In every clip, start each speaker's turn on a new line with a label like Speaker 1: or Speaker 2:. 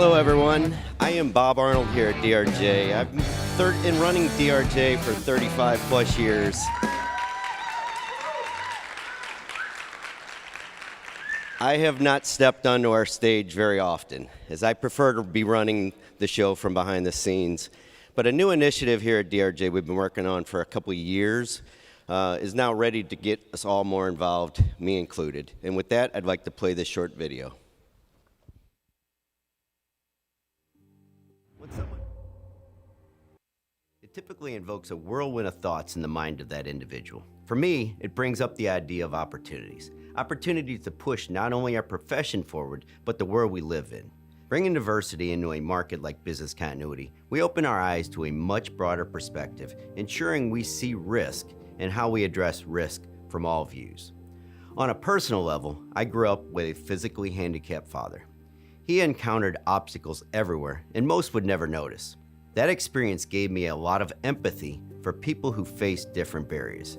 Speaker 1: Hello, everyone. I am Bob Arnold here at DRJ. I've been running DRJ for 35 plus years. I have not stepped onto our stage very often, as I prefer to be running the show from behind the scenes. But a new initiative here at DRJ we've been working on for a couple of years is now ready to get us all more involved, me included. And with that, I'd like to play this short video. It typically invokes a whirlwind of thoughts in the mind of that individual. For me, it brings up the idea of opportunities. Opportunities to push not only our profession forward, but the world we live in. Bringing diversity into a market like business continuity, we open our eyes to a much broader perspective, ensuring we see risk and how we address risk from all views. On a personal level, I grew up with a physically handicapped father. He encountered obstacles everywhere, and most would never notice. That experience gave me a lot of empathy for people who face different barriers.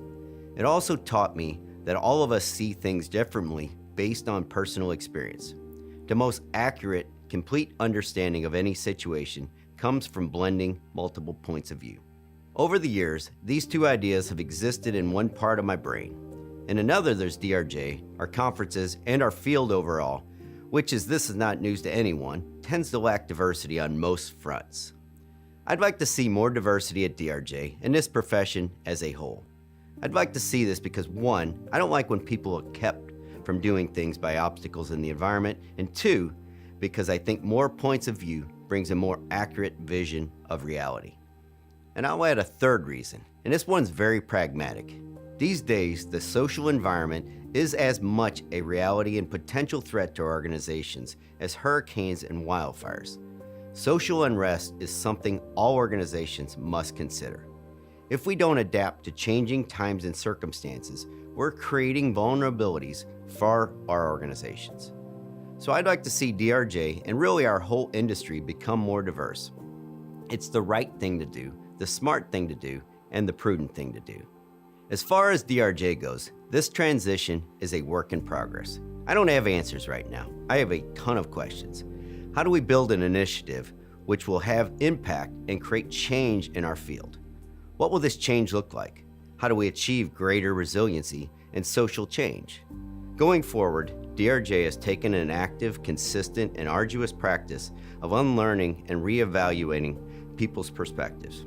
Speaker 1: It also taught me that all of us see things differently based on personal experience. The most accurate, complete understanding of any situation comes from blending multiple points of view. Over the years, these two ideas have existed in one part of my brain. In another, there's DRJ, our conferences, and our field overall, which, as this is not news to anyone, tends to lack diversity on most fronts. I'd like to see more diversity at DRJ and this profession as a whole. I'd like to see this because, one, I don't like when people are kept from doing things by obstacles in the environment, and two, because I think more points of view brings a more accurate vision of reality. And I'll add a third reason, and this one's very pragmatic. These days, the social environment is as much a reality and potential threat to our organizations as hurricanes and wildfires. Social unrest is something all organizations must consider. If we don't adapt to changing times and circumstances, we're creating vulnerabilities for our organizations. So I'd like to see DRJ and really our whole industry become more diverse. It's the right thing to do, the smart thing to do, and the prudent thing to do. As far as DRJ goes, this transition is a work in progress. I don't have answers right now. I have a ton of questions. How do we build an initiative which will have impact and create change in our field? What will this change look like? How do we achieve greater resiliency and social change? Going forward, DRJ has taken an active, consistent, and arduous practice of unlearning and reevaluating people's perspectives.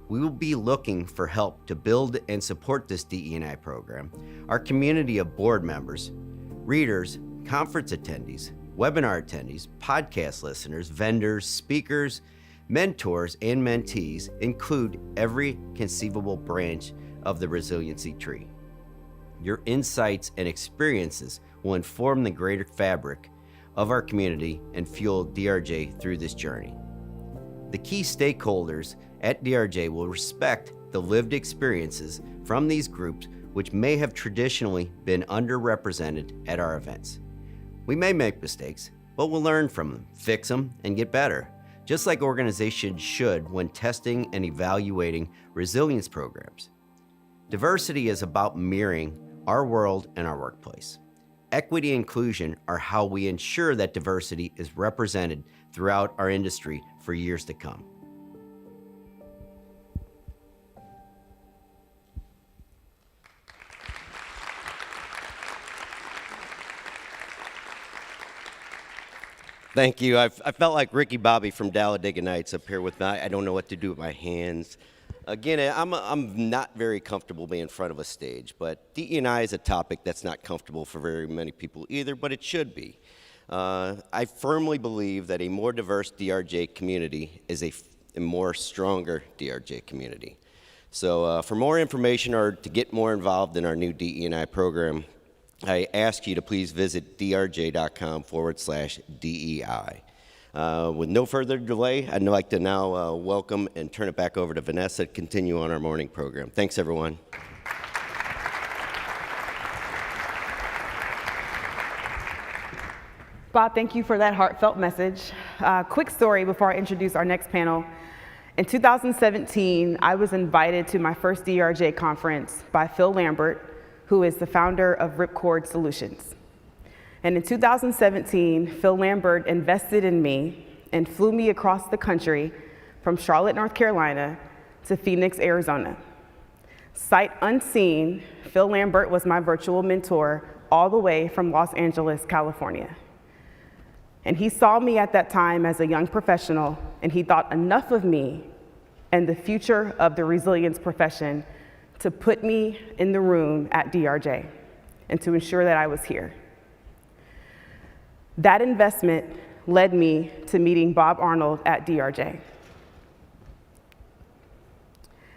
Speaker 1: We will be looking for help to build and support this DE&I program. Our community of board members, readers, conference attendees, webinar attendees, podcast listeners, vendors, speakers, mentors, and mentees include every conceivable branch of the resiliency tree. Your insights and experiences will inform the greater fabric of our community and fuel DRJ through this journey. The key stakeholders at DRJ will respect the lived experiences from these groups which may have traditionally been underrepresented at our events. We may make mistakes, but we'll learn from them, fix them, and get better, just like organizations should when testing and evaluating resilience programs. Diversity is about mirroring our world and our workplace. Equity and inclusion are how we ensure that diversity is represented throughout our industry for years to come. Thank you. I felt like Ricky Bobby from Talladega Nights up here with me. I don't know what to do with my hands. Again, I'm not very comfortable being in front of a stage, but DE&I is a topic that's not comfortable for very many people either, but it should be. I firmly believe that a more diverse DRJ community is a more stronger DRJ community. So for more information or to get more involved in our new DE&I program, I ask you to please visit drj.com/DEI. With no further delay, I'd like to now welcome and turn it back over to Vanessa to continue on our morning program. Thanks, everyone.
Speaker 2: Bob, thank you for that heartfelt message. Quick story before I introduce our next panel. In 2017, I was invited to my first DRJ conference by Phil Lambert, who is the founder of Ripcord Solutions. And in 2017, Phil Lambert invested in me and flew me across the country from Charlotte, North Carolina to Phoenix, Arizona. Sight unseen, Phil Lambert was my virtual mentor all the way from Los Angeles, California. And he saw me at that time as a young professional, and he thought enough of me and the future of the resilience profession to put me in the room at DRJ and to ensure that I was here. That investment led me to meeting Bob Arnold at DRJ.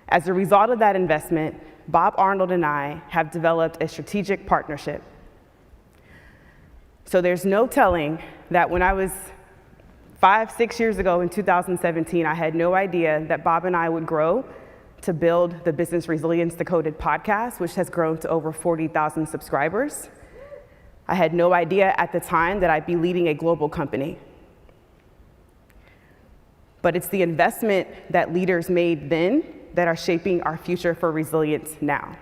Speaker 2: As a result of that investment, Bob Arnold and I have developed a strategic partnership. So there's no telling that when I was 5-6 years ago in 2017, I had no idea that Bob and I would grow to build the Business Resilience Decoded podcast, which has grown to over 40,000 subscribers. I had no idea at the time that I'd be leading a global company. But it's the investment that leaders made then that are shaping our future for resilience now.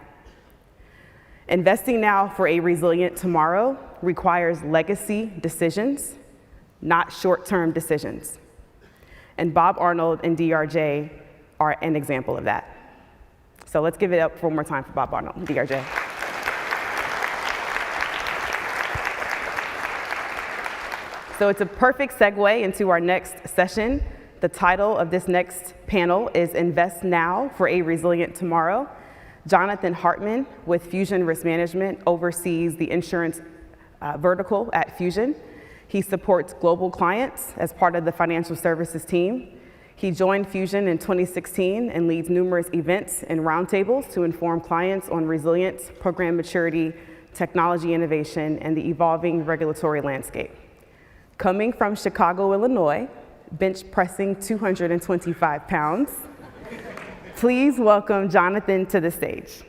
Speaker 2: Investing now for a resilient tomorrow requires legacy decisions, not short-term decisions. And Bob Arnold and DRJ are an example of that. So let's give it up one more time for Bob Arnold and DRJ. So it's a perfect segue into our next session. The title of this next panel is Invest Now for a Resilient Tomorrow. Jonathan Hartman with Fusion Risk Management oversees the insurance vertical at Fusion. He supports global clients as part of the financial services team. He joined Fusion in 2016 and leads numerous events and roundtables to inform clients on resilience, program maturity, technology innovation, and the evolving regulatory landscape. Coming from Chicago, Illinois, bench pressing 225 pounds, please welcome Jonathan to the stage.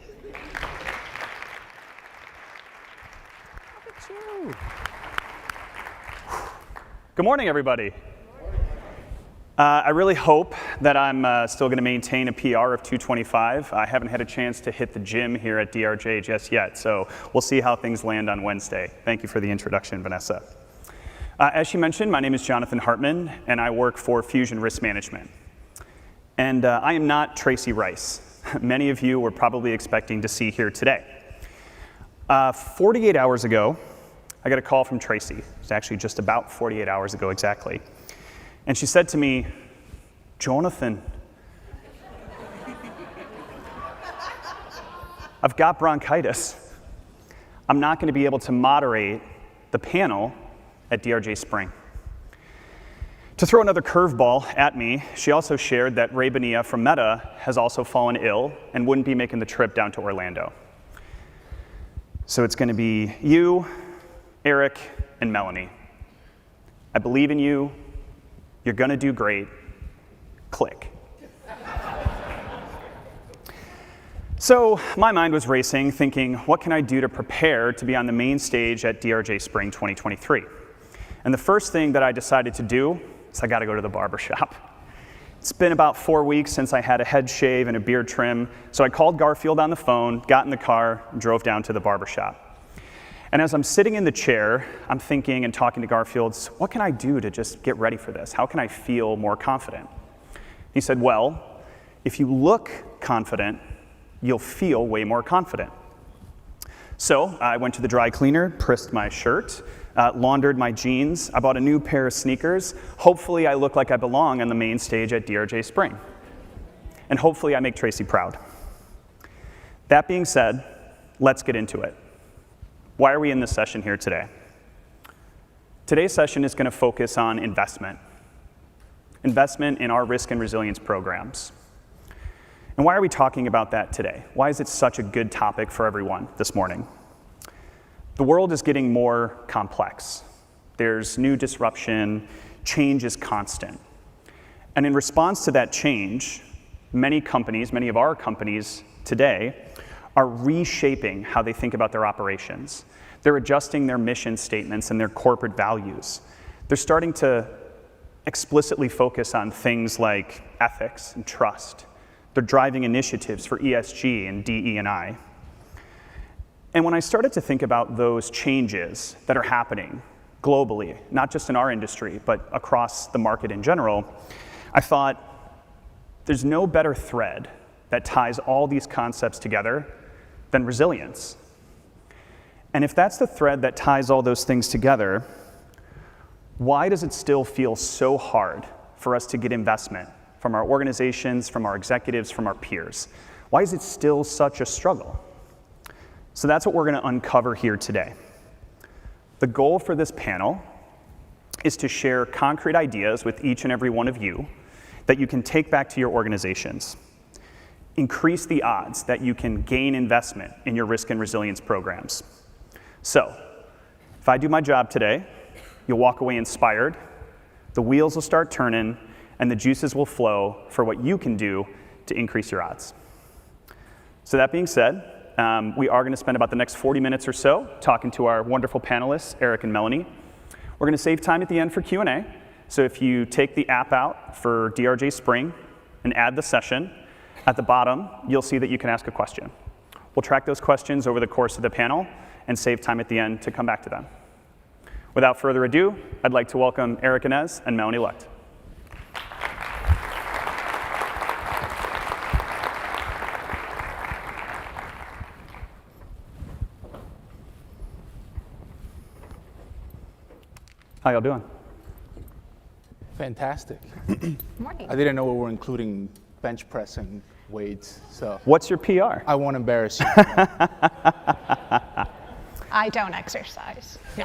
Speaker 3: Good morning, everybody. I really hope that I'm still going to maintain a PR of 225. I haven't had a chance to hit the gym here at DRJ just yet, so we'll see how things land on Wednesday. Thank you for the introduction, Vanessa. As she mentioned, my name is Jonathan Hartman, and I work for Fusion Risk Management. And I am not Tracey Rice. Many of you were probably expecting to see here today. 48 hours ago, I got a call from Tracey. It was actually just about 48 hours ago exactly. And she said to me, Jonathan, I've got bronchitis. I'm not going to be able to moderate the panel at DRJ Spring. To throw another curveball at me, she also shared that Ray Bonilla from Meta has also fallen ill and wouldn't be making the trip down to Orlando. So it's going to be you, Erick, and Melanie. I believe in you. You're going to do great. Click. So my mind was racing, thinking, what can I do to prepare to be on the main stage at DRJ Spring 2023? And the first thing that I decided to do is I got to go to the barbershop. It's been about 4 weeks since I had a head shave and a beard trim, so I called Garfield on the phone, got in the car, and drove down to the barbershop. And as I'm sitting in the chair, I'm thinking and talking to Garfield, what can I do to just get ready for this? How can I feel more confident? He said, well, if you look confident, you'll feel way more confident. So I went to the dry cleaner, pressed my shirt, laundered my jeans. I bought a new pair of sneakers. Hopefully I look like I belong on the main stage at DRJ Spring. And hopefully I make Tracey proud. That being said, let's get into it. Why are we in this session here today? Today's session is going to focus on investment in our risk and resilience programs. And why are we talking about that today? Why is it such a good topic for everyone this morning? The world is getting more complex. There's new disruption, change is constant. And in response to that change, many of our companies today are reshaping how they think about their operations. They're adjusting their mission statements and their corporate values. They're starting to explicitly focus on things like ethics and trust. They're driving initiatives for ESG and DE&I. And when I started to think about those changes that are happening globally, not just in our industry, but across the market in general, I thought there's no better thread that ties all these concepts together than resilience. And if that's the thread that ties all those things together, why does it still feel so hard for us to get investment from our organizations, from our executives, from our peers? Why is it still such a struggle? So that's what we're going to uncover here today. The goal for this panel is to share concrete ideas with each and every one of you that you can take back to your organizations. Increase the odds that you can gain investment in your risk and resilience programs. So, if I do my job today, you'll walk away inspired, the wheels will start turning, and the juices will flow for what you can do to increase your odds. So that being said, we are going to spend about the next 40 minutes or so talking to our wonderful panelists, Erick and Melanie. We're going to save time at the end for Q&A. So if you take the app out for DRJ Spring and add the session, at the bottom, you'll see that you can ask a question. We'll track those questions over the course of the panel and save time at the end to come back to them. Without further ado, I'd like to welcome Erick Anez and Melanie Lucht. How y'all doing?
Speaker 4: Fantastic.
Speaker 5: Morning.
Speaker 4: I didn't know we were including bench pressing weights, so.
Speaker 3: What's your PR?
Speaker 4: I won't embarrass you.
Speaker 5: I don't exercise. No.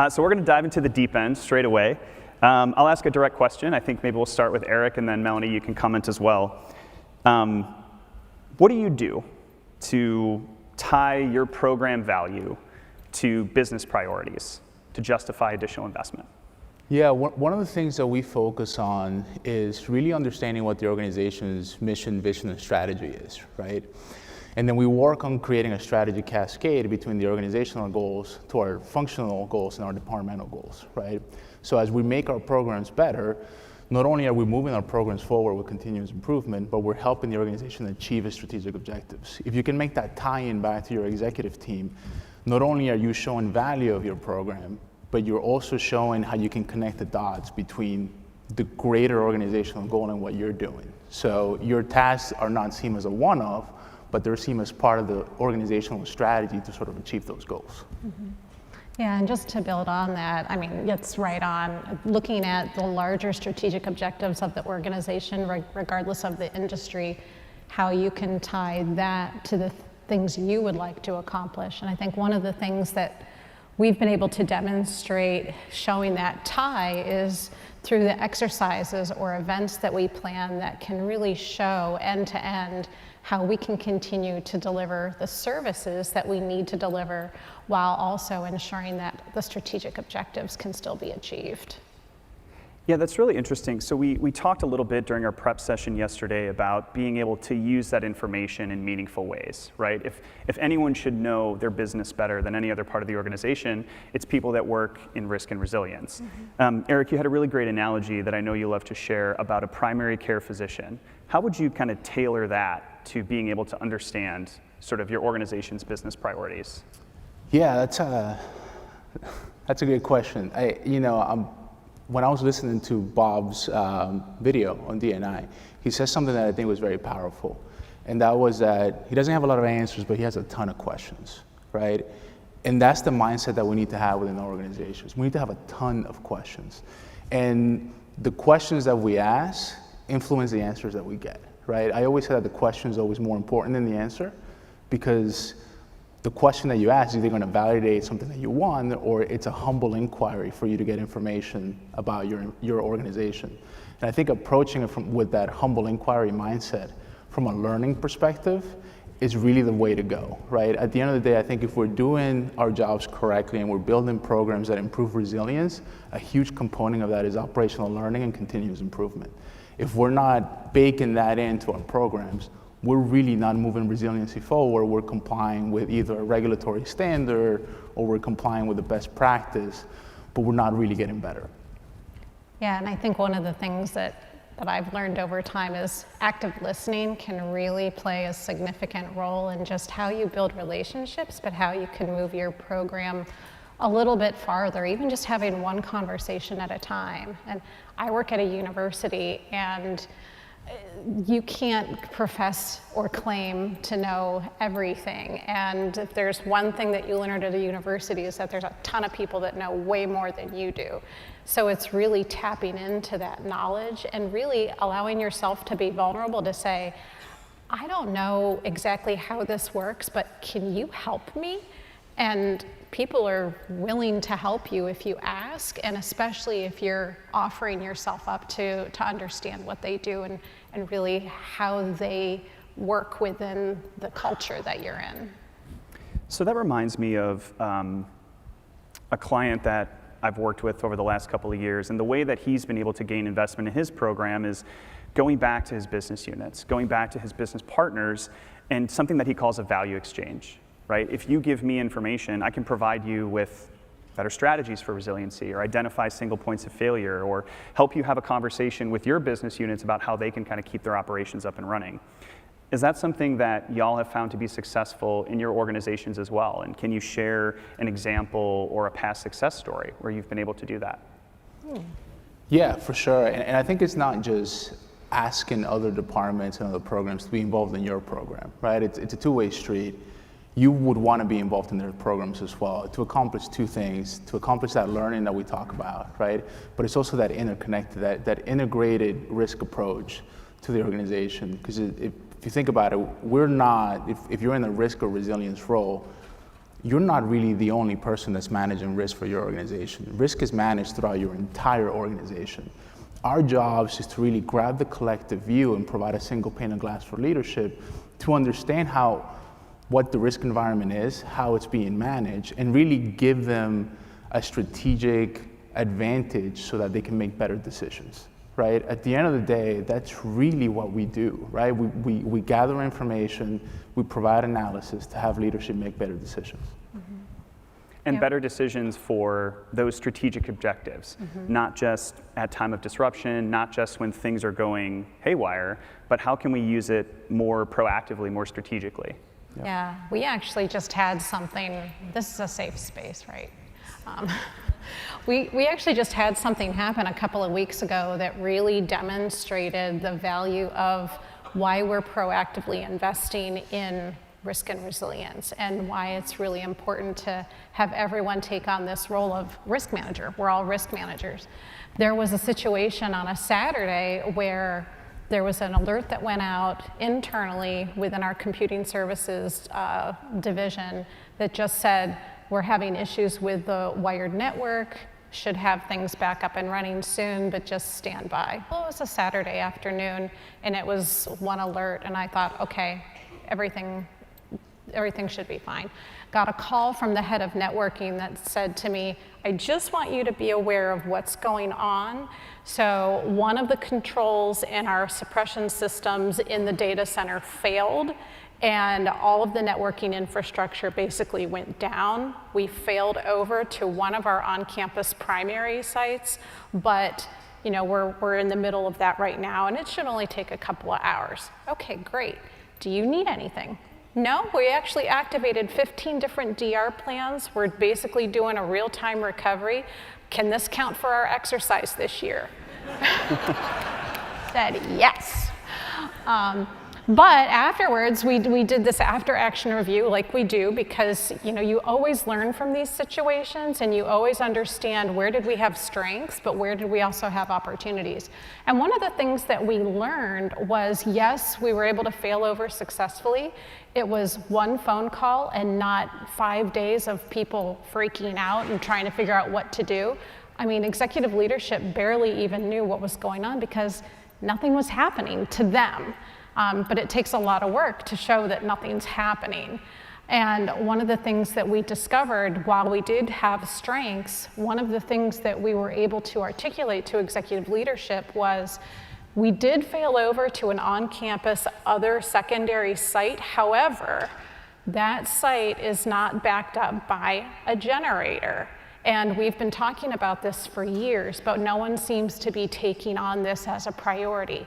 Speaker 3: So we're going to dive into the deep end straight away. I'll ask a direct question. I think maybe we'll start with Erick, and then Melanie, you can comment as well. What do you do to tie your program value to business priorities to justify additional investment?
Speaker 4: Yeah, one of the things that we focus on is really understanding what the organization's mission, vision, and strategy is, right? And then we work on creating a strategy cascade between the organizational goals to our functional goals and our departmental goals, right? So as we make our programs better, not only are we moving our programs forward with continuous improvement, but we're helping the organization achieve its strategic objectives. If you can make that tie-in back to your executive team, not only are you showing value of your program, but you're also showing how you can connect the dots between the greater organizational goal and what you're doing. So your tasks are not seen as a one-off, but they're seen as part of the organizational strategy to sort of achieve those goals.
Speaker 5: Mm-hmm. Yeah, and just to build on that, I mean, it's right on. Looking at the larger strategic objectives of the organization, regardless of the industry, how you can tie that to the things you would like to accomplish. And I think one of the things that we've been able to demonstrate showing that tie is through the exercises or events that we plan that can really show end to end how we can continue to deliver the services that we need to deliver while also ensuring that the strategic objectives can still be achieved.
Speaker 3: Yeah, that's really interesting. So we talked a little bit during our prep session yesterday about being able to use that information in meaningful ways, right? If anyone should know their business better than any other part of the organization, it's people that work in risk and resilience. Mm-hmm. Erick, you had a really great analogy that I know you love to share about a primary care physician. How would you kind of tailor that to being able to understand sort of your organization's business priorities?
Speaker 4: Yeah, that's a good question. When I was listening to Bob's video on D&I, he says something that I think was very powerful. And that was that he doesn't have a lot of answers, but he has a ton of questions, right? And that's the mindset that we need to have within our organizations. We need to have a ton of questions. And the questions that we ask influence the answers that we get, right? I always say that the question is always more important than the answer, because the question that you ask is either going to validate something that you want, or it's a humble inquiry for you to get information about your organization. And I think approaching it with that humble inquiry mindset from a learning perspective is really the way to go, right? At the end of the day, I think if we're doing our jobs correctly and we're building programs that improve resilience, a huge component of that is operational learning and continuous improvement. If we're not baking that into our programs, we're really not moving resiliency forward. We're complying with either a regulatory standard or we're complying with the best practice, but we're not really getting better.
Speaker 5: Yeah, and I think one of the things that that I've learned over time is active listening can really play a significant role in just how you build relationships, but how you can move your program a little bit farther, even just having one conversation at a time. And I work at a university, and you can't profess or claim to know everything. And if there's one thing that you learn at a university is that there's a ton of people that know way more than you do. So it's really tapping into that knowledge and really allowing yourself to be vulnerable to say, I don't know exactly how this works, but can you help me? And people are willing to help you if you ask, and especially if you're offering yourself up to understand what they do and really how they work within the culture that you're in.
Speaker 3: So that reminds me of a client that I've worked with over the last couple of years, and the way that he's been able to gain investment in his program is going back to his business units, going back to his business partners, and something that he calls a value exchange. Right? If you give me information, I can provide you with better strategies for resiliency, or identify single points of failure, or help you have a conversation with your business units about how they can kind of keep their operations up and running. Is that something that y'all have found to be successful in your organizations as well? And can you share an example or a past success story where you've been able to do that?
Speaker 4: Yeah, for sure. And I think it's not just asking other departments and other programs to be involved in your program, right? It's a two-way street. You would want to be involved in their programs as well to accomplish two things, to accomplish that learning that we talk about, right? But it's also that interconnected, that integrated risk approach to the organization. Because if you think about it, we're not, if you're in the risk or resilience role, you're not really the only person that's managing risk for your organization. Risk is managed throughout your entire organization. Our job is to really grab the collective view and provide a single pane of glass for leadership to understand what the risk environment is, how it's being managed, and really give them a strategic advantage so that they can make better decisions, right? At the end of the day, that's really what we do, right? We gather information, we provide analysis to have leadership make better decisions.
Speaker 5: Mm-hmm.
Speaker 3: And
Speaker 5: Yeah.
Speaker 3: better decisions for those strategic objectives, not just at time of disruption, not just when things are going haywire, but how can we use it more proactively, more strategically?
Speaker 5: Yeah, we actually just had something, this is a safe space, right? We actually just had something happen a couple of weeks ago that really demonstrated the value of why we're proactively investing in risk and resilience, and why it's really important to have everyone take on this role of risk manager. We're all risk managers. There was a situation on a Saturday where there was an alert that went out internally within our computing services division that just said, we're having issues with the wired network, should have things back up and running soon, but just stand by. Well, it was a Saturday afternoon, and it was one alert, and I thought, okay, everything should be fine. Got a call from the head of networking that said to me, I just want you to be aware of what's going on. So one of the controls in our suppression systems in the data center failed, and all of the networking infrastructure basically went down. We failed over to one of our on-campus primary sites, but we're in the middle of that right now, and it should only take a couple of hours. Okay, great. Do you need anything? No, we actually activated 15 different DR plans. We're basically doing a real-time recovery. Can this count for our exercise this year? Said yes. But afterwards, we did this after-action review like we do, because you always learn from these situations, and you always understand where did we have strengths, but where did we also have opportunities. And one of the things that we learned was, yes, we were able to fail over successfully. It was one phone call and not 5 days of people freaking out and trying to figure out what to do. I mean, executive leadership barely even knew what was going on because nothing was happening to them. But it takes a lot of work to show that nothing's happening. And one of the things that we discovered, while we did have strengths, one of the things that we were able to articulate to executive leadership was, we did fail over to an on-campus other secondary site. However, that site is not backed up by a generator. And we've been talking about this for years, but no one seems to be taking on this as a priority.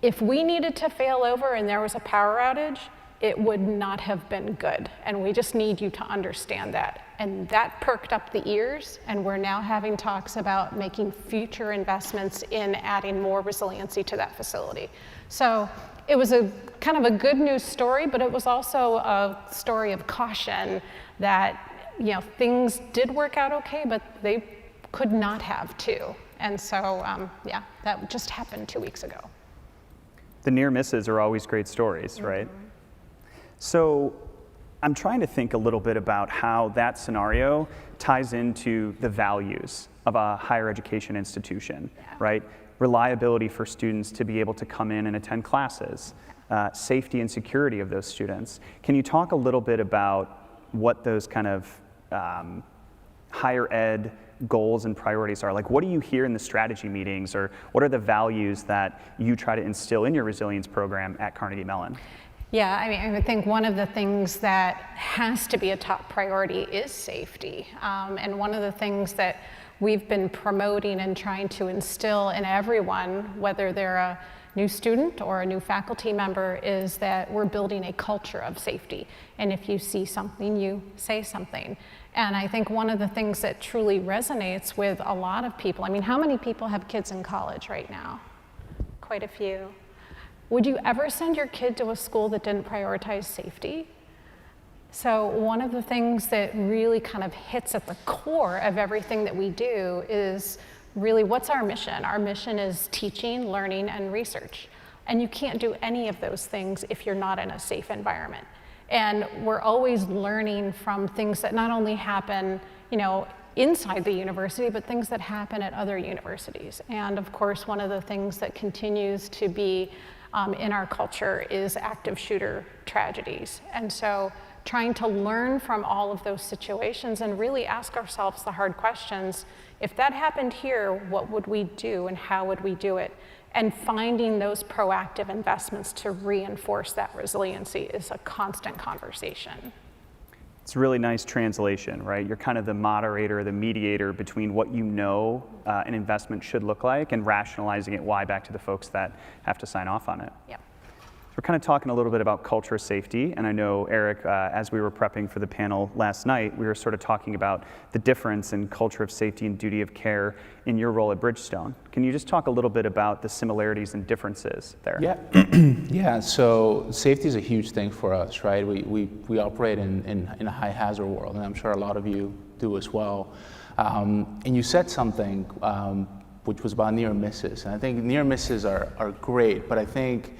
Speaker 5: If we needed to fail over and there was a power outage, it would not have been good. And we just need you to understand that. And that perked up the ears, and we're now having talks about making future investments in adding more resiliency to that facility. So it was a kind of a good news story, but it was also a story of caution that things did work out okay, but they could not have too. And so, yeah, that just happened 2 weeks ago.
Speaker 3: The near misses are always great stories, right? So I'm trying to think a little bit about how that scenario ties into the values of a higher education institution, right? Reliability for students to be able to come in and attend classes, safety and security of those students. Can you talk a little bit about what those kind of higher ed goals and priorities are? Like, what do you hear in the strategy meetings, or what are the values that you try to instill in your resilience program at Carnegie Mellon?
Speaker 5: Yeah, I think one of the things that has to be a top priority is safety. And one of the things that we've been promoting and trying to instill in everyone, whether they're a new student or a new faculty member, is that we're building a culture of safety. And if you see something, you say something. And I think one of the things that truly resonates with a lot of people, how many people have kids in college right now? Quite a few. Would you ever send your kid to a school that didn't prioritize safety? So one of the things that really kind of hits at the core of everything that we do is really, what's our mission? Our mission is teaching, learning, and research. And you can't do any of those things if you're not in a safe environment. And we're always learning from things that not only happen, inside the university, but things that happen at other universities. And of course, one of the things that continues to be in our culture is active shooter tragedies. And so trying to learn from all of those situations and really ask ourselves the hard questions. If that happened here, what would we do and how would we do it? And finding those proactive investments to reinforce that resiliency is a constant conversation.
Speaker 3: It's a really nice translation, right? You're kind of the moderator, the mediator between what an investment should look like, and rationalizing it why back to the folks that have to sign off on it.
Speaker 5: Yep.
Speaker 3: We're kind of talking a little bit about culture safety, and I know, Erick, as we were prepping for the panel last night, we were sort of talking about the difference in culture of safety and duty of care in your role at Bridgestone. Can you just talk a little bit about the similarities and differences there?
Speaker 4: Yeah, yeah. So safety is a huge thing for us, right? We operate in a high hazard world, and I'm sure a lot of you do as well. And you said something which was about near misses, and I think near misses are great, but I think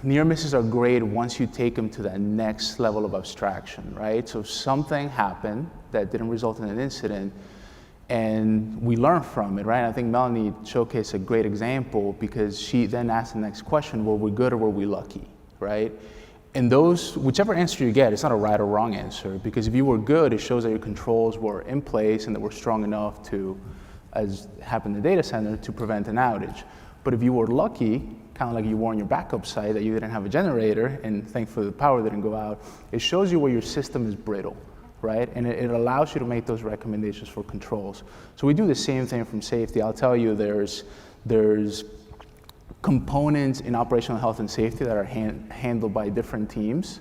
Speaker 4: near misses are great once you take them to that next level of abstraction, right? So if something happened that didn't result in an incident, and we learn from it, right? I think Melanie showcased a great example, because she then asked the next question: were we good or were we lucky, right? And whichever answer you get, it's not a right or wrong answer, because if you were good, it shows that your controls were in place and that were strong enough to, as happened in the data center, to prevent an outage. But if you were lucky, kind of like you were on your backup site, that you didn't have a generator, and thankfully the power didn't go out, it shows you where your system is brittle, right? And it allows you to make those recommendations for controls. So we do the same thing from safety. I'll tell you, there's components in operational health and safety that are handled by different teams,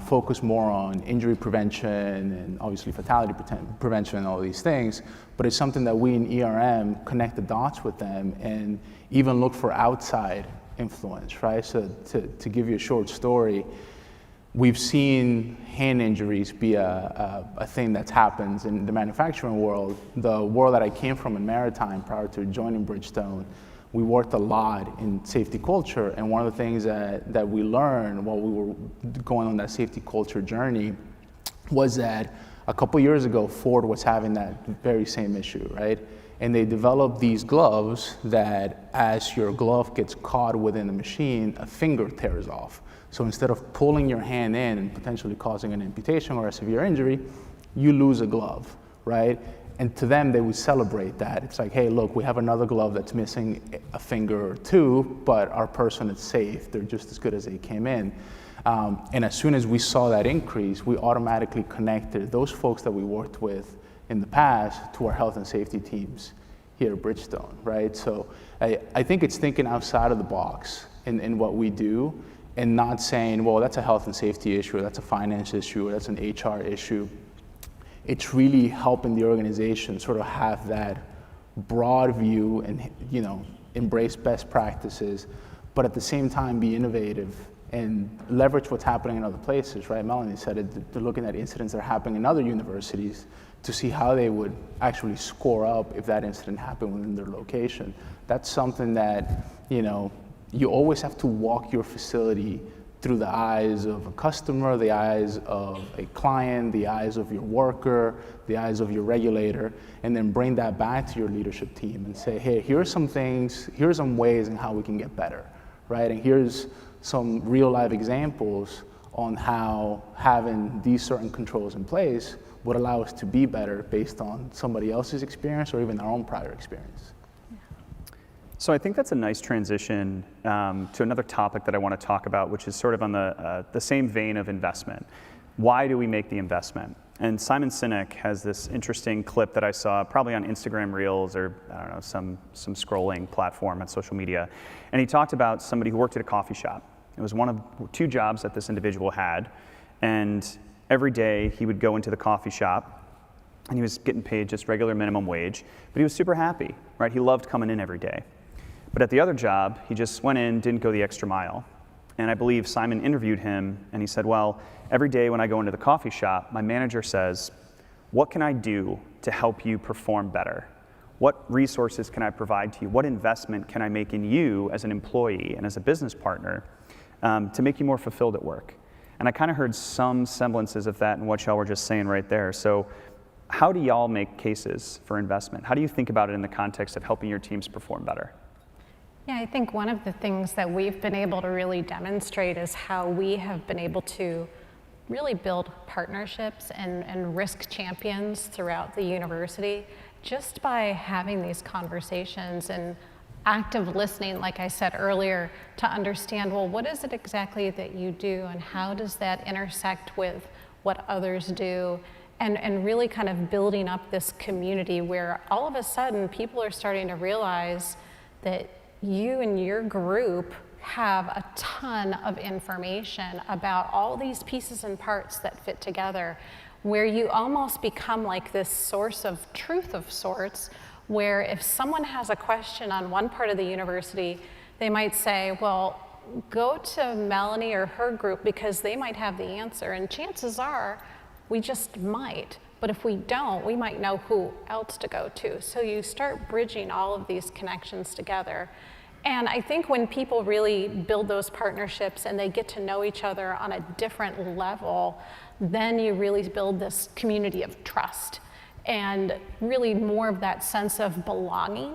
Speaker 4: focus more on injury prevention and obviously fatality prevention and all these things, but it's something that we in ERM connect the dots with them and even look for outside influence, right? So to give you a short story, we've seen hand injuries be a thing that happens in the manufacturing world. The world that I came from in maritime prior to joining Bridgestone, we worked a lot in safety culture, and one of the things that we learned while we were going on that safety culture journey was that a couple years ago, Ford was having that very same issue, right? And they developed these gloves that, as your glove gets caught within the machine, a finger tears off. So instead of pulling your hand in and potentially causing an amputation or a severe injury, you lose a glove, right? And to them, they would celebrate that. It's like, hey, look, we have another glove that's missing a finger or two, but our person is safe. They're just as good as they came in. And as soon as we saw that increase, we automatically connected those folks that we worked with in the past to our health and safety teams here at Bridgestone, right? So I think it's thinking outside of the box in what we do, and not saying, well, that's a health and safety issue, or that's a finance issue, or that's an HR issue. It's really helping the organization sort of have that broad view and, you know, embrace best practices, but at the same time be innovative and leverage what's happening in other places, right? Melanie said it, they're looking at incidents that are happening in other universities to see how they would actually score up if that incident happened within their location. That's something that, you know, you always have to walk your facility through the eyes of a customer, the eyes of a client, the eyes of your worker, the eyes of your regulator, and then bring that back to your leadership team and say, hey, here are some things, here are some ways in how we can get better, right? And here's some real life examples on how having these certain controls in place would allow us to be better based on somebody else's experience or even our own prior experience.
Speaker 3: So I think that's a nice transition to another topic that I want to talk about, which is sort of on the same vein of investment. Why do we make the investment? And Simon Sinek has this interesting clip that I saw probably on Instagram Reels or, I don't know, some scrolling platform on social media. And he talked about somebody who worked at a coffee shop. It was one of 2 jobs that this individual had. And every day he would go into the coffee shop and he was getting paid just regular minimum wage, but he was super happy, right? He loved coming in every day. But at the other job, he just went in, didn't go the extra mile. And I believe Simon interviewed him, and he said, well, every day when I go into the coffee shop, my manager says, what can I do to help you perform better? What resources can I provide to you? What investment can I make in you as an employee and as a business partner to make you more fulfilled at work? And I kind of heard some semblances of that in what y'all were just saying right there. So how do y'all make cases for investment? How do you think about it in the context of helping your teams perform better?
Speaker 5: Yeah, I think one of the things that we've been able to really demonstrate is how we have been able to really build partnerships and risk champions throughout the university just by having these conversations and active listening, like I said earlier, to understand, well, what is it exactly that you do and how does that intersect with what others do? And really kind of building up this community where all of a sudden people are starting to realize that you and your group have a ton of information about all these pieces and parts that fit together, where you almost become like this source of truth of sorts, where if someone has a question on one part of the university, they might say, well, go to Melanie or her group because they might have the answer, and chances are we just might. But if we don't, we might know who else to go to. So you start bridging all of these connections together. And I think when people really build those partnerships and they get to know each other on a different level, then you really build this community of trust and really more of that sense of belonging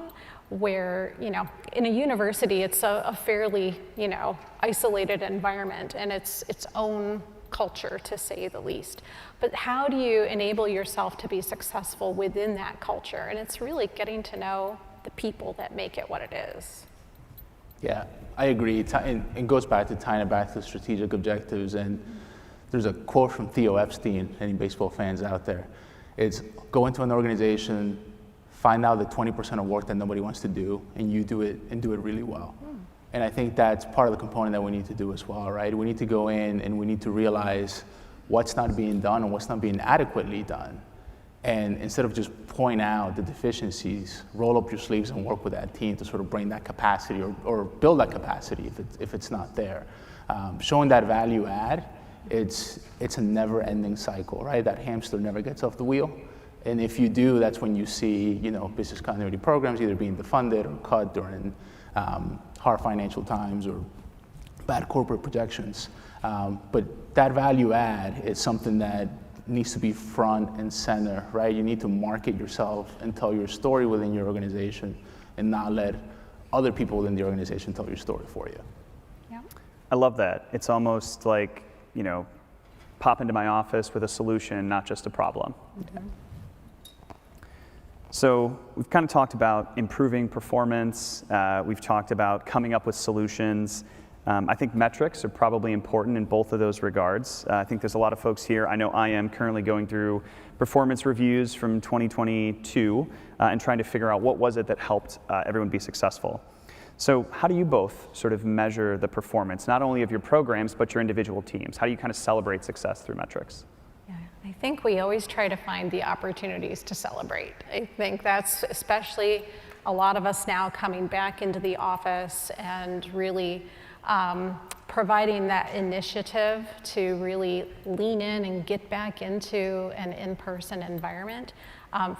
Speaker 5: where, you know, in a university, it's a fairly, you know, isolated environment and it's its own culture, to say the least. But how do you enable yourself to be successful within that culture? And it's really getting to know the people that make it what it is.
Speaker 4: Yeah, I agree. It goes back to tying it back to strategic objectives. And there's a quote from Theo Epstein, any baseball fans out there. It's go into an organization, find out the 20% of work that nobody wants to do, and you do it and do it really well. And I think that's part of the component that we need to do as well, right? We need to go in and we need to realize what's not being done and what's not being adequately done. And instead of just point out the deficiencies, roll up your sleeves and work with that team to sort of bring that capacity or build that capacity if it's not there. Showing that value add, it's a never-ending cycle, right? That hamster never gets off the wheel. And if you do, that's when you see, you know, business continuity programs either being defunded or cut during hard financial times or bad corporate projections. But that value add is something that needs to be front and center, right? You need to market yourself and tell your story within your organization and not let other people within the organization tell your story for you.
Speaker 5: Yeah.
Speaker 3: I love that. It's almost like, you know, pop into my office with a solution, not just a problem.
Speaker 5: Mm-hmm.
Speaker 3: So we've kind of talked about improving performance. We've talked about coming up with solutions. I think metrics are probably important in both of those regards. I think there's a lot of folks here. I know I am currently going through performance reviews from 2022 and trying to figure out what was it that helped everyone be successful. So how do you both sort of measure the performance, not only of your programs, but your individual teams? How do you kind of celebrate success through metrics?
Speaker 5: Yeah, I think we always try to find the opportunities to celebrate. I think that's especially a lot of us now coming back into the office and really providing that initiative to really lean in and get back into an in-person environment.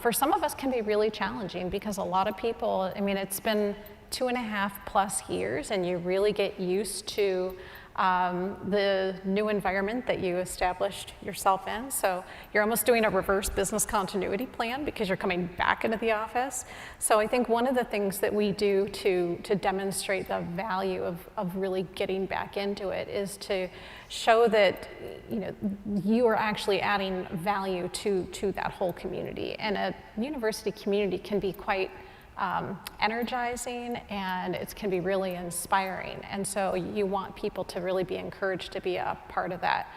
Speaker 5: For some of us can be really challenging because a lot of people, I mean, it's been 2.5+ years and you really get used to the new environment that you established yourself in. So you're almost doing a reverse business continuity plan because you're coming back into the office. So I think one of the things that we do to demonstrate the value of really getting back into it is to show that you are actually adding value to that whole community. And a university community can be quite energizing, and it can be really inspiring. And so you want people to really be encouraged to be a part of that.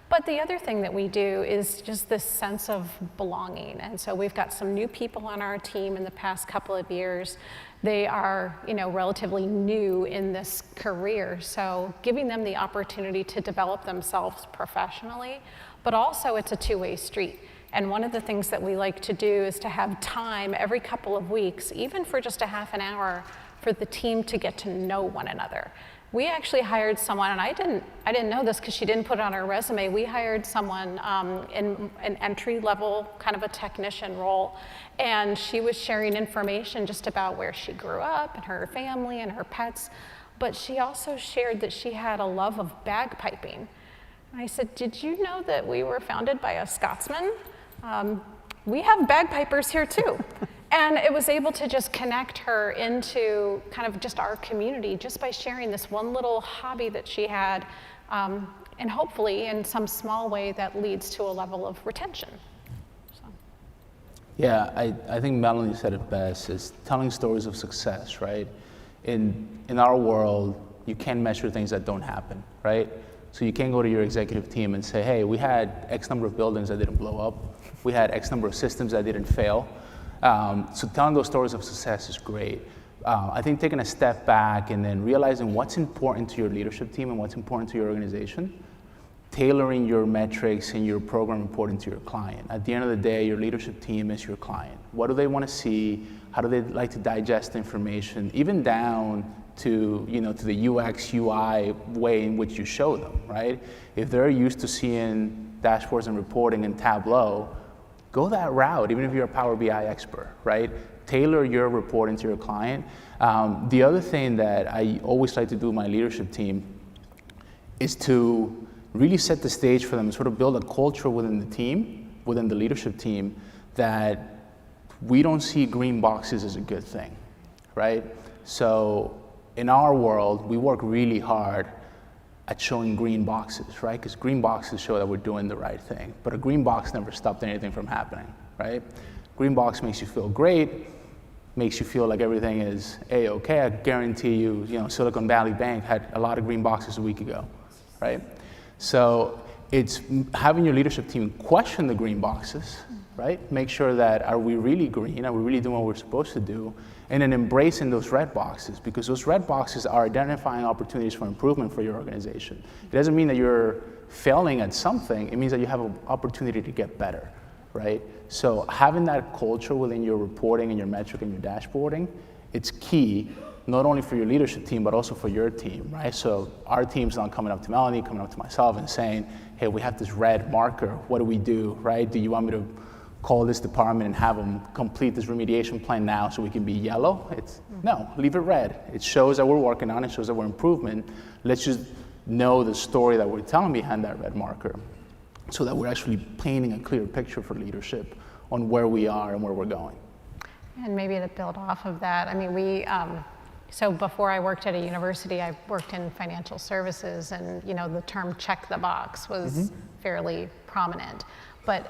Speaker 5: But the other thing that we do is just this sense of belonging. And so we've got some new people on our team in the past couple of years. They are, relatively new in this career. So giving them the opportunity to develop themselves professionally, but also it's a two-way street. And one of the things that we like to do is to have time every couple of weeks, even for just a half an hour, for the team to get to know one another. We actually hired someone, and I didn't know this because she didn't put it on her resume. We hired someone in an entry-level kind of a technician role, and she was sharing information just about where she grew up and her family and her pets. But she also shared that she had a love of bagpiping. And I said, "Did you know that we were founded by a Scotsman? We have bagpipers here too." And it was able to just connect her into kind of just our community just by sharing this one little hobby that she had, and hopefully in some small way that leads to a level of retention. So.
Speaker 4: Yeah, I think Melanie said it best, is telling stories of success, right? In our world, you can't measure things that don't happen, right? So you can't go to your executive team and say, hey, we had X number of buildings that didn't blow up. We had X number of systems that didn't fail. So telling those stories of success is great. I think taking a step back and then realizing what's important to your leadership team and what's important to your organization, tailoring your metrics and your program reporting to your client. At the end of the day, your leadership team is your client. What do they want to see? How do they like to digest information? Even down to to the UX, UI way in which you show them, right? If they're used to seeing dashboards and reporting in Tableau, go that route, even if you're a Power BI expert, right? Tailor your reporting to your client. The other thing that I always like to do with my leadership team is to really set the stage for them and sort of build a culture within the team, within the leadership team, that we don't see green boxes as a good thing, right? So in our world, we work really hard at showing green boxes, right? Because green boxes show that we're doing the right thing. But a green box never stopped anything from happening, right? Green box makes you feel great, makes you feel like everything is A-okay. I guarantee you, Silicon Valley Bank had a lot of green boxes a week ago, right? So it's having your leadership team question the green boxes, right? Make sure that, are we really green? Are we really doing what we're supposed to do? And then embracing those red boxes, because those red boxes are identifying opportunities for improvement for your organization. It doesn't mean that you're failing at something, it means that you have an opportunity to get better, right? So having that culture within your reporting and your metric and your dashboarding, it's key, not only for your leadership team, but also for your team, right? So our team's not coming up to Melanie, coming up to myself and saying, hey, we have this red marker, what do we do, right? Do you want me to call this department and have them complete this remediation plan now so we can be yellow? No, leave it red. It shows that we're working on it, shows that we're improving. Let's just know the story that we're telling behind that red marker so that we're actually painting a clear picture for leadership on where we are and where we're going.
Speaker 5: And maybe to build off of that, I mean, so before I worked at a university, I worked in financial services, and the term check the box was fairly prominent. But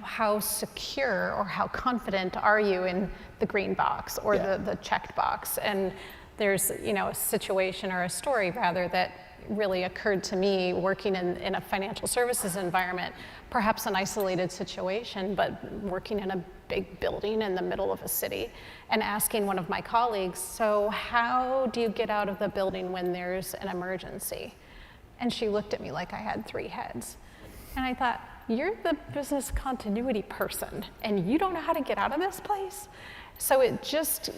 Speaker 5: how secure or how confident are you in the green box or the checked box? And there's, a situation or a story rather that really occurred to me working in a financial services environment, perhaps an isolated situation, but working in a big building in the middle of a city, and asking one of my colleagues, so how do you get out of the building when there's an emergency? And she looked at me like I had 3 heads. And I thought, you're the business continuity person, and you don't know how to get out of this place? So it just,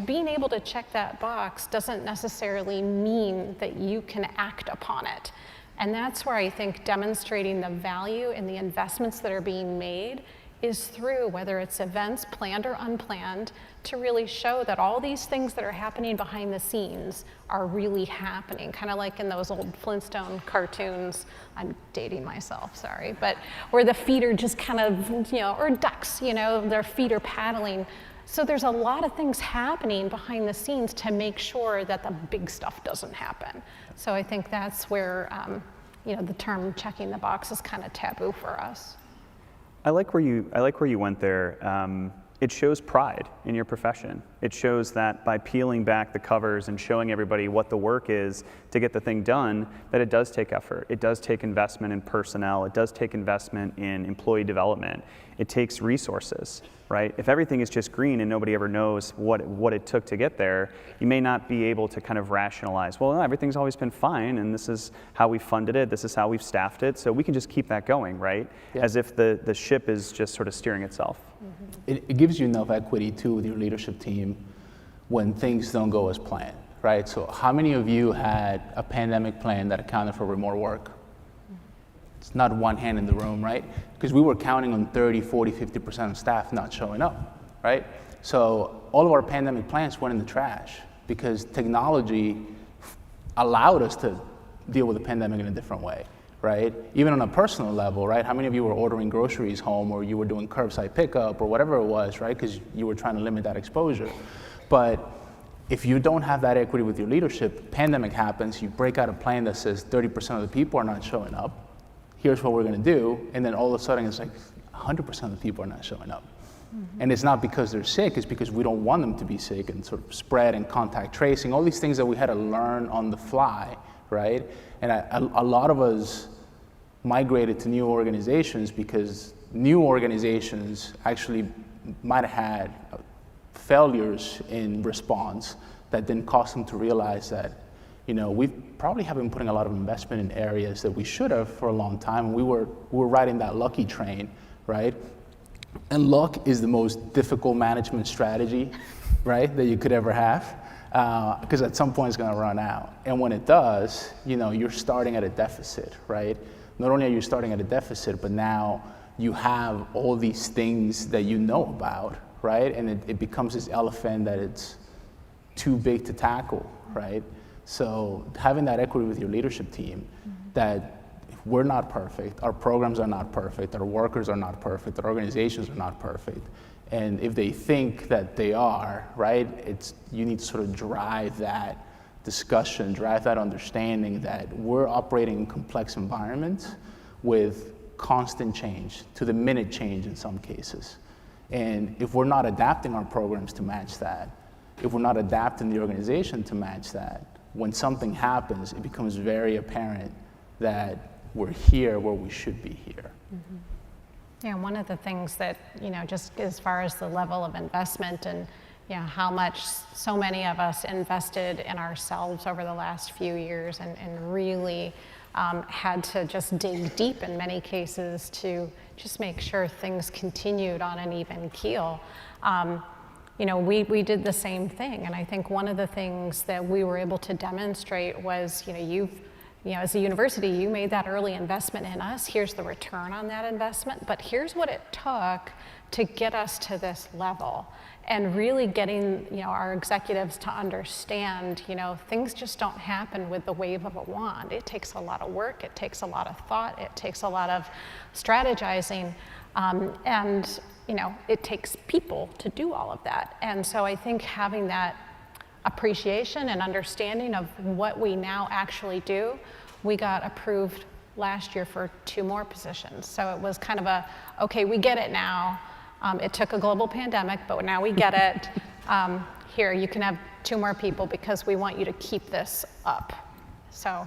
Speaker 5: being able to check that box doesn't necessarily mean that you can act upon it. And that's where I think demonstrating the value in the investments that are being made is through, whether it's events planned or unplanned, to really show that all these things that are happening behind the scenes are really happening, kind of like in those old Flintstone cartoons. I'm dating myself, sorry, but where the feet are just kind of, or ducks, their feet are paddling. So there's a lot of things happening behind the scenes to make sure that the big stuff doesn't happen. So I think that's where, the term checking the box is kind of taboo for us.
Speaker 3: I like where you went there. It shows pride in your profession. It shows that by peeling back the covers and showing everybody what the work is to get the thing done, that it does take effort. It does take investment in personnel. It does take investment in employee development. It takes resources, right? If everything is just green and nobody ever knows what it took to get there, you may not be able to kind of rationalize, well, no, everything's always been fine, and this is how we funded it, this is how we've staffed it, so we can just keep that going, right? Yeah. As if the ship is just sort of steering itself.
Speaker 4: Mm-hmm. It gives you enough equity, too, with your leadership team when things don't go as planned, right? So how many of you had a pandemic plan that accounted for remote work? It's not one hand in the room, right? Because we were counting on 30, 40, 50% of staff not showing up, right? So all of our pandemic plans went in the trash because technology allowed us to deal with the pandemic in a different way, right? Even on a personal level, right? How many of you were ordering groceries home, or you were doing curbside pickup or whatever it was, right? Because you were trying to limit that exposure. But if you don't have that equity with your leadership, pandemic happens, you break out a plan that says 30% of the people are not showing up, here's what we're gonna do, and then all of a sudden it's like 100% of the people are not showing up. Mm-hmm. And it's not because they're sick, it's because we don't want them to be sick, and sort of spread and contact tracing, all these things that we had to learn on the fly, right? And a lot of us migrated to new organizations because new organizations actually might have had failures in response that then caused them to realize that, we probably have been putting a lot of investment in areas that we should have for a long time, and we were riding that lucky train, right? And luck is the most difficult management strategy, right, that you could ever have, because at some point it's going to run out. And when it does, you're starting at a deficit, right? Not only are you starting at a deficit, but now you have all these things that you know about, right? And it becomes this elephant that it's too big to tackle, right? So having that equity with your leadership team, that we're not perfect, our programs are not perfect, our workers are not perfect, our organizations are not perfect. And if they think that they are, right, you need to sort of drive that discussion, drive that understanding that we're operating in complex environments with constant change, to the minute change in some cases. And if we're not adapting our programs to match that, if we're not adapting the organization to match that, when something happens, it becomes very apparent that we're here where we should be here.
Speaker 5: Mm-hmm. Yeah, one of the things that, just as far as the level of investment and how much so many of us invested in ourselves over the last few years and really had to just dig deep in many cases to just make sure things continued on an even keel. We did the same thing, and I think one of the things that we were able to demonstrate was, as a university, you made that early investment in us. Here's the return on that investment, but here's what it took to get us to this level. And really getting, our executives to understand, things just don't happen with the wave of a wand. It takes a lot of work. It takes a lot of thought. It takes a lot of strategizing, and it takes people to do all of that. And so I think having that appreciation and understanding of what we now actually do, we got approved last year for 2 more positions. So it was kind of okay, we get it now. It took a global pandemic, but now we get it. here, you can have 2 more people because we want you to keep this up. So.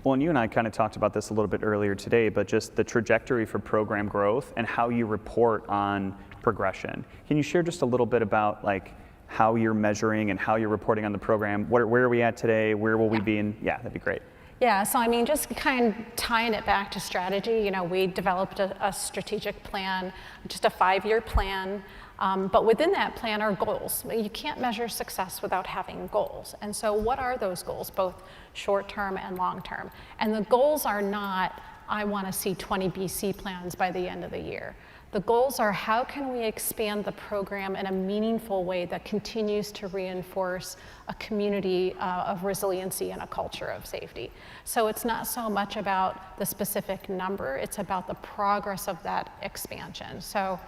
Speaker 3: Well, and you and I kind of talked about this a little bit earlier today, but just the trajectory for program growth and how you report on progression. Can you share just a little bit about like how you're measuring and how you're reporting on the program? Where are we at today? Where will we be in? Yeah, that'd be great.
Speaker 5: Yeah, so I mean, just kind of tying it back to strategy, you know, we developed a strategic plan, just a 5-year plan. But within that plan are goals. You can't measure success without having goals. And so what are those goals, both short-term and long-term? And the goals are not, I want to see 20 BC plans by the end of the year. The goals are how can we expand the program in a meaningful way that continues to reinforce a community of resiliency and a culture of safety. So it's not so much about the specific number, it's about the progress of that expansion. So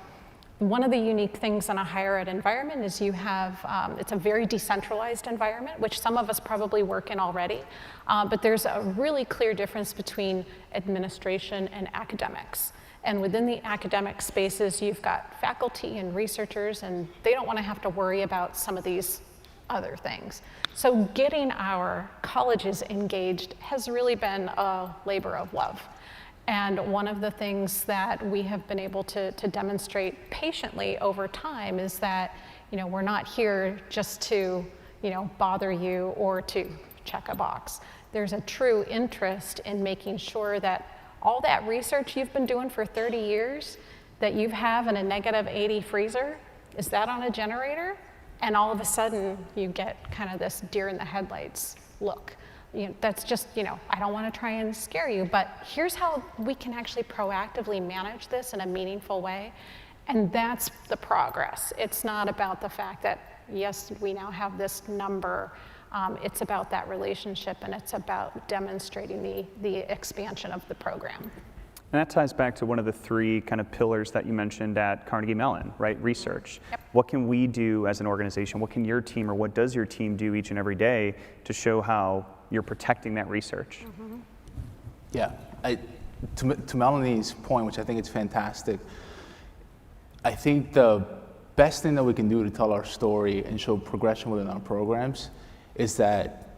Speaker 5: one of the unique things in a higher ed environment is you have, it's a very decentralized environment, which some of us probably work in already, but there's a really clear difference between administration and academics. And within the academic spaces, you've got faculty and researchers, and they don't want to have to worry about some of these other things. So getting our colleges engaged has really been a labor of love. And one of the things that we have been able to demonstrate patiently over time is that, you know, we're not here just to, you know, bother you or to check a box. There's a true interest in making sure that all that research you've been doing for 30 years that you have in a -80 freezer, is that on a generator? And all of a sudden you get kind of this deer in the headlights look. You know, that's just, you know, I don't want to try and scare you, but here's how we can actually proactively manage this in a meaningful way. And that's the progress. It's not about the fact that, yes, we now have this number. It's about that relationship, and it's about demonstrating the expansion of the program.
Speaker 3: And that ties back to one of the 3 kind of pillars that you mentioned at Carnegie Mellon, right? Research.
Speaker 5: Yep.
Speaker 3: What can we do as an organization? What can your team, or what does your team do each and every day to show how you're protecting that research?
Speaker 5: Mm-hmm.
Speaker 4: Yeah, to Melanie's point, which I think is fantastic, I think the best thing that we can do to tell our story and show progression within our programs is that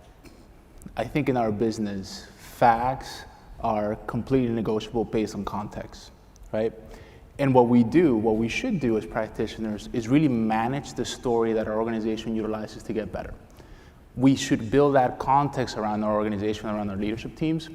Speaker 4: I think in our business, facts are completely negotiable based on context, right? And what we should do as practitioners is really manage the story that our organization utilizes to get better. We should build that context around our organization, around our leadership teams,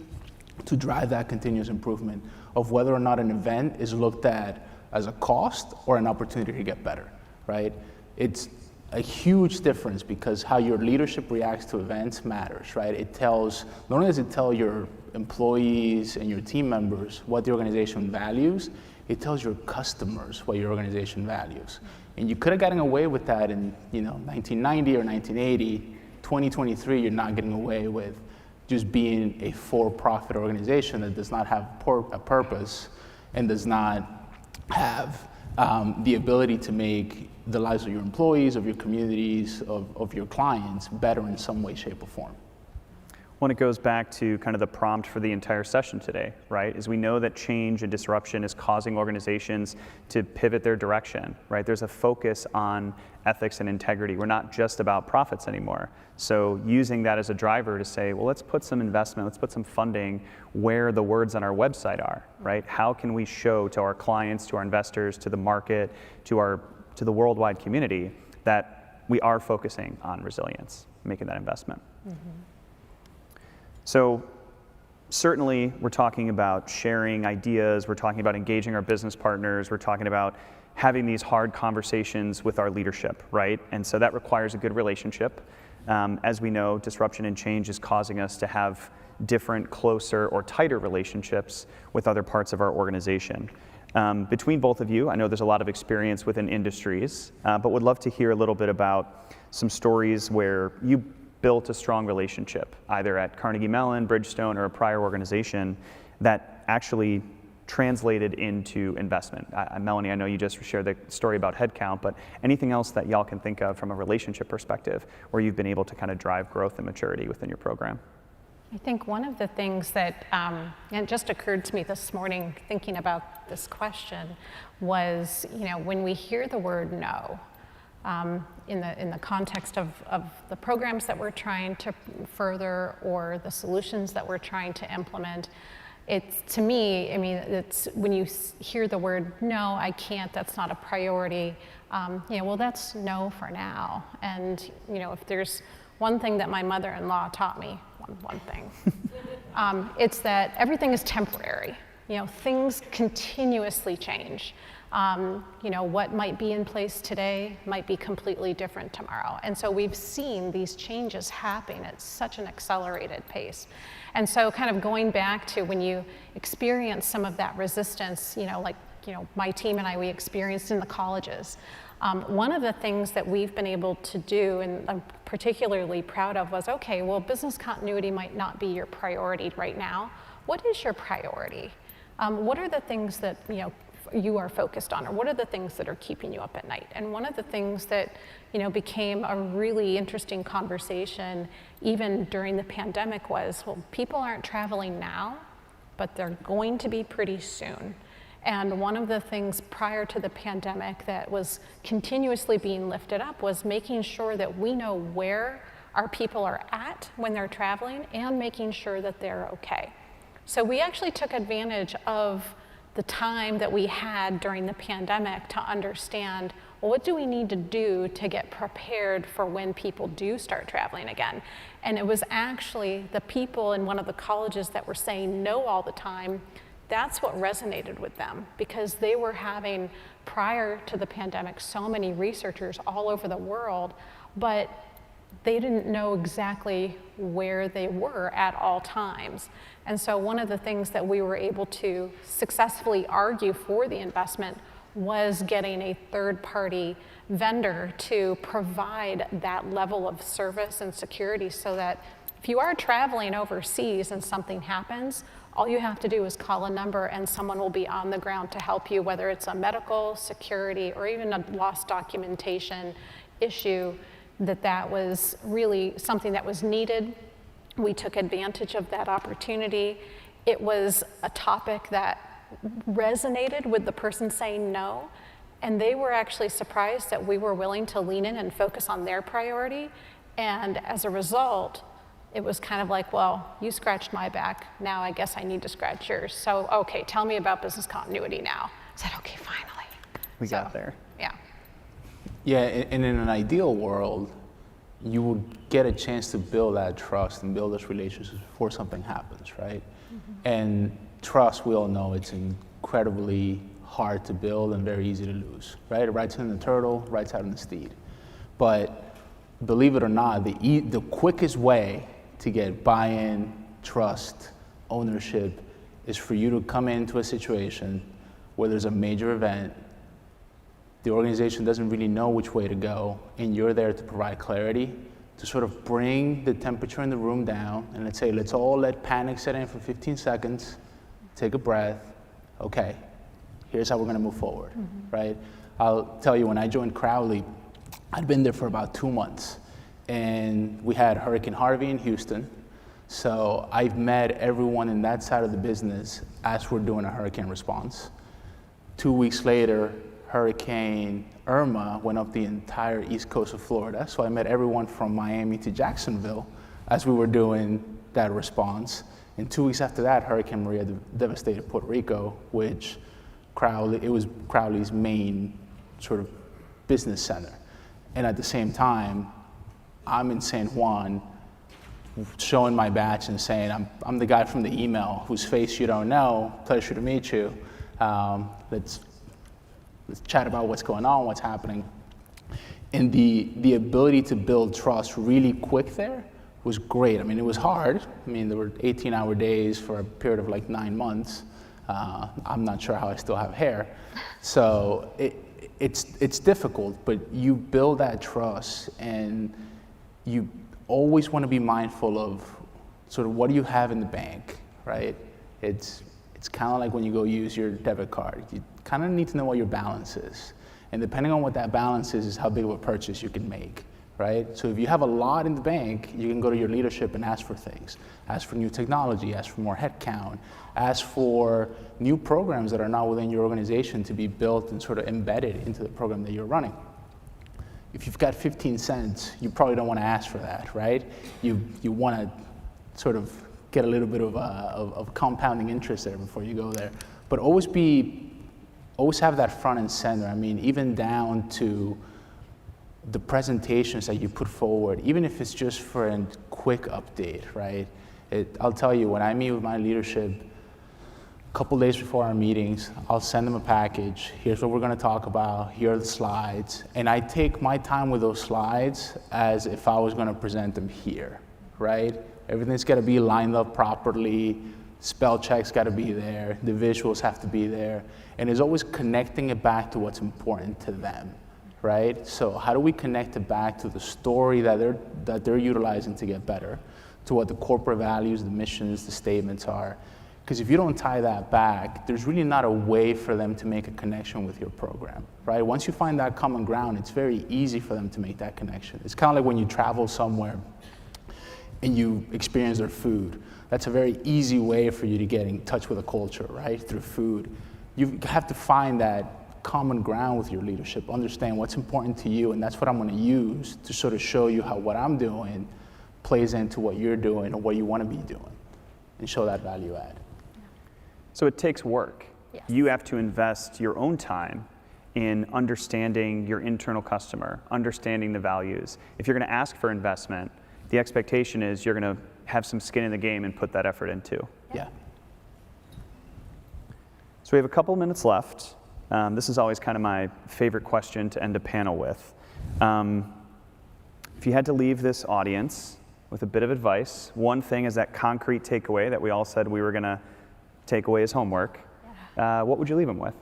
Speaker 4: to drive that continuous improvement of whether or not an event is looked at as a cost or an opportunity to get better, right? It's a huge difference because how your leadership reacts to events matters, right? It tells, not only does it tell your employees and your team members what the organization values, it tells your customers what your organization values. And you could have gotten away with that in, 1990 or 1980. 2023, you're not getting away with just being a for-profit organization that does not have a purpose and does not have the ability to make the lives of your employees, of your communities, of your clients better in some way, shape, or form.
Speaker 3: When it goes back to kind of the prompt for the entire session today, right, is we know that change and disruption is causing organizations to pivot their direction, right? There's a focus on ethics and integrity. We're not just about profits anymore. So using that as a driver to say, well, let's put some investment, let's put some funding where the words on our website are, right? How can we show to our clients, to our investors, to the market, to the worldwide community that we are focusing on resilience, making that investment. Mm-hmm. So certainly we're talking about sharing ideas, we're talking about engaging our business partners, we're talking about having these hard conversations with our leadership, right? And so that requires a good relationship. As we know, disruption and change is causing us to have different, closer, or tighter relationships with other parts of our organization. Between both of you, I know there's a lot of experience within industries, but would love to hear a little bit about some stories where you built a strong relationship, either at Carnegie Mellon, Bridgestone, or a prior organization that actually translated into investment. Melanie, I know you just shared the story about headcount, but anything else that y'all can think of from a relationship perspective where you've been able to kind of drive growth and maturity within your program?
Speaker 5: I think one of the things that it just occurred to me this morning thinking about this question was, when we hear the word no, in the context of the programs that we're trying to further or the solutions that we're trying to implement. It's, to me, I mean, it's when you hear the word, no, I can't, that's not a priority, well, that's no for now. And, if there's one thing that my mother-in-law taught me, one thing, it's that everything is temporary. Things continuously change. What might be in place today might be completely different tomorrow. And so we've seen these changes happen at such an accelerated pace. And so kind of going back to when you experience some of that resistance, my team and I, we experienced in the colleges. One of the things that we've been able to do, and I'm particularly proud of, was, okay, well, business continuity might not be your priority right now. What is your priority? What are the things that, you are focused on, or what are the things that are keeping you up at night? And one of the things that became a really interesting conversation even during the pandemic was, well, people aren't traveling now, but they're going to be pretty soon. And one of the things prior to the pandemic that was continuously being lifted up was making sure that we know where our people are at when they're traveling and making sure that they're okay. So we actually took advantage of the time that we had during the pandemic to understand, well, what do we need to do to get prepared for when people do start traveling again? And it was actually the people in one of the colleges that were saying no all the time. That's what resonated with them, because they were having, prior to the pandemic, so many researchers all over the world, but they didn't know exactly where they were at all times. And so one of the things that we were able to successfully argue for the investment was getting a third-party vendor to provide that level of service and security, so that if you are traveling overseas and something happens, all you have to do is call a number and someone will be on the ground to help you, whether it's a medical, security, or even a lost documentation issue. That was really something that was needed. We took advantage of that opportunity. It was a topic that resonated with the person saying no, and they were actually surprised that we were willing to lean in and focus on their priority. And as a result, it was kind of like, well, you scratched my back, now I guess I need to scratch yours. So, okay, tell me about business continuity now. I said, okay, finally.
Speaker 3: We got there.
Speaker 5: Yeah.
Speaker 4: Yeah, and in an ideal world, you would get a chance to build that trust and build those relationships before something happens, right? Mm-hmm. And trust, we all know, it's incredibly hard to build and very easy to lose, right? It rides in the turtle, rides out in the steed. But believe it or not, the quickest way to get buy-in, trust, ownership is for you to come into a situation where there's a major event. The organization doesn't really know which way to go, and you're there to provide clarity, to sort of bring the temperature in the room down, and let's all let panic set in for 15 seconds, take a breath, okay, here's how we're gonna move forward, right? I'll tell you, when I joined Crowley, I'd been there for about 2 months, and we had Hurricane Harvey in Houston, so I've met everyone in that side of the business as we're doing a hurricane response. 2 weeks later, Hurricane Irma went up the entire east coast of Florida, so I met everyone from Miami to Jacksonville as we were doing that response. And 2 weeks after that, Hurricane Maria devastated Puerto Rico, which it was Crowley's main sort of business center. And at the same time, I'm in San Juan showing my badge and saying, I'm the guy from the email whose face you don't know, pleasure to meet you. Let's chat about what's going on, what's happening. And the ability to build trust really quick there was great. I mean, it was hard. I mean, there were 18-hour days for a period of like 9 months. I'm not sure how I still have hair. So it's difficult, but you build that trust, and you always want to be mindful of sort of what do you have in the bank, right? It's kind of like when you go use your debit card. You kind of need to know what your balance is. And depending on what that balance is how big of a purchase you can make, right? So if you have a lot in the bank, you can go to your leadership and ask for things. Ask for new technology, ask for more headcount, ask for new programs that are not within your organization to be built and sort of embedded into the program that you're running. if you've got 15 cents, you probably don't want to ask for that, right? You want to sort of get a little bit of compounding interest there before you go there. But always have that front and center. I mean, even down to the presentations that you put forward, even if it's just for a quick update, right? I'll tell you, when I meet with my leadership, a couple days before our meetings, I'll send them a package. Here's what we're going to talk about. Here are the slides. And I take my time with those slides as if I was going to present them here, right? Everything's got to be lined up properly. Spell check's got to be there. The visuals have to be there. And it's always connecting it back to what's important to them, right? So how do we connect it back to the story that they're utilizing to get better, to what the corporate values, the missions, the statements are? Because if you don't tie that back, there's really not a way for them to make a connection with your program, right? Once you find that common ground, it's very easy for them to make that connection. It's kind of like when you travel somewhere and you experience their food. That's a very easy way for you to get in touch with a culture, right? Through food. You have to find that common ground with your leadership, understand what's important to you, and that's what I'm going to use to sort of show you how what I'm doing plays into what you're doing or what you want to be doing, and show that value add.
Speaker 3: So it takes work.
Speaker 5: Yes.
Speaker 3: You have to invest your own time in understanding your internal customer, understanding the values. If you're going to ask for investment, the expectation is you're going to have some skin in the game and put that effort into.
Speaker 4: Yeah.
Speaker 3: So we have a couple minutes left. This is always kind of my favorite question to end a panel with. If you had to leave this audience with a bit of advice, one thing is that concrete takeaway that we all said we were going to take away as homework. What would you leave them with?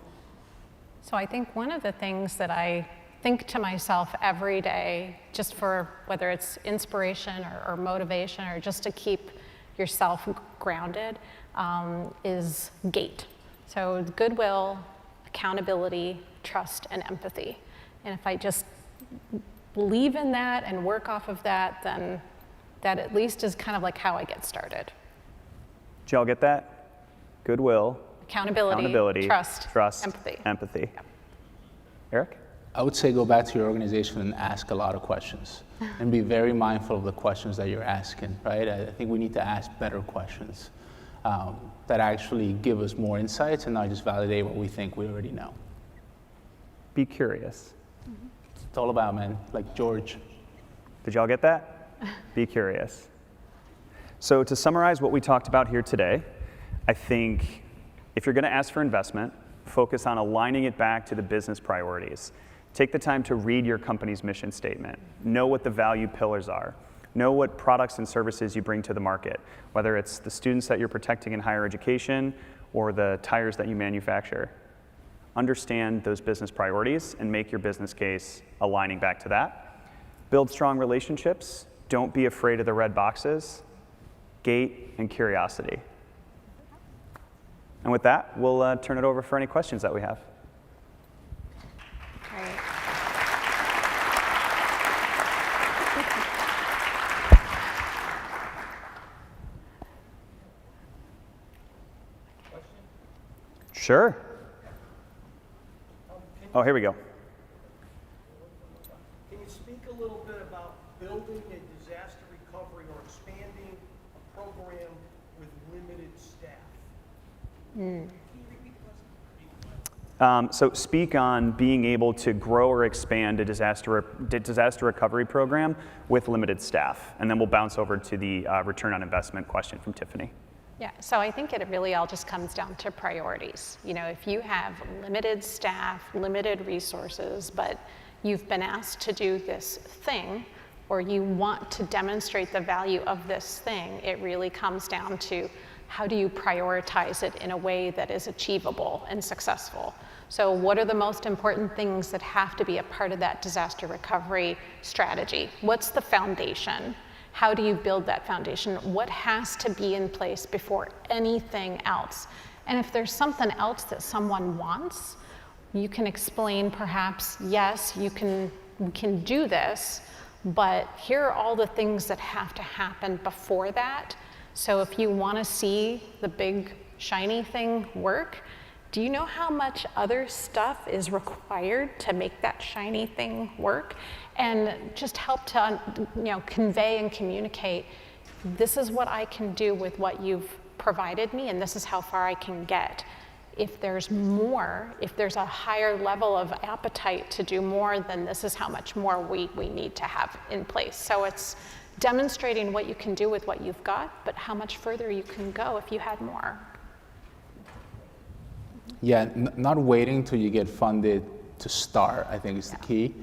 Speaker 5: So I think one of the things that I think to myself every day, just for whether it's inspiration or motivation or just to keep yourself grounded, is GATE. So goodwill, accountability, trust, and empathy. And if I just believe in that and work off of that, then that at least is kind of like how I get started.
Speaker 3: Did y'all get that? Goodwill,
Speaker 5: Accountability, trust,
Speaker 3: empathy.
Speaker 5: Yep.
Speaker 3: Erick?
Speaker 4: I would say go back to your organization and ask a lot of questions and be very mindful of the questions that you're asking, right? I think we need to ask better questions that actually give us more insights and not just validate what we think we already know.
Speaker 3: Be curious.
Speaker 4: It's all about, man, like George.
Speaker 3: Did y'all get that? Be curious. So to summarize what we talked about here today, I think if you're going to ask for investment, focus on aligning it back to the business priorities. Take the time to read your company's mission statement. Know what the value pillars are. Know what products and services you bring to the market, whether it's the students that you're protecting in higher education or the tires that you manufacture. Understand those business priorities and make your business case aligning back to that. Build strong relationships. Don't be afraid of the red boxes. GATE and curiosity. And with that, we'll turn it over for any questions that we have.
Speaker 5: Great.
Speaker 3: Sure. Oh, here we go.
Speaker 6: Can you speak a little bit about building a disaster recovery or expanding a program with limited staff?
Speaker 3: So speak on being able to grow or expand a disaster recovery program with limited staff. And then we'll bounce over to the return on investment question from Tiffany.
Speaker 5: Yeah, so I think it really all just comes down to priorities. You know, if you have limited staff, limited resources, but you've been asked to do this thing, or you want to demonstrate the value of this thing, it really comes down to how do you prioritize it in a way that is achievable and successful. So what are the most important things that have to be a part of that disaster recovery strategy? What's the foundation? How do you build that foundation? What has to be in place before anything else? And if there's something else that someone wants, you can explain perhaps, yes, we can do this, but here are all the things that have to happen before that. So if you want to see the big shiny thing work, do you know how much other stuff is required to make that shiny thing work? and just help to convey and communicate, this is what I can do with what you've provided me, and this is how far I can get. If there's more, if there's a higher level of appetite to do more, then this is how much more we need to have in place. So it's demonstrating what you can do with what you've got, but how much further you can go if you had more.
Speaker 4: Yeah, not waiting till you get funded to start, I think is the key.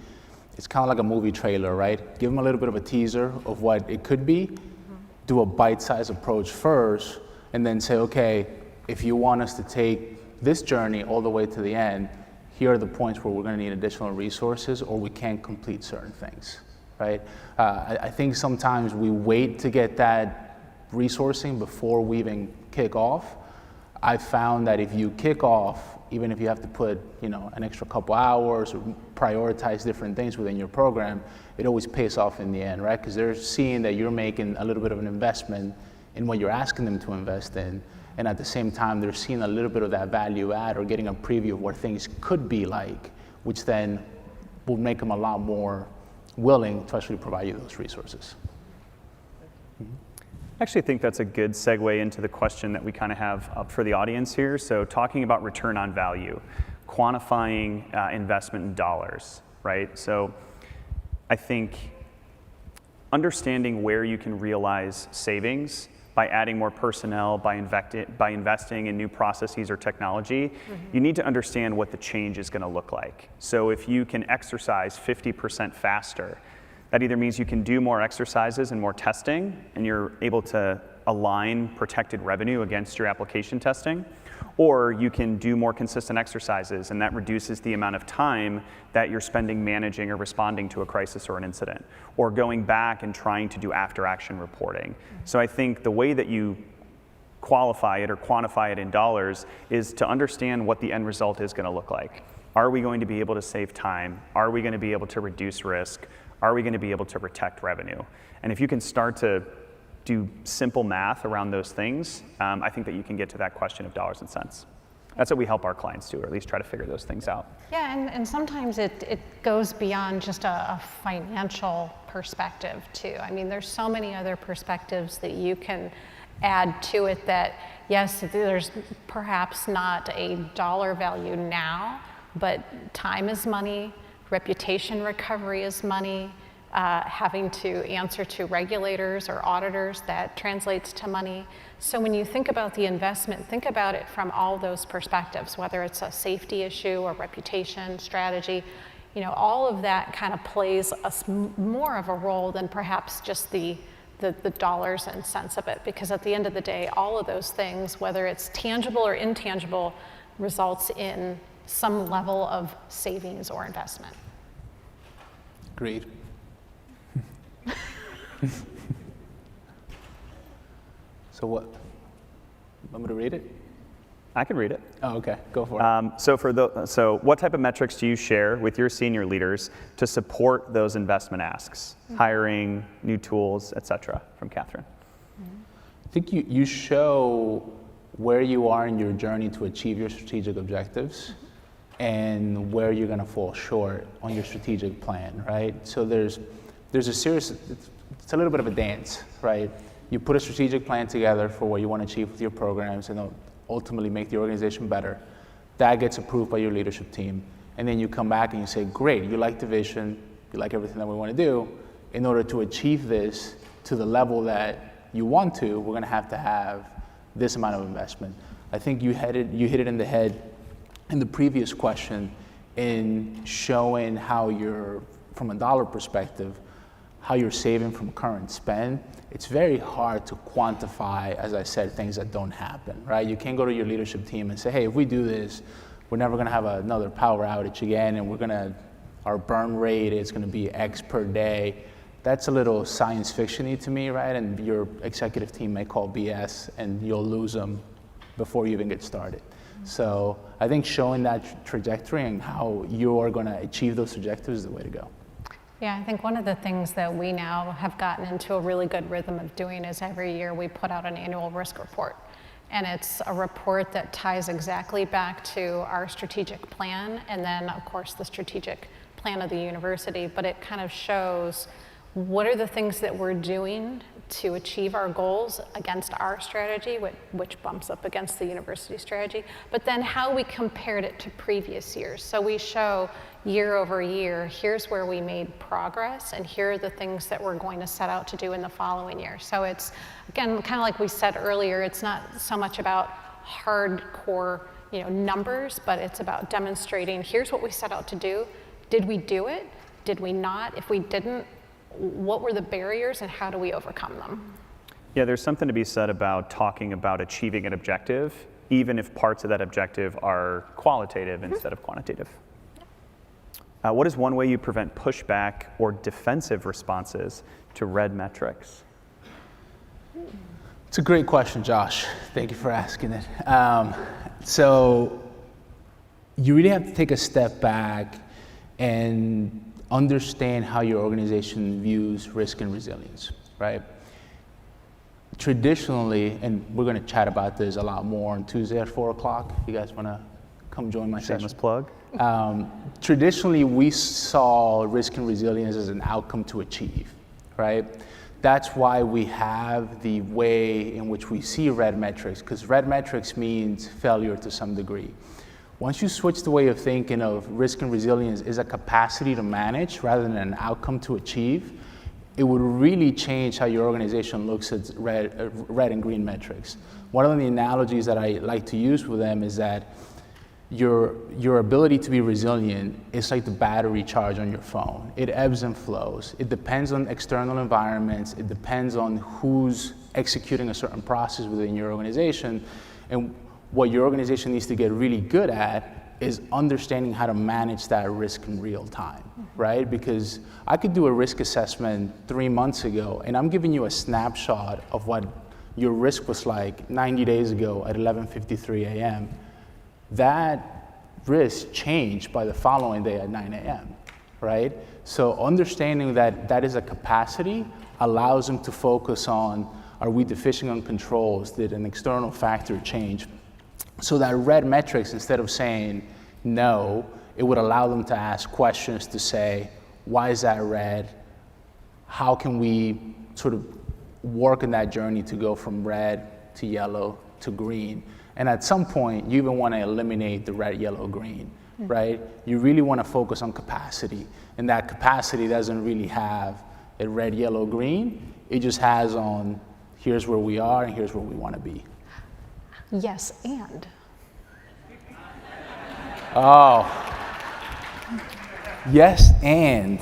Speaker 4: It's kind of like a movie trailer, right? Give them a little bit of a teaser of what it could be, do a bite-sized approach first, and then say, okay, if you want us to take this journey all the way to the end, here are the points where we're going to need additional resources or we can't complete certain things, right? I think sometimes we wait to get that resourcing before we even kick off. I've found that if you kick off, even if you have to put an extra couple hours or prioritize different things within your program, it always pays off in the end, right? Because they're seeing that you're making a little bit of an investment in what you're asking them to invest in. And at the same time, they're seeing a little bit of that value add or getting a preview of what things could be like, which then will make them a lot more willing to actually provide you those resources.
Speaker 3: I actually think that's a good segue into the question that we kind of have up for the audience here. So talking about return on value, quantifying investment in dollars, right? So I think understanding where you can realize savings by adding more personnel, by investing in new processes or technology, you need to understand what the change is going to look like. So if you can exercise 50% faster, that either means you can do more exercises and more testing, and you're able to align protected revenue against your application testing, or you can do more consistent exercises, and that reduces the amount of time that you're spending managing or responding to a crisis or an incident, or going back and trying to do after-action reporting. So I think the way that you qualify it or quantify it in dollars is to understand what the end result is going to look like. Are we going to be able to save time? Are we going to be able to reduce risk? Are we going to be able to protect revenue? And if you can start to do simple math around those things, I think that you can get to that question of dollars and cents. That's what we help our clients do, or at least try to figure those things out.
Speaker 5: Yeah, and sometimes it goes beyond just a financial perspective too. I mean, there's so many other perspectives that you can add to it that, yes, there's perhaps not a dollar value now, but time is money, reputation recovery is money, having to answer to regulators or auditors, that translates to money. So when you think about the investment, think about it from all those perspectives, whether it's a safety issue or reputation, strategy, all of that kind of plays more of a role than perhaps just the dollars and cents of it, because at the end of the day, all of those things, whether it's tangible or intangible, results in some level of savings or investment.
Speaker 4: Agreed. So what? Want me to read it?
Speaker 3: I can read it.
Speaker 4: Oh, okay. Go for it.
Speaker 3: So what type of metrics do you share with your senior leaders to support those investment asks? Hiring, new tools, et cetera, from Catherine.
Speaker 4: I think you show where you are in your journey to achieve your strategic objectives and where you're going to fall short on your strategic plan, right? So there's a series, it's a little bit of a dance, right? You put a strategic plan together for what you want to achieve with your programs and ultimately make the organization better. That gets approved by your leadership team. And then you come back and you say, great, you like the vision, you like everything that we want to do. In order to achieve this to the level that you want to, we're going to have this amount of investment. I think you hit it in the head in the previous question in showing how you're, from a dollar perspective, how you're saving from current spend. It's very hard to quantify, as I said, things that don't happen, right? You can't go to your leadership team and say, hey, if we do this, we're never gonna have another power outage again, and our burn rate is gonna be X per day. That's a little science fiction-y to me, right? And your executive team may call BS and you'll lose them before you even get started. So I think showing that trajectory and how you are gonna achieve those objectives is the way to go.
Speaker 5: Yeah, I think one of the things that we now have gotten into a really good rhythm of doing is every year we put out an annual risk report. And it's a report that ties exactly back to our strategic plan and then, of course, the strategic plan of the university, but it kind of shows what are the things that we're doing to achieve our goals against our strategy, which bumps up against the university strategy, but then how we compared it to previous years. So we show year over year, here's where we made progress, and here are the things that we're going to set out to do in the following year. So it's, again, kind of like we said earlier, it's not so much about hardcore, numbers, but it's about demonstrating, here's what we set out to do. Did we do it? Did we not? If we didn't, what were the barriers and how do we overcome them?
Speaker 3: Yeah, there's something to be said about talking about achieving an objective, even if parts of that objective are qualitative instead of quantitative. What is one way you prevent pushback or defensive responses to red metrics?
Speaker 4: It's a great question, Josh. Thank you for asking it. So you really have to take a step back and understand how your organization views risk and resilience, right? Traditionally, and we're going to chat about this a lot more on Tuesday at 4 o'clock. You guys want to come join my session?
Speaker 3: Shameless plug.
Speaker 4: Traditionally, we saw risk and resilience as an outcome to achieve, right? That's why we have the way in which we see red metrics, because red metrics means failure to some degree. Once you switch the way of thinking of risk and resilience is a capacity to manage rather than an outcome to achieve, it would really change how your organization looks at red and green metrics. One of the analogies that I like to use with them is that your ability to be resilient is like the battery charge on your phone. It ebbs and flows. It depends on external environments. It depends on who's executing a certain process within your organization. And what your organization needs to get really good at is understanding how to manage that risk in real time, right? Because I could do a risk assessment 3 months ago, and I'm giving you a snapshot of what your risk was like 90 days ago at 11:53 a.m. That risk changed by the following day at 9 a.m., right? So understanding that that is a capacity allows them to focus on, are we deficient on controls? Did an external factor change? So that red metrics, instead of saying no, it would allow them to ask questions to say, why is that red? How can we sort of work in that journey to go from red to yellow to green? And at some point, you even want to eliminate the red, yellow, green, right? You really want to focus on capacity. And that capacity doesn't really have a red, yellow, green. It just has on, here's where we are and here's where we want to be.
Speaker 5: Yes, and.
Speaker 4: Oh. Yes, and.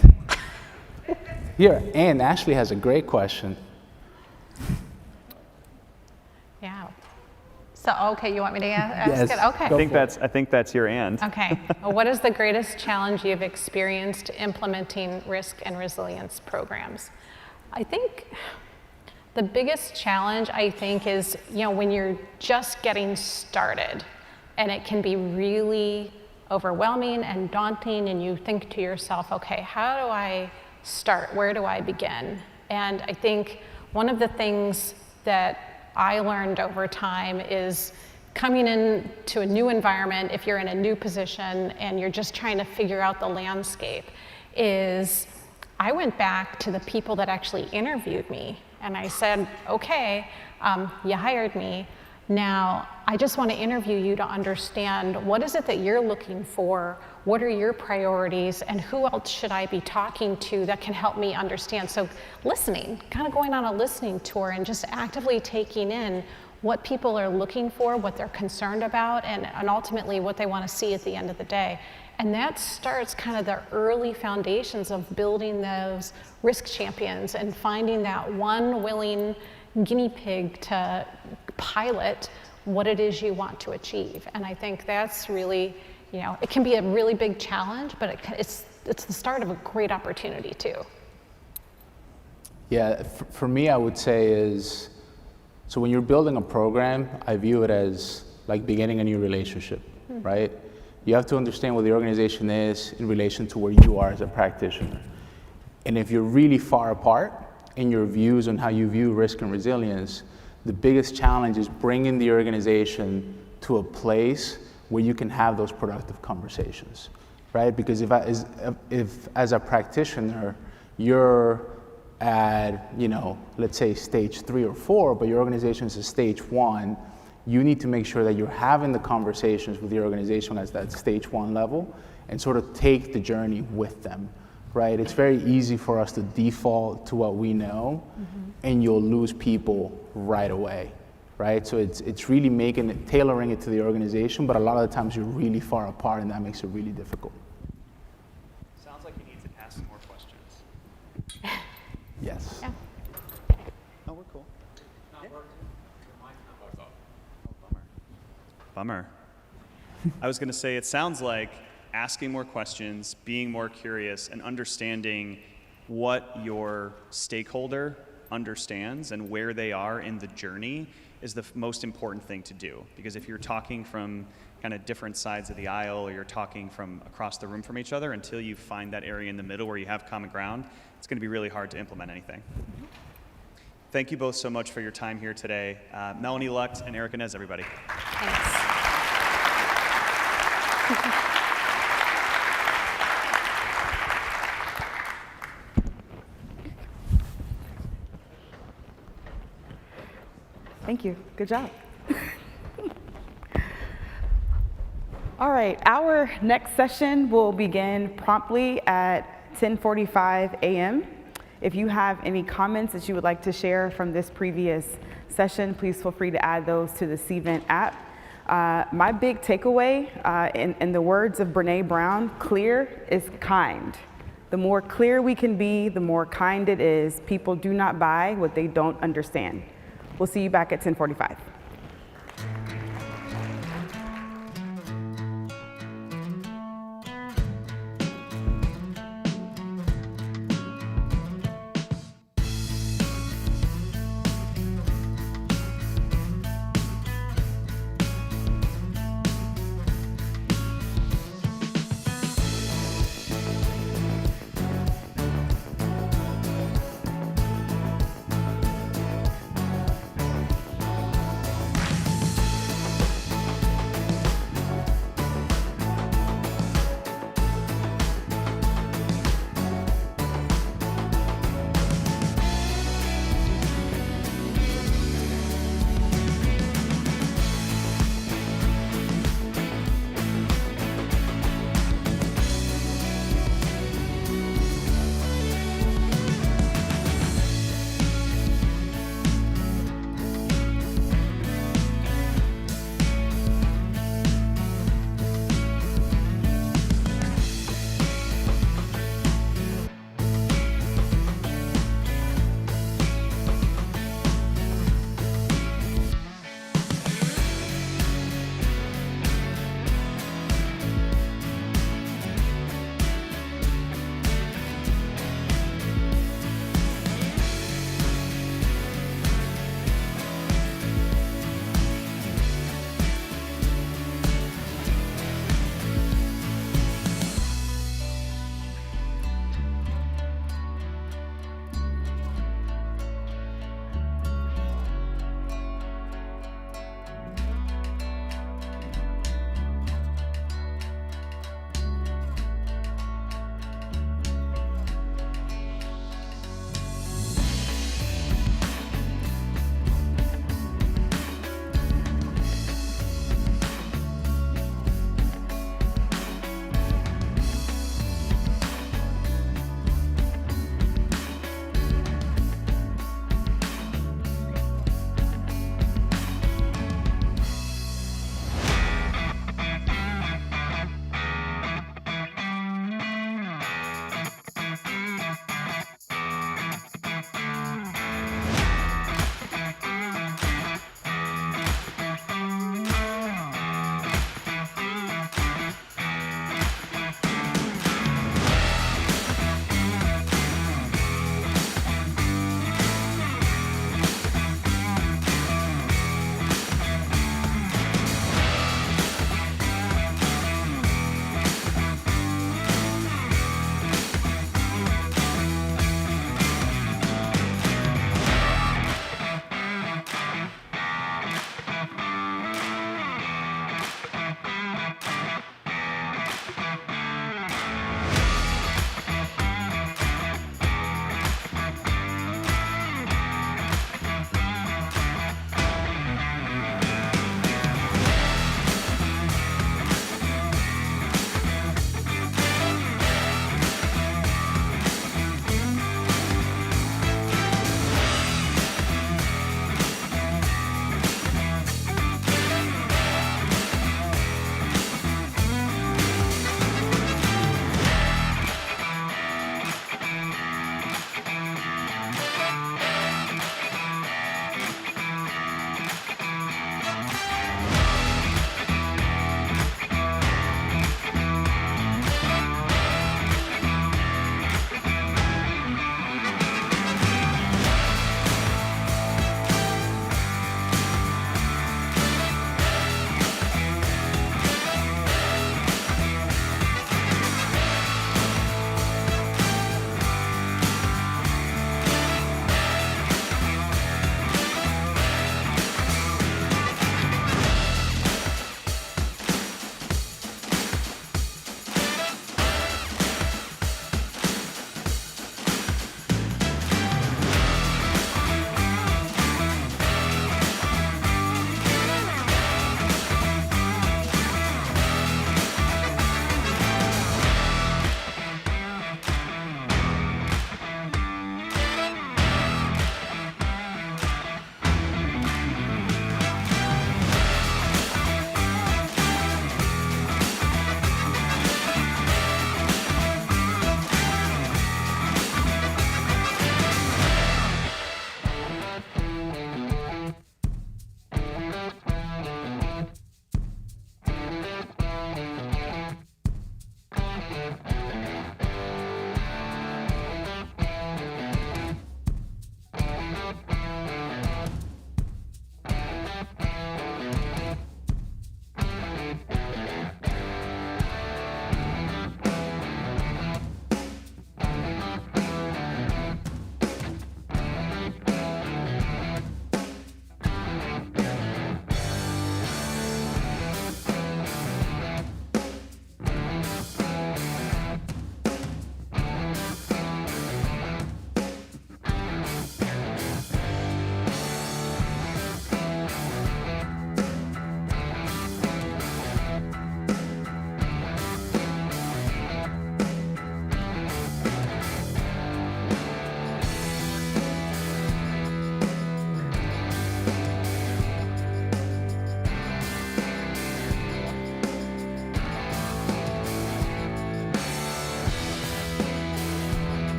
Speaker 4: Here, and Ashley has a great question.
Speaker 5: Yeah. So, okay, you want me to ask
Speaker 4: Yes.
Speaker 5: it? Okay.
Speaker 3: I think that's your and.
Speaker 5: Okay. What is the greatest challenge you've experienced implementing risk and resilience programs? I think the biggest challenge, is, when you're just getting started, and it can be really overwhelming and daunting, and you think to yourself, okay, how do I start? Where do I begin? And I think one of the things that I learned over time is coming into a new environment, if you're in a new position and you're just trying to figure out the landscape, is I went back to the people that actually interviewed me and I said, okay, you hired me. Now, I just want to interview you to understand what is it that you're looking for, what are your priorities, and who else should I be talking to that can help me understand? So listening, kind of going on a listening tour and just actively taking in what people are looking for, what they're concerned about, and ultimately what they want to see at the end of the day. And that starts kind of the early foundations of building those risk champions and finding that one willing guinea pig to pilot what it is you want to achieve. And I think that's really, it can be a really big challenge, but it's the start of a great opportunity too.
Speaker 4: Yeah, for me, I would say so when you're building a program, I view it as like beginning a new relationship, right? You have to understand what the organization is in relation to where you are as a practitioner. And if you're really far apart in your views on how you view risk and resilience, the biggest challenge is bringing the organization to a place where you can have those productive conversations, right? Because if as a practitioner, you're at, let's say stage 3 or 4, but your organization is at stage 1, you need to make sure that you're having the conversations with your organization at that stage 1 level and sort of take the journey with them, right? It's very easy for us to default to what we know, and you'll lose people right away, right? So it's really tailoring it to the organization, but a lot of the times you're really far apart, and that makes it really difficult.
Speaker 3: Sounds like you need to ask some more questions.
Speaker 4: Yes.
Speaker 5: Yeah.
Speaker 3: Oh, we're cool. Bummer. I was going to say, it sounds like asking more questions, being more curious, and understanding what your stakeholder understands and where they are in the journey is the most important thing to do. Because if you're talking from kind of different sides of the aisle, or you're talking from across the room from each other, until you find that area in the middle where you have common ground, it's going to be really hard to implement anything. Thank you both so much for your time here today. Melanie, Lucht, and Erick, Anez, everybody.
Speaker 5: Thanks.
Speaker 2: Thank you. Good job. All right, our next session will begin promptly at 10:45 a.m. If you have any comments that you would like to share from this previous session, please feel free to add those to the Cvent app. My big takeaway, in the words of Brene Brown, clear is kind. The more clear we can be, the more kind it is. People do not buy what they don't understand. We'll see you back at 10:45.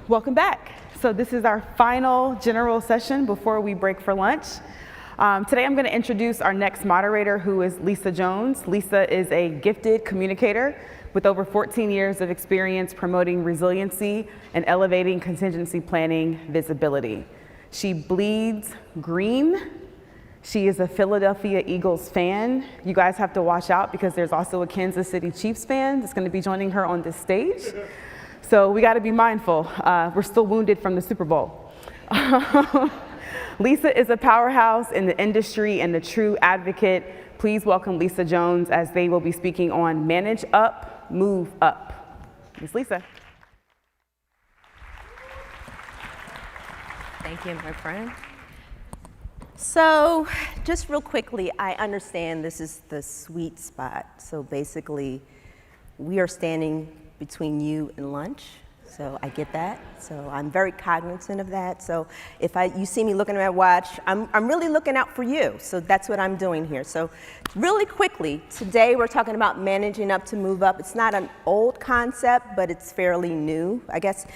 Speaker 2: Welcome back. So this is our final general session before we break for lunch. Today I'm going to introduce our next moderator, who is Lisa Jones. Lisa is a gifted communicator with over 14 years of experience promoting resiliency and elevating contingency planning visibility. She bleeds green. She is a Philadelphia Eagles fan. You guys have to watch out because there's also a Kansas City Chiefs fan that's going to be joining her on this stage. So we got to be mindful. We're still wounded from the Super Bowl. Lisa is a powerhouse in the industry and a true advocate. Please welcome Lisa Jones as they will be speaking on Manage Up, Move Up. Ms. Lisa.
Speaker 7: Thank you, my friend. So just real quickly, I understand this is the sweet spot. So basically, we are standing between you and lunch. So I get that. So I'm very cognizant of that. So if you see me looking at my watch, I'm really looking out for you. So that's what I'm doing here. So really quickly, today we're talking about managing up to move up. It's not an old concept, but it's fairly new. I guess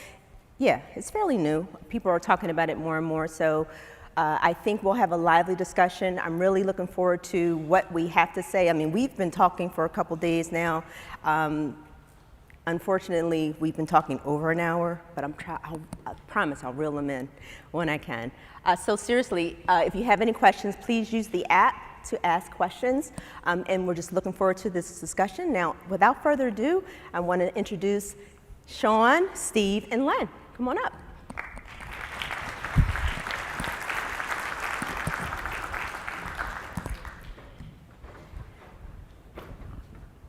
Speaker 7: Yeah, it's fairly new. People are talking about it more and more, so I think we'll have a lively discussion. I'm really looking forward to what we have to say. I mean, we've been talking for a couple days now. Unfortunately, we've been talking over an hour, but I promise I'll reel them in when I can. So seriously, if you have any questions, please use the app to ask questions, and we're just looking forward to this discussion. Now, without further ado, I want to introduce Sean, Steve, and Len. Come on up.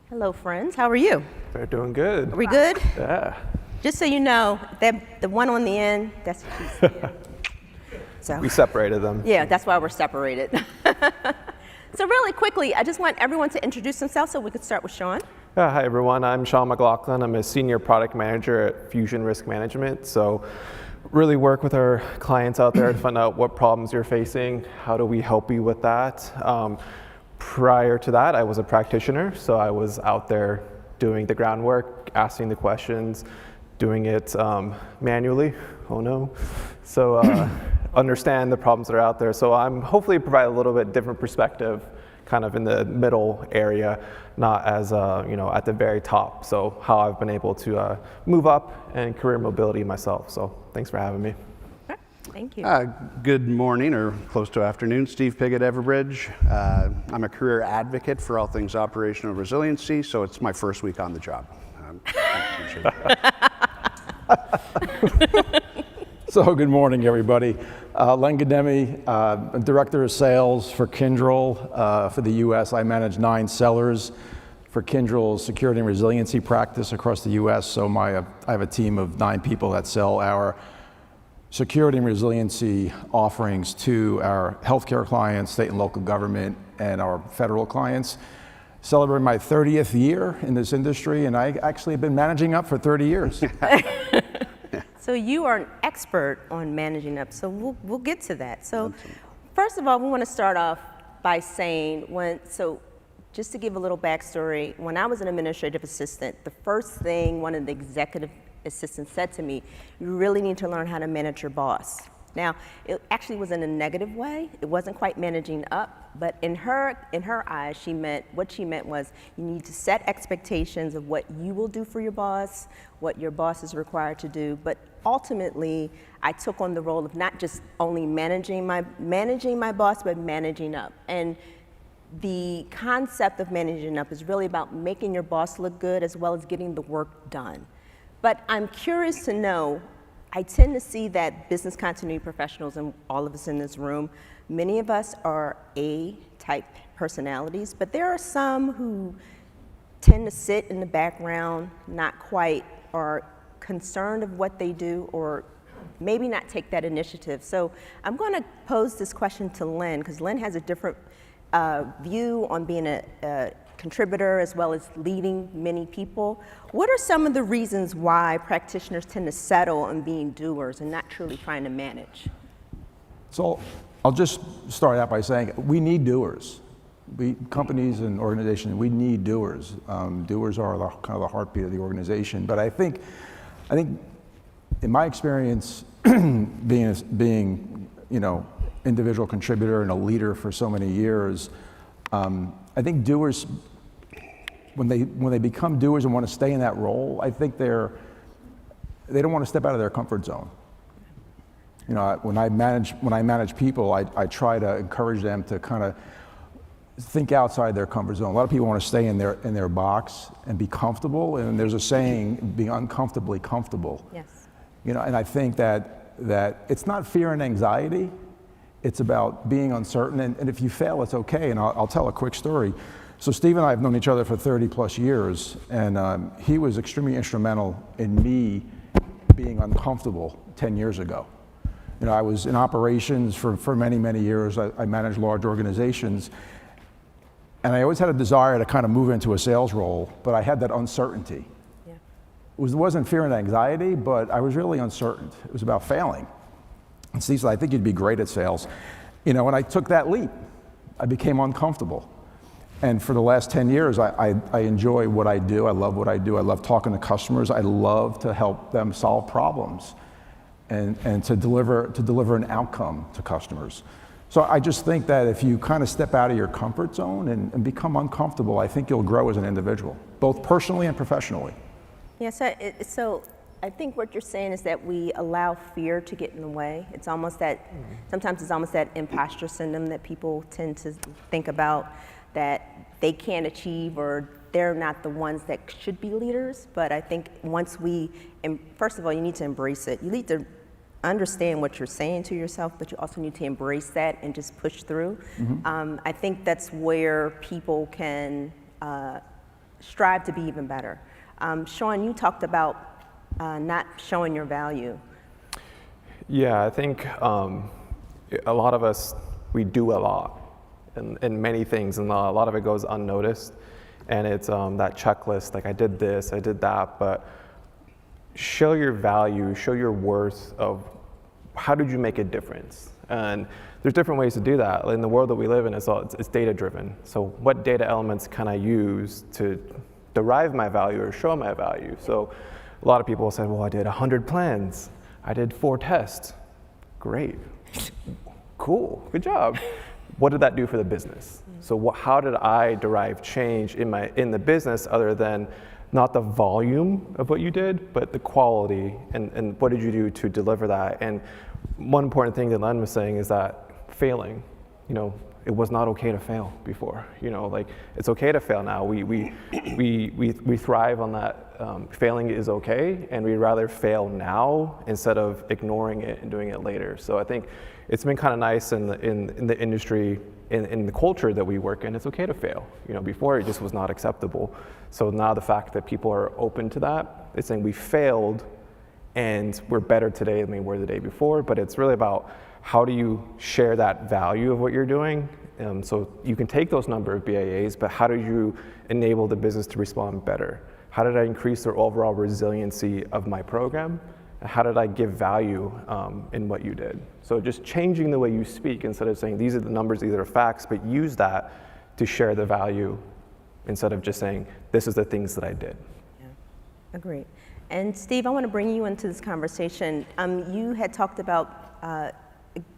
Speaker 7: Hello, friends. How are you?
Speaker 8: They're doing good.
Speaker 7: Are we good?
Speaker 8: Yeah.
Speaker 7: Just so you know, that the one on the end, that's what she's So
Speaker 8: We separated them.
Speaker 7: yeah, that's why we're separated. So really quickly, I just want everyone to introduce themselves, so we could start with Sean.
Speaker 8: Hi, everyone. I'm Sean McLaughlin. I'm a senior product manager at Fusion Risk Management. So really work with our clients out there to find out what problems you're facing. How do we help you with that? Prior to that, I was a practitioner. So I was out there doing the groundwork, asking the questions, doing it manually. Oh no. So understand the problems that are out there. So I'm hopefully provide a little bit different perspective, kind of in the middle area, not as at the very top. So how I've been able to move up and career mobility myself. So thanks for having me.
Speaker 7: Thank you.
Speaker 9: Good morning, or close to afternoon. Steve Piggott, Everbridge. I'm a career advocate for all things operational resiliency, so it's my first week on the job.
Speaker 10: So good morning, everybody. Len Guddemi, Director of Sales for Kyndryl for the US. I manage 9 sellers for Kyndryl's security and resiliency practice across the US. So I have a team of 9 people that sell our security and resiliency offerings to our healthcare clients, state and local government, and our federal clients. Celebrating my 30th year in this industry, and I actually have been managing up for 30 years.
Speaker 7: So you are an expert on managing up, so we'll get to that. So first of all, we want to start off by saying, just to give a little backstory, when I was an administrative assistant, the first thing one of the executive assistants said to me, you really need to learn how to manage your boss. Now, it actually was in a negative way. It wasn't quite managing up, but in her eyes, what she meant was you need to set expectations of what you will do for your boss, what your boss is required to do. But ultimately, I took on the role of not just only managing my boss, but managing up. And the concept of managing up is really about making your boss look good as well as getting the work done. But I'm curious to know, I tend to see that business continuity professionals, and all of us in this room, many of us are A-type personalities, but there are some who tend to sit in the background, not quite, or concerned of what they do, or maybe not take that initiative. So I'm going to pose this question to Len, because Len has a different view on being a contributor as well as leading many people. What are some of the reasons why practitioners tend to settle on being doers and not truly trying to manage?
Speaker 10: So I'll just start out by saying we need doers. Companies and organizations, we need doers. Doers are kind of the heartbeat of the organization. But I think in my experience, being individual contributor and a leader for so many years, I think doers, when they become doers and want to stay in that role, I think they don't want to step out of their comfort zone. When I manage people, I try to encourage them to kind of think outside their comfort zone. A lot of people want to stay in their box and be comfortable, and there's a saying, be uncomfortably comfortable.
Speaker 7: Yes.
Speaker 10: And I think that it's not fear and anxiety. It's about being uncertain, and if you fail, it's okay. And I'll tell a quick story. So Steve and I have known each other for 30 plus years, and he was extremely instrumental in me being uncomfortable 10 years ago. I was in operations for many, many years. I managed large organizations, and I always had a desire to kind of move into a sales role, but I had that uncertainty. Yeah. It wasn't fear and anxiety, but I was really uncertain. It was about failing. And Steve said, I think you'd be great at sales. And I took that leap. I became uncomfortable. And for the last 10 years, I enjoy what I do. I love what I do. I love talking to customers. I love to help them solve problems. and to deliver an outcome to customers. So I just think that if you kind of step out of your comfort zone and become uncomfortable, I think you'll grow as an individual, both personally and professionally.
Speaker 7: Yes, so I think what you're saying is that we allow fear to get in the way. It's almost that, sometimes it's almost that imposter syndrome that people tend to think about, that they can't achieve or they're not the ones that should be leaders. But I think once first of all, you need to embrace it. You need to understand what you're saying to yourself, but you also need to embrace that and just push through. I think that's where people can strive to be even better. Sean, you talked about not showing your value.
Speaker 8: Yeah, I think a lot of us, we do a lot in many things, and a lot of it goes unnoticed. And it's that checklist, like I did this, I did that, but show your value, show your worth of how did you make a difference. And there's different ways to do that. In the world that we live in, it's data driven. So what data elements can I use to derive my value or show my value? So a lot of people say, well, I did 100 plans. I did 4 tests. Great. Cool. Good job. What did that do for the business? So how did I derive change in the business other than not the volume of what you did, but the quality and what did you do to deliver that? And one important thing that Len was saying is that failing, it was not okay to fail before. Like it's okay to fail now. We thrive on that. Failing is okay, and we'd rather fail now instead of ignoring it and doing it later. So I think it's been kind of nice in the industry, in the culture that we work in. It's okay to fail. Before it just was not acceptable. So now the fact that people are open to that, it's saying we failed, and we're better today than we were the day before. But it's really about how do you share that value of what you're doing. So you can take those number of BAAs, but how do you enable the business to respond better? How did I increase their overall resiliency of my program? And how did I give value in what you did? So just changing the way you speak instead of saying these are the numbers, these are facts, but use that to share the value instead of just saying this is the things that I did.
Speaker 7: Yeah, agreed. And Steve, I want to bring you into this conversation. You had talked about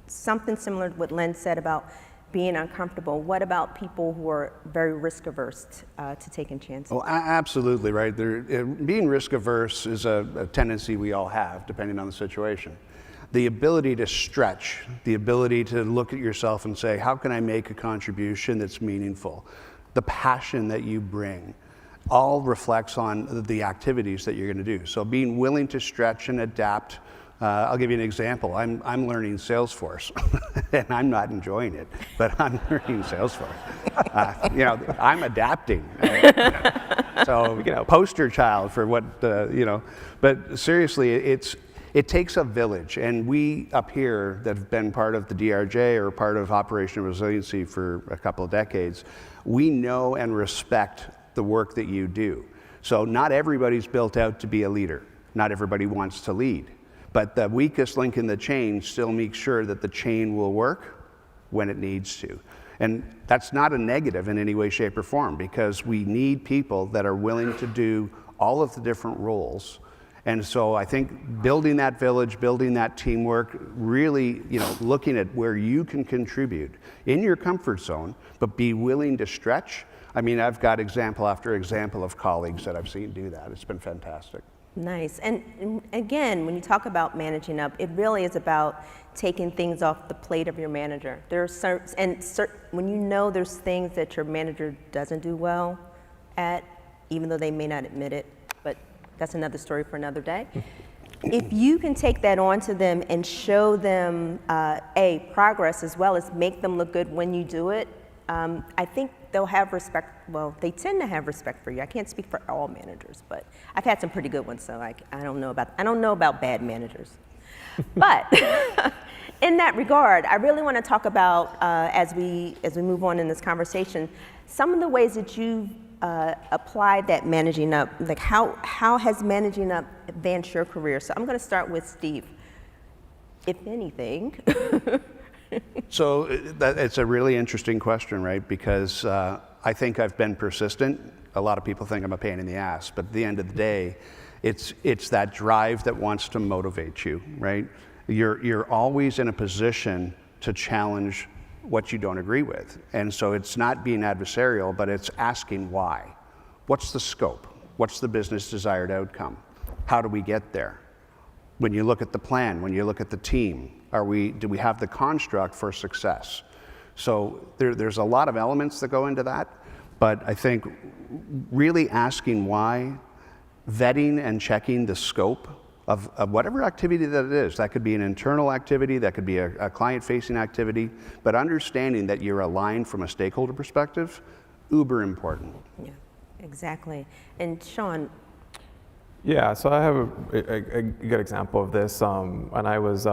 Speaker 7: something similar to what Len said about being uncomfortable. What about people who are very risk averse to taking chances?
Speaker 9: Well, absolutely, right. Being risk averse is a tendency we all have, depending on the situation. The ability to stretch, the ability to look at yourself and say, how can I make a contribution that's meaningful? The passion that you bring all reflects on the activities that you're going to do. So being willing to stretch and adapt. I'll give you an example. I'm learning Salesforce, and I'm not enjoying it, but I'm learning Salesforce. I'm adapting. So, poster child for what, But seriously, it takes a village, and we up here that have been part of the DRJ or part of Operational Resiliency for a couple of decades, we know and respect the work that you do. So not everybody's built out to be a leader. Not everybody wants to lead. But the weakest link in the chain still makes sure that the chain will work when it needs to. And that's not a negative in any way, shape, or form, because we need people that are willing to do all of the different roles. And so I think building that village, building that teamwork, really, looking at where you can contribute in your comfort zone, but be willing to stretch. I mean, I've got example after example of colleagues that I've seen do that. It's been fantastic.
Speaker 7: Nice. And again, when you talk about managing up, it really is about taking things off the plate of your manager. There are when you know there's things that your manager doesn't do well at, even though they may not admit it, but that's another story for another day. If you can take that on to them and show them progress as well as make them look good when you do it, I think they'll have respect. Well, they tend to have respect for you. I can't speak for all managers, but I've had some pretty good ones, so I don't know about bad managers. But in that regard, I really want to talk about as we move on in this conversation, some of the ways that you applied that managing up. Like how has managing up advanced your career? So I'm going to start with Steve. If anything.
Speaker 9: So it's a really interesting question, right? Because I think I've been persistent. A lot of people think I'm a pain in the ass, but at the end of the day, It's that drive that wants to motivate you, right? You're always in a position to challenge what you don't agree with. And so it's not being adversarial, but it's asking why. What's the scope? What's the business desired outcome? How do we get there? When you look at the plan, when you look at the team, do we have the construct for success? So there's a lot of elements that go into that, but I think really asking why, vetting and checking the scope of whatever activity that it is. That could be an internal activity, that could be a client-facing activity, but understanding that you're aligned from a stakeholder perspective, uber important.
Speaker 7: Yeah, exactly. And Sean.
Speaker 8: Yeah, so I have a good example of this. When I was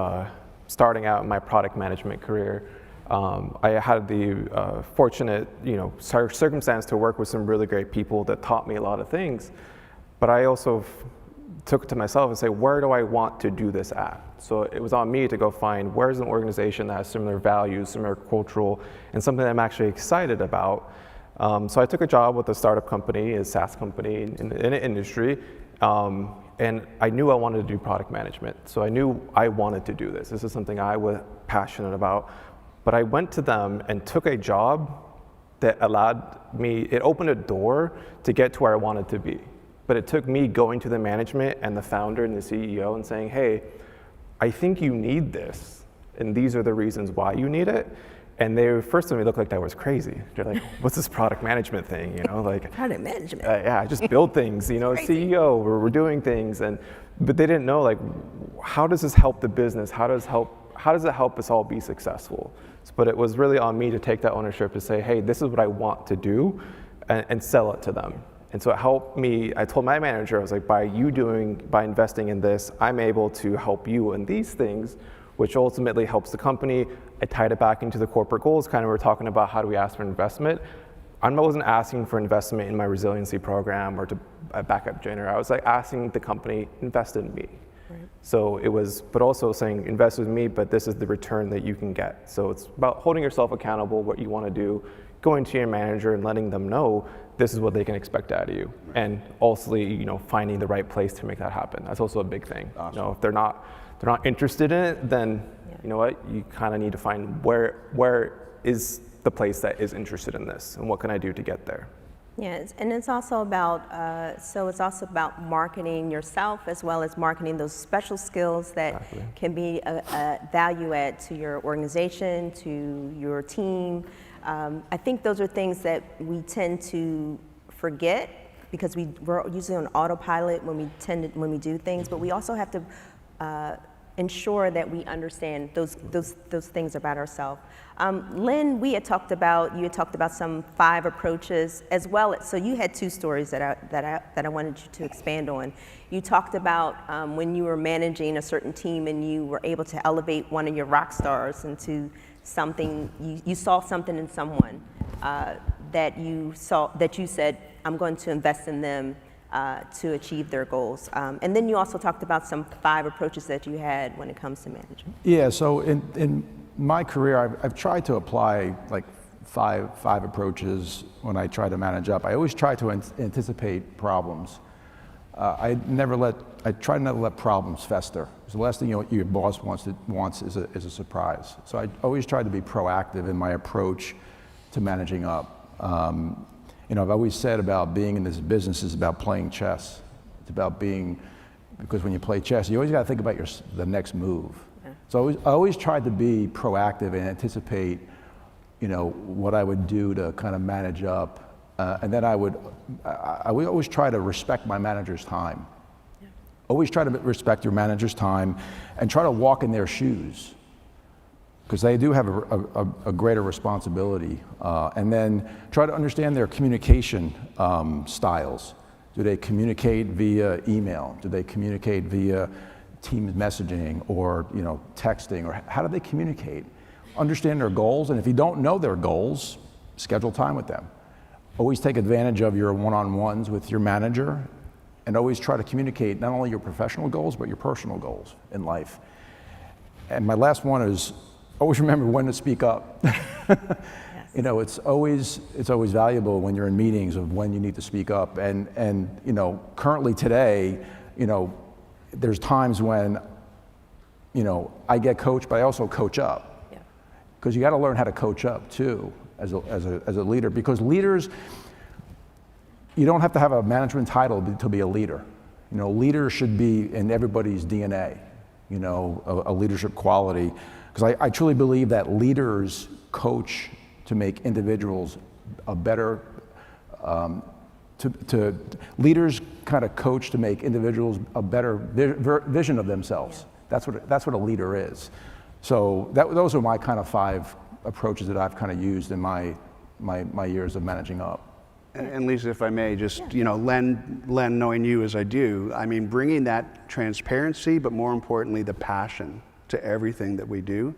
Speaker 8: starting out in my product management career, I had the fortunate, circumstance to work with some really great people that taught me a lot of things. But I also took it to myself and say, where do I want to do this at? So it was on me to go find where's an organization that has similar values, similar cultural, and something that I'm actually excited about. So I took a job with a startup company, a SaaS company in an industry, and I knew I wanted to do product management. So I knew I wanted to do this. This is something I was passionate about. But I went to them and took a job that it opened a door to get to where I wanted to be. But it took me going to the management and the founder and the CEO and saying, hey, I think you need this, and these are the reasons why you need it. And they first to me looked like I was crazy. They're like, what's this product management thing?
Speaker 7: Product management.
Speaker 8: Yeah, I just build things, CEO, we're doing things. But they didn't know, how does this help the business? How does it help us all be successful? But it was really on me to take that ownership to say, hey, this is what I want to do, and sell it to them. And so it helped me. I told my manager, I was like, by investing in this, I'm able to help you in these things, which ultimately helps the company. I tied it back into the corporate goals. Kind of we're talking about how do we ask for investment. I wasn't asking for investment in my resiliency program or to a backup generator. I was asking the company, invest in me. Right. So it was, but also saying, invest with me, but this is the return that you can get. So it's about holding yourself accountable, what you want to do, going to your manager and letting them know this is what they can expect out of you. Right. And also, finding the right place to make that happen. That's also a big thing. Awesome. If they're not interested in it, then you know what, you kind of need to find where is the place that is interested in this, and what can I do to get there.
Speaker 7: Yeah, and it's also about marketing yourself as well as marketing those special skills that can be a value add to your organization, to your team. I think those are things that we tend to forget because we're usually on autopilot when we do things, but we also have to ensure that we understand those things about ourselves. Lynn, you had talked about some 5 approaches as well. So you had 2 stories that I wanted you to expand on. You talked about when you were managing a certain team and you were able to elevate one of your rock stars into something. You saw something in someone that you said, I'm going to invest in them to achieve their goals. And then you also talked about some 5 approaches that you had when it comes to management.
Speaker 10: Yeah, so in my career, I've tried to apply five approaches when I try to manage up. I always try to anticipate problems. I try not to let problems fester. So the last thing your boss wants is a surprise. So I always try to be proactive in my approach to managing up. I've always said about being in this business is about playing chess. It's about because when you play chess, you always got to think about the next move. Yeah. So I always tried to be proactive and anticipate, what I would do to kind of manage up. And then I would always try to respect my manager's time. Yeah. Always try to respect your manager's time and try to walk in their shoes, because they do have a greater responsibility. And then try to understand their communication styles. Do they communicate via email? Do they communicate via Teams messaging or texting? Or how do they communicate? Understand their goals, and if you don't know their goals, schedule time with them. Always take advantage of your one-on-ones with your manager, and always try to communicate not only your professional goals, but your personal goals in life. And my last one is, always remember when to speak up. Yes. It's always valuable when you're in meetings of when you need to speak up. And currently today, there's times when, I get coached, but I also coach up. Because you got to learn how to coach up too, as a leader. Because leaders, you don't have to have a management title to be a leader. Leaders should be in everybody's DNA, a leadership quality. Because I truly believe that leaders coach to make individuals a better, leaders kind of coach to make individuals a better vision of themselves. That's what a leader is. So those are my kind of 5 approaches that I've kind of used in my years of managing up.
Speaker 9: And Lisa, if I may, just, Len, knowing you as I do, I mean, bringing that transparency, but more importantly, the passion to everything that we do,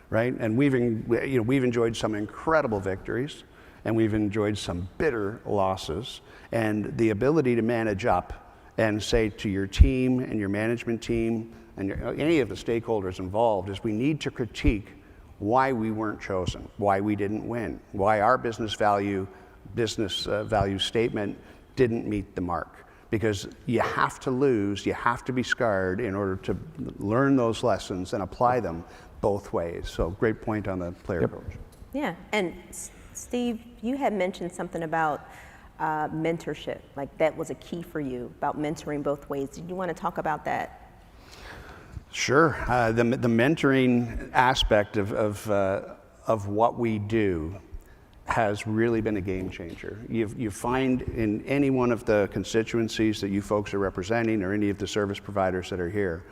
Speaker 9: right? And we've enjoyed some incredible victories, and we've enjoyed some bitter losses. And the ability to manage up and say to your team and your management team and any of the stakeholders involved is we need to critique why we weren't chosen, why we didn't win, why our business value statement didn't meet the mark. Because you have to lose, you have to be scarred in order to learn those lessons and apply them both ways. So great point on the player coach.
Speaker 7: Yeah, and Steve, you had mentioned something about mentorship, like that was a key for you, about mentoring both ways. Did you want to talk about that?
Speaker 9: Sure. The mentoring aspect of what we do has really been a game changer. You find in any one of the constituencies that you folks are representing or any of the service providers that are here,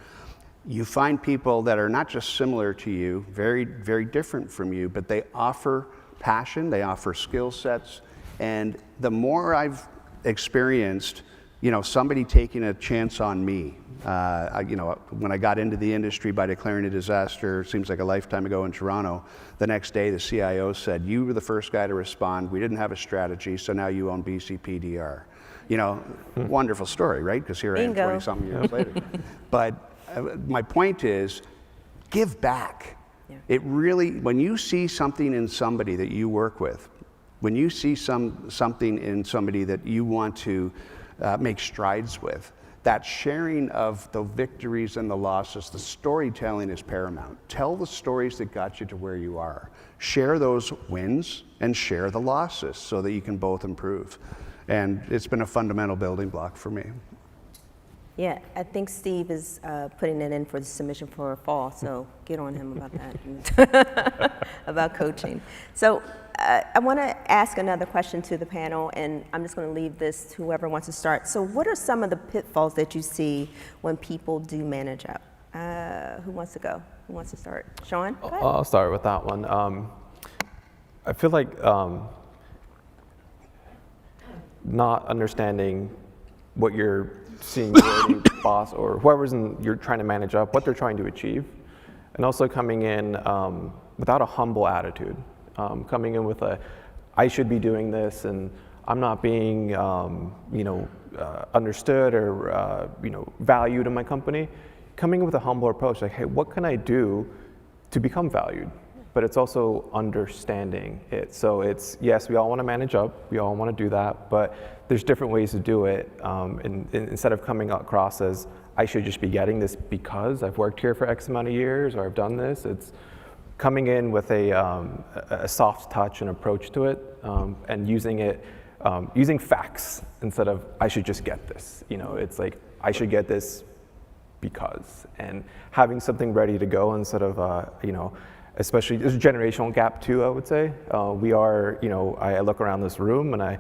Speaker 9: you find people that are not just similar to you, very, very different from you, but they offer passion, they offer skill sets, and the more I've experienced, somebody taking a chance on me, when I got into the industry by declaring a disaster, seems like a lifetime ago in Toronto, the next day the CIO said, you were the first guy to respond, we didn't have a strategy, so now you own BCPDR. Wonderful story, right? Because here
Speaker 7: Bingo.
Speaker 9: I am 20-something years later. But my point is, give back. Yeah. It really, when you see something in somebody that you work with, when you see something in somebody that you want to make strides with, that sharing of the victories and the losses, the storytelling is paramount. Tell the stories that got you to where you are. Share those wins and share the losses so that you can both improve. And it's been a fundamental building block for me.
Speaker 7: Yeah, I think Steve is putting it in for the submission for fall, so get on him about that, about coaching. So I want to ask another question to the panel, and I'm just going to leave this to whoever wants to start. So what are some of the pitfalls that you see when people do manage up? Who wants to go? Who wants to start? Sean? Go ahead.
Speaker 8: I'll start with that one. I feel like not understanding what your seniority boss or whoever's you're trying to manage up, what they're trying to achieve, and also coming in without a humble attitude. Coming in with I should be doing this, and I'm not being, understood or, valued in my company. Coming in with a humble approach, like, hey, what can I do to become valued? But it's also understanding it. So it's, yes, we all want to manage up, we all want to do that, but there's different ways to do it. And instead of coming across as, I should just be getting this because I've worked here for X amount of years, or I've done this, it's coming in with a soft touch and approach to it, and using facts instead of I should just get this. It's like I should get this because, and having something ready to go instead of especially there's a generational gap too. I would say we are. I look around this room and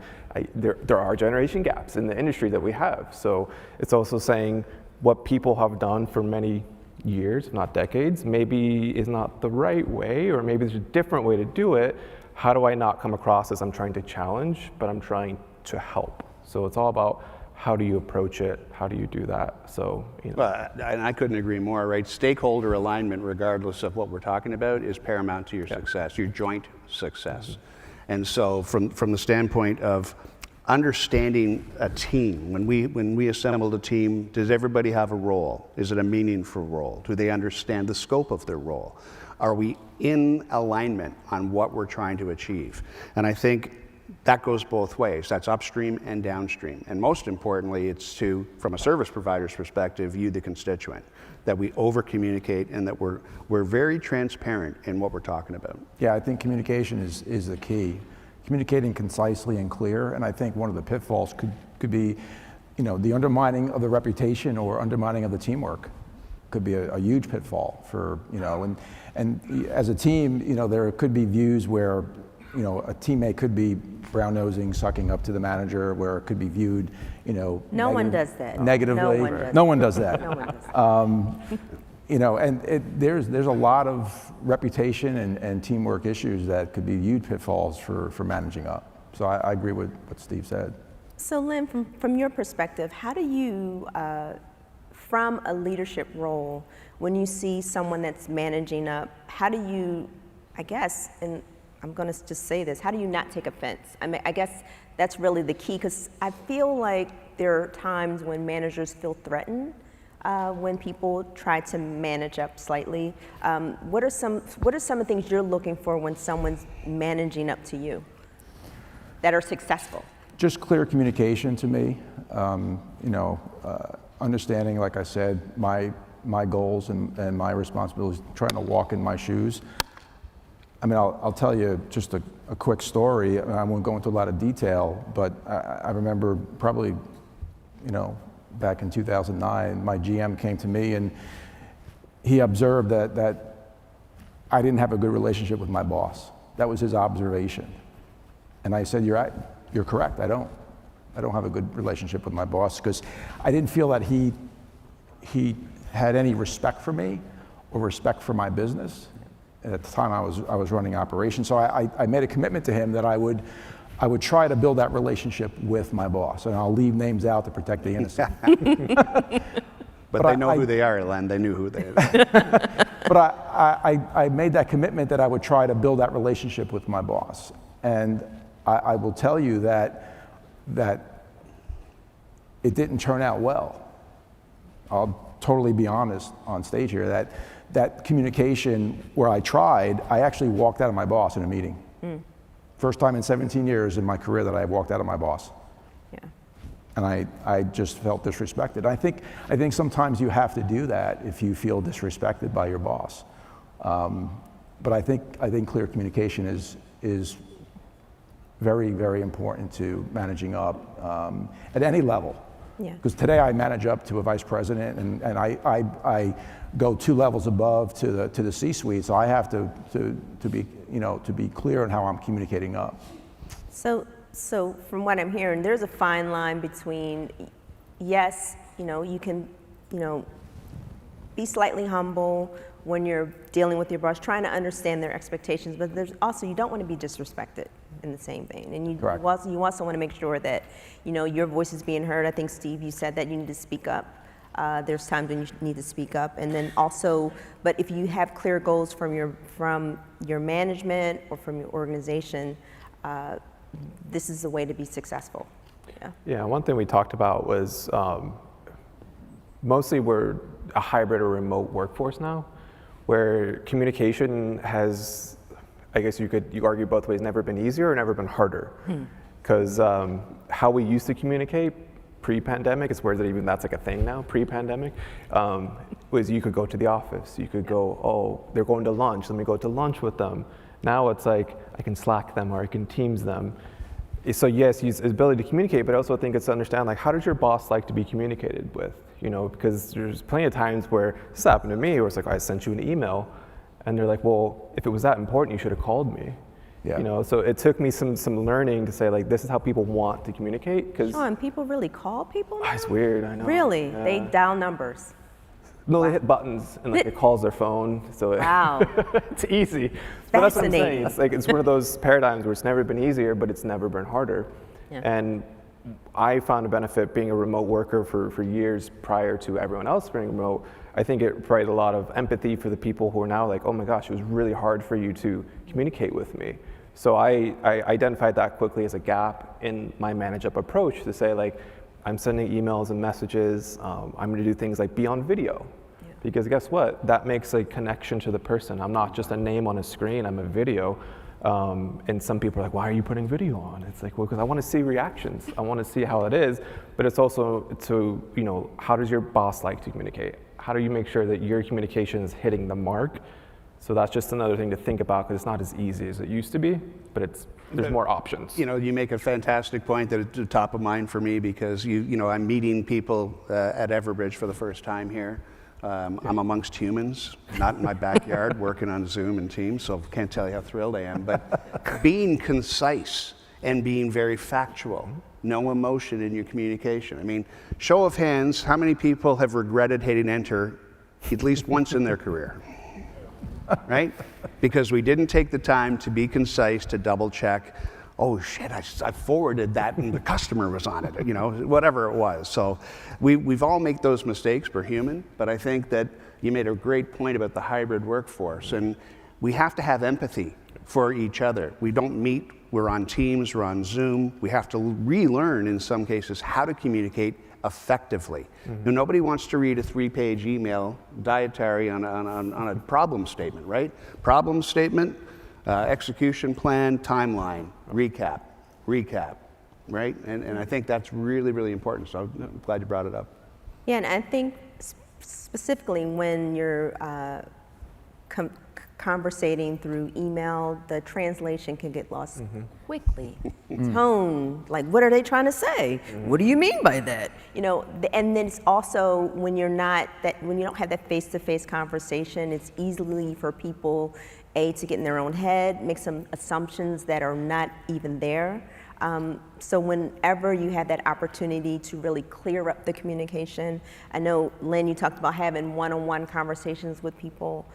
Speaker 8: there are generation gaps in the industry that we have. So it's also saying what people have done for many years, if not decades, maybe is not the right way, or maybe there's a different way to do it. How do I not come across as I'm trying to challenge, but I'm trying to help? So it's all about how do you approach it? How do you do that? So,
Speaker 9: Well, and I couldn't agree more, right? Stakeholder alignment, regardless of what we're talking about, is paramount to your success, your joint success. Mm-hmm. And so from the standpoint of understanding a team, when we assembled a team, does everybody have a role? Is it a meaningful role? Do they understand the scope of their role? Are we in alignment on what we're trying to achieve? And I think that goes both ways. That's upstream and downstream. And most importantly, it's to, from a service provider's perspective, you the constituent, that we over-communicate and that we're very transparent in what we're talking about.
Speaker 10: Yeah, I think communication is the key. Communicating concisely and clear, and I think one of the pitfalls could be, the undermining of the reputation or undermining of the teamwork could be a huge pitfall for, and as a team, there could be views where, a teammate could be brown-nosing, sucking up to the manager, where it could be viewed,
Speaker 7: No one does that.
Speaker 10: Negatively.
Speaker 7: No one does
Speaker 10: that.
Speaker 7: No one does that.
Speaker 10: And there's a lot of reputation and teamwork issues that could be huge pitfalls for managing up. So I agree with what Steve said.
Speaker 7: So Lynn, from your perspective, how do you, from a leadership role, when you see someone that's managing up, how do you, I guess, and I'm going to just say this, how do you not take offense? I mean, I guess that's really the key, because I feel like there are times when managers feel threatened when people try to manage up slightly. What are some of the things you're looking for when someone's managing up to you that are successful?
Speaker 10: Just clear communication to me. Understanding, like I said, my goals and my responsibilities, trying to walk in my shoes. I mean, I'll tell you just a quick story. I won't go into a lot of detail, but I remember probably, back in 2009, my GM came to me and he observed that I didn't have a good relationship with my boss. That was his observation. And I said, you're correct, I don't have a good relationship with my boss, because I didn't feel that he had any respect for me or respect for my business. And at the time I was running operations, so I made a commitment to him that I would try to build that relationship with my boss, and I'll leave names out to protect the innocent.
Speaker 9: But they know who they are, Len. They knew who they are.
Speaker 10: But I made that commitment that I would try to build that relationship with my boss. And I will tell you that it didn't turn out well. I'll totally be honest on stage here, that communication where I tried, I actually walked out of my boss in a meeting. First time in 17 years in my career that I walked out of my boss.
Speaker 7: Yeah.
Speaker 10: And I just felt disrespected. I think sometimes you have to do that if you feel disrespected by your boss. But I think clear communication is very, very important to managing up at any level.
Speaker 7: Yeah.
Speaker 10: Because today I manage up to a vice president, and I go 2 levels above to the C-suite. So I have to be clear on how I'm communicating up.
Speaker 7: So from what I'm hearing, there's a fine line between, yes, you can, be slightly humble when you're dealing with your boss, trying to understand their expectations, but there's also, you don't want to be disrespected in the same vein. And you also want to make sure that, your voice is being heard. I think, Steve, you said that you need to speak up. There's times when you need to speak up. And then also, but if you have clear goals from your management or from your organization, this is the way to be successful.
Speaker 8: Yeah, one thing we talked about was mostly we're a hybrid or remote workforce now, where communication has, I guess you argue both ways, never been easier or never been harder. Because how we used to communicate pre-pandemic, is where that's like a thing now, pre-pandemic, was you could go to the office, you could go, oh, they're going to lunch, let me go to lunch with them. Now it's like, I can Slack them or I can Teams them. So yes, his ability to communicate, but I also think it's to understand, like, how does your boss like to be communicated with? Because there's plenty of times where this happened to me, where it's like, I sent you an email, and they're like, well, if it was that important, you should have called me. Yeah. So it took me some learning to say, like, this is how people want to communicate.
Speaker 7: And people really call people now?
Speaker 8: It's weird, I know.
Speaker 7: Really? Yeah. They dial numbers?
Speaker 8: No, they hit buttons, and like it calls their phone, so
Speaker 7: wow.
Speaker 8: It's easy. But that's what I'm saying. It's one of those paradigms where it's never been easier, but it's never been harder. Yeah. And I found a benefit being a remote worker for years prior to everyone else being remote. I think it provided a lot of empathy for the people who are now like, oh my gosh, it was really hard for you to communicate with me. So I identified that quickly as a gap in my manage up approach to say, like, I'm sending emails and messages, I'm gonna do things like be on video. Yeah. Because guess what? That makes a connection to the person. I'm not just a name on a screen, I'm a video. And some people are like, why are you putting video on? It's like, well, because I want to see reactions. I want to see how it is. But it's also to, how does your boss like to communicate? How do you make sure that your communication is hitting the mark? So that's just another thing to think about, because it's not as easy as it used to be, but there's more options.
Speaker 9: You make a fantastic point that it's top of mind for me, because I'm meeting people at Everbridge for the first time here. I'm amongst humans, not in my backyard, working on Zoom and Teams, so can't tell you how thrilled I am. But being concise and being very factual, no emotion in your communication. I mean, show of hands, how many people have regretted hitting enter at least once in their career? Right? Because we didn't take the time to be concise, to double check. Oh shit, I forwarded that and the customer was on it, whatever it was. So we've all made those mistakes, we're human, but I think that you made a great point about the hybrid workforce, and we have to have empathy for each other. We don't meet, we're on Teams, we're on Zoom. We have to relearn in some cases how to communicate effectively. Nobody wants to read a 3-page email dietary on a problem statement, right? Problem statement, execution plan, timeline, recap, right? And I think that's really, really important, so I'm glad you brought it up.
Speaker 7: Yeah, and I think specifically when you're conversating through email, the translation can get lost quickly. Tone, like, what are they trying to say? What do you mean by that? And then it's also when you don't have that face-to-face conversation, it's easily for people, to get in their own head, make some assumptions that are not even there. So whenever you have that opportunity to really clear up the communication, I know, Lynn, you talked about having one-on-one conversations with people.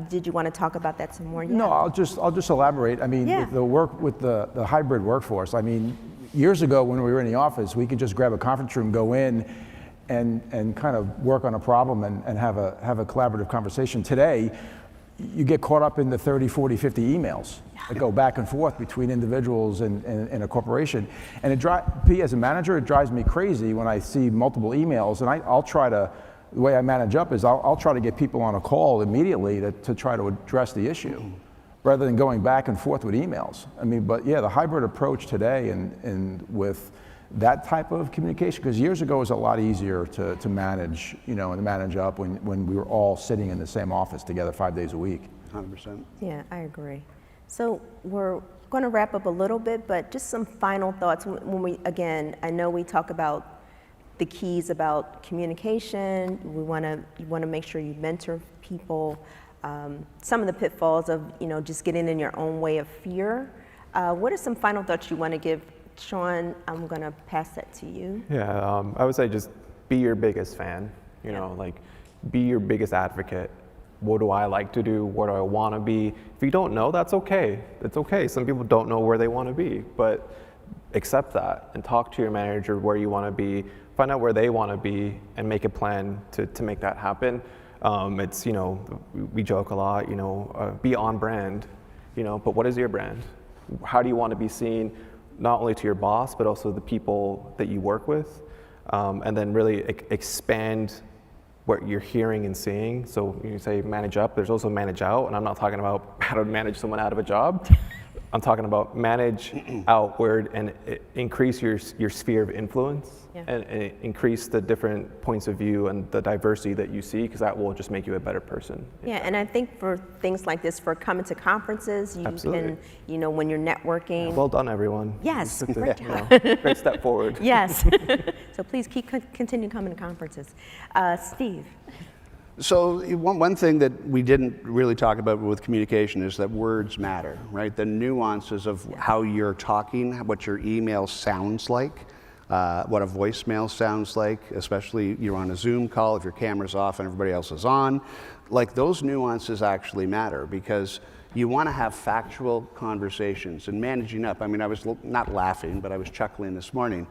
Speaker 7: Did you want to talk about that some more? Yeah.
Speaker 10: No, I'll just elaborate. I mean, with the hybrid workforce, I mean, years ago when we were in the office, we could just grab a conference room, go in, and kind of work on a problem and have a collaborative conversation. Today, you get caught up in the 30, 40, 50 emails that go back and forth between individuals and a corporation. And as a manager, it drives me crazy when I see multiple emails, and I'll try to, the way I manage up is I'll try to get people on a call immediately to try to address the issue, rather than going back and forth with emails. I mean, but yeah, the hybrid approach today and with that type of communication, because years ago it was a lot easier to manage, and to manage up when we were all sitting in the same office together 5 days a week.
Speaker 9: 100%.
Speaker 7: Yeah, I agree. So we're going to wrap up a little bit, but just some final thoughts. I know we talk about the keys about communication. You want to make sure you mentor people. Some of the pitfalls of, just getting in your own way of fear. What are some final thoughts you want to give? Sean, I'm going to pass that to you.
Speaker 8: Yeah, I would say just be your biggest fan, like be your biggest advocate. What do I like to do? What do I want to be? If you don't know, that's okay. It's okay. Some people don't know where they want to be, but accept that and talk to your manager where you want to be, find out where they want to be, and make a plan to make that happen. It's, we joke a lot, be on brand, but what is your brand? How do you want to be seen? Not only to your boss, but also the people that you work with, and then really expand what you're hearing and seeing. So you say manage up, there's also manage out, and I'm not talking about how to manage someone out of a job. I'm talking about manage outward and increase your sphere of influence, and increase the different points of view and the diversity that you see, because that will just make you a better person.
Speaker 7: Yeah, and I think for things like this, for coming to conferences, you
Speaker 8: Absolutely.
Speaker 7: can, when you're networking.
Speaker 8: Well done, everyone.
Speaker 7: Yes,
Speaker 8: great
Speaker 7: job.
Speaker 8: Great step forward.
Speaker 7: Yes. So please continue coming to conferences. Steve.
Speaker 9: So one thing that we didn't really talk about with communication is that words matter, right? The nuances of how you're talking, what your email sounds like, what a voicemail sounds like, especially you're on a Zoom call, if your camera's off and everybody else is on. Like, those nuances actually matter, because you want to have factual conversations and managing up. I mean, I was not laughing, but I was chuckling this morning.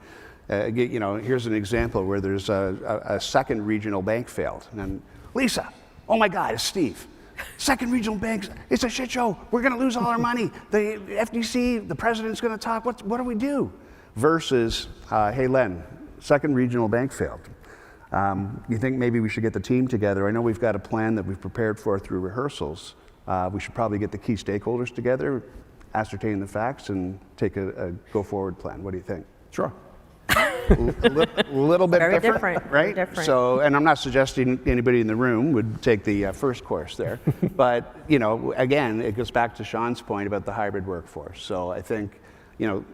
Speaker 9: Here's an example where there's a second regional bank failed. And Lisa, oh my God, it's Steve. Second regional banks, it's a shit show. We're going to lose all our money. The FDC, the president's going to talk. What do we do? Versus, hey Len, second regional bank failed. You think maybe we should get the team together? I know we've got a plan that we've prepared for through rehearsals. We should probably get the key stakeholders together, ascertain the facts and take a go-forward plan. What do you think?
Speaker 10: Sure.
Speaker 9: A little bit
Speaker 7: Very
Speaker 9: different,
Speaker 7: different,
Speaker 9: right?
Speaker 7: very different.
Speaker 9: So, and I'm not suggesting anybody in the room would take the first course there, but you know, again, it goes back to Sean's point about the hybrid workforce. So I think, you know,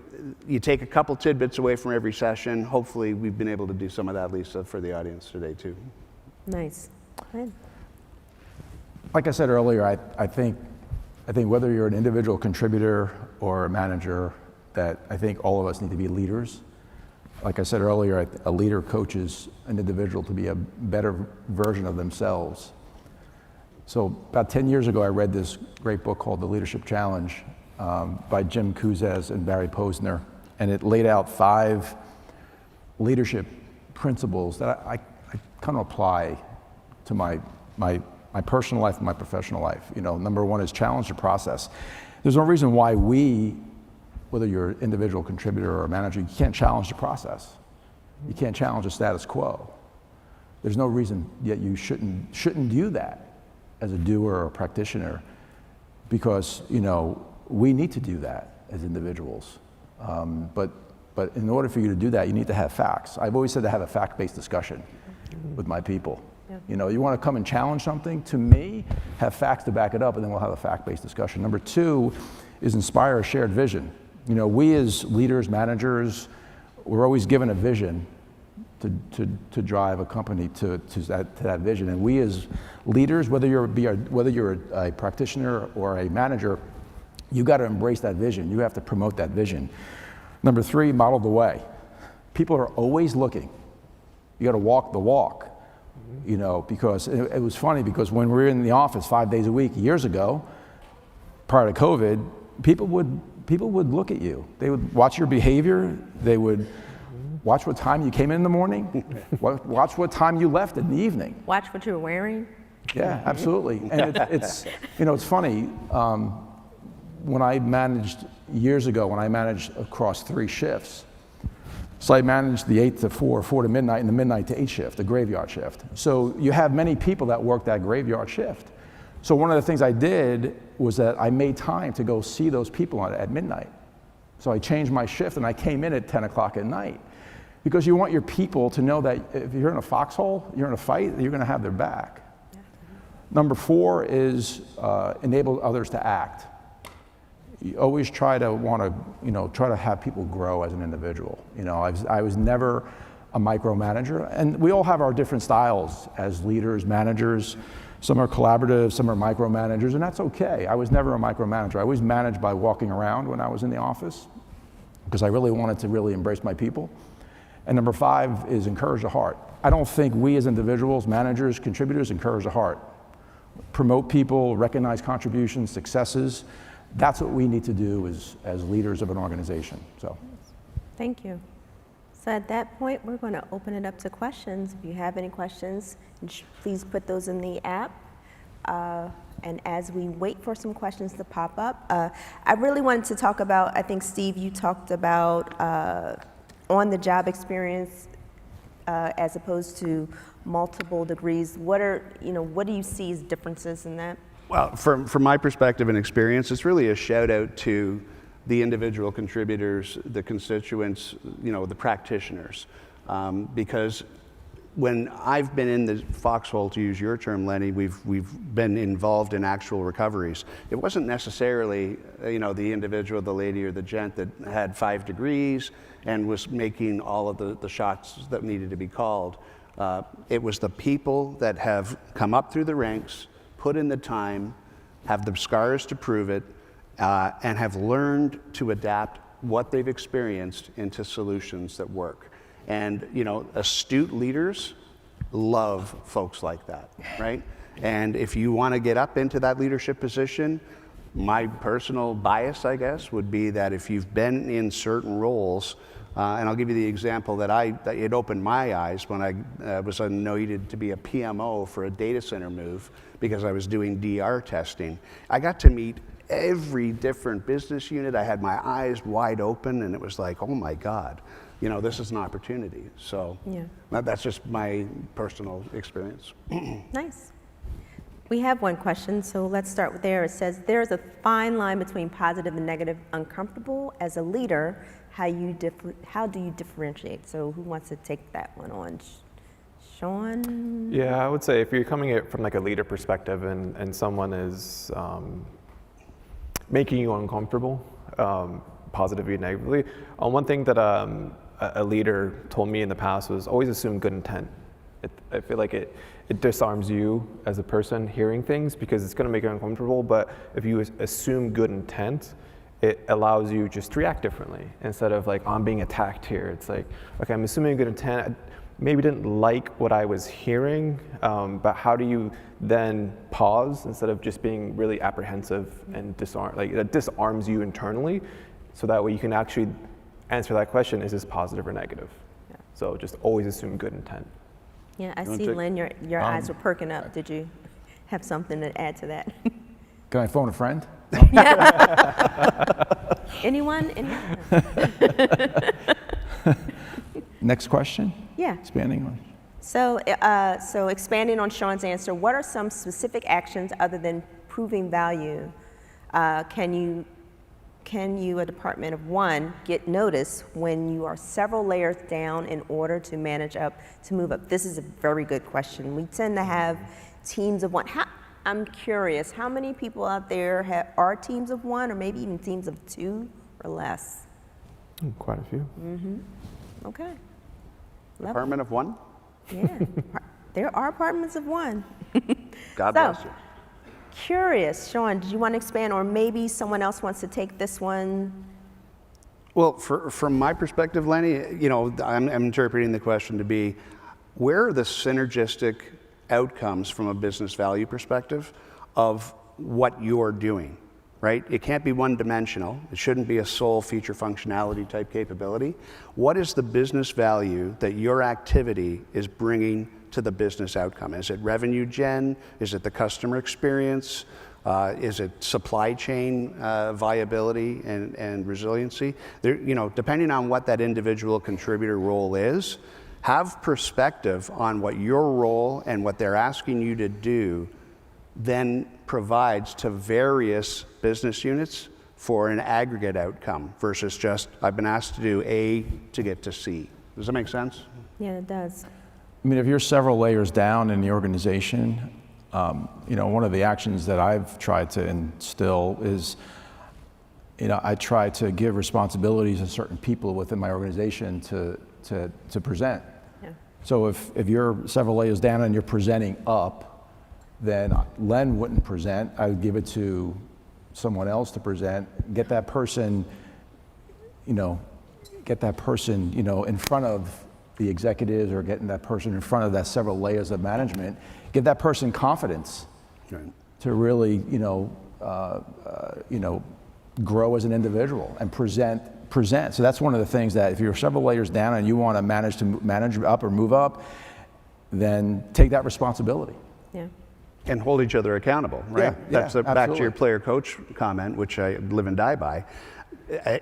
Speaker 9: you take a couple tidbits away from every session. Hopefully, we've been able to do some of that, Lisa, for the audience today too.
Speaker 7: Nice. Good.
Speaker 10: Like I said earlier, I think whether you're an individual contributor or a manager, that I think all of us need to be leaders. Like I said earlier, a leader coaches an individual to be a better version of themselves. So about 10 years ago, I read this great book called The Leadership Challenge by Jim Kouzes and Barry Posner, and it laid out 5 leadership principles that I kind of apply to my personal life and my professional life. You know, number 1 is challenge the process. There's no reason why whether you're an individual contributor or a manager, you can't challenge the process. You can't challenge the status quo. There's no reason yet you shouldn't do that as a doer or a practitioner, because, you know, we need to do that as individuals. But in order for you to do that, you need to have facts. I've always said to have a fact-based discussion with my people. You know, you want to come and challenge something, to me, have facts to back it up, and then we'll have a fact-based discussion. Number 2 is inspire a shared vision. You know, we as leaders, managers, we're always given a vision to drive a company to that vision. And we as leaders, whether you're a practitioner or a manager, you got to embrace that vision. You have to promote that vision. Number 3, model the way. People are always looking. You got to walk the walk. You know, because it was funny, because when we were in the office 5 days a week years ago, prior to COVID, people would look at you. They would watch your behavior. They would watch what time you came in the morning, watch what time you left in the evening.
Speaker 7: Watch what you're wearing.
Speaker 10: Yeah, absolutely. And it's you know, it's funny. When I managed years ago, when I managed across 3 shifts, so I managed the 8 to 4, 4 to midnight, and the midnight to 8 shift, the graveyard shift. So you have many people that work that graveyard shift. So one of the things I did was that I made time to go see those people at midnight. So I changed my shift and I came in at 10 o'clock at night. Because you want your people to know that if you're in a foxhole, you're in a fight, you're going to have their back. Number 4 is enable others to act. You always try to have people grow as an individual. You know, I was never a micromanager, and we all have our different styles as leaders, managers. Some are collaborative, some are micromanagers, and that's okay. I was never a micromanager. I always managed by walking around when I was in the office, because I really wanted to really embrace my people. And number 5 is encourage the heart. I don't think we as individuals, managers, contributors, encourage the heart. Promote people, recognize contributions, successes. That's what we need to do as leaders of an organization. So,
Speaker 7: Thank you. So at that point, we're going to open it up to questions. If you have any questions, please put those in the app. And as we wait for some questions to pop up, I really wanted to talk about, I think, Steve, you talked about on-the-job experience as opposed to multiple degrees. What do you see as differences in that?
Speaker 9: Well, from my perspective and experience, it's really a shout out to the individual contributors, the constituents, you know, the practitioners. Because when I've been in the foxhole, to use your term, Lenny, we've been involved in actual recoveries. It wasn't necessarily, you know, the individual, the lady or the gent that had 5 degrees and was making all of the shots that needed to be called. It was the people that have come up through the ranks, put in the time, have the scars to prove it, and have learned to adapt what they've experienced into solutions that work. And, you know, astute leaders love folks like that, right? And if you want to get up into that leadership position, my personal bias, I guess, would be that if you've been in certain roles, and I'll give you the example that it opened my eyes when I was anointed to be a PMO for a data center move because I was doing DR testing. I got to meet every different business unit. I had my eyes wide open, and it was like, oh my God, you know, this is an opportunity. So yeah. That's just my personal experience.
Speaker 7: Nice. We have one question, so let's start with there. It says, there's a fine line between positive and negative. Uncomfortable as a leader, how do you differentiate? So who wants to take that one on? Sean?
Speaker 8: Yeah, I would say if you're coming at from like a leader perspective and someone is making you uncomfortable, positively and negatively, one thing that a leader told me in the past was always assume good intent. I feel like it disarms you as a person hearing things because it's going to make you uncomfortable, but if you assume good intent, it allows you just to react differently. Instead of like, I'm being attacked here, it's like, okay, I'm assuming good intent. I maybe didn't like what I was hearing, but how do you then pause instead of just being really apprehensive and that disarms you internally, so that way you can actually answer that question, is this positive or negative? Yeah. So just always assume good intent.
Speaker 7: Yeah, I see, Lynn, your eyes were perking up. Did you have something to add to that?
Speaker 10: Can I phone a friend?
Speaker 7: Anyone?
Speaker 10: Next question?
Speaker 7: Yeah.
Speaker 10: Expanding on.
Speaker 7: So expanding on Sean's answer, what are some specific actions other than proving value can you, a department of one, get notice when you are several layers down in order to manage up, to move up? This is a very good question. We tend to have teams of one. I'm curious, how many people out there are teams of one, or maybe even teams of two or less?
Speaker 8: Quite a few.
Speaker 7: Mm-hmm. Okay.
Speaker 9: Department of one?
Speaker 7: Yeah. There are apartments of one.
Speaker 9: God bless you.
Speaker 7: Curious, Sean, did you want to expand, or maybe someone else wants to take this one?
Speaker 9: Well, from my perspective, Lenny, I'm interpreting the question to be, where are the synergistic outcomes from a business value perspective of what you're doing, right? It can't be one-dimensional. It shouldn't be a sole feature functionality type capability. What is the business value that your activity is bringing to the business outcome? Is it revenue gen? Is it the customer experience? Is it supply chain viability and resiliency? Depending on what that individual contributor role is, have perspective on what your role and what they're asking you to do then provides to various business units for an aggregate outcome versus just, I've been asked to do A to get to C. Does that make sense?
Speaker 7: Yeah, it does.
Speaker 10: I mean, if you're several layers down in the organization, one of the actions that I've tried to instill is, I try to give responsibilities to certain people within my organization to present.
Speaker 7: Yeah.
Speaker 10: So if you're several layers down and you're presenting up, then Len wouldn't present. I would give it to someone else to present, get that person, in front of the executives, or getting that person in front of that several layers of management, give that person confidence to really, grow as an individual and present. So that's one of the things that if you're several layers down and you want to manage up or move up, then take that responsibility.
Speaker 7: Yeah.
Speaker 9: And hold each other accountable, right?
Speaker 10: Yeah,
Speaker 9: back to your player-coach comment, which I live and die by.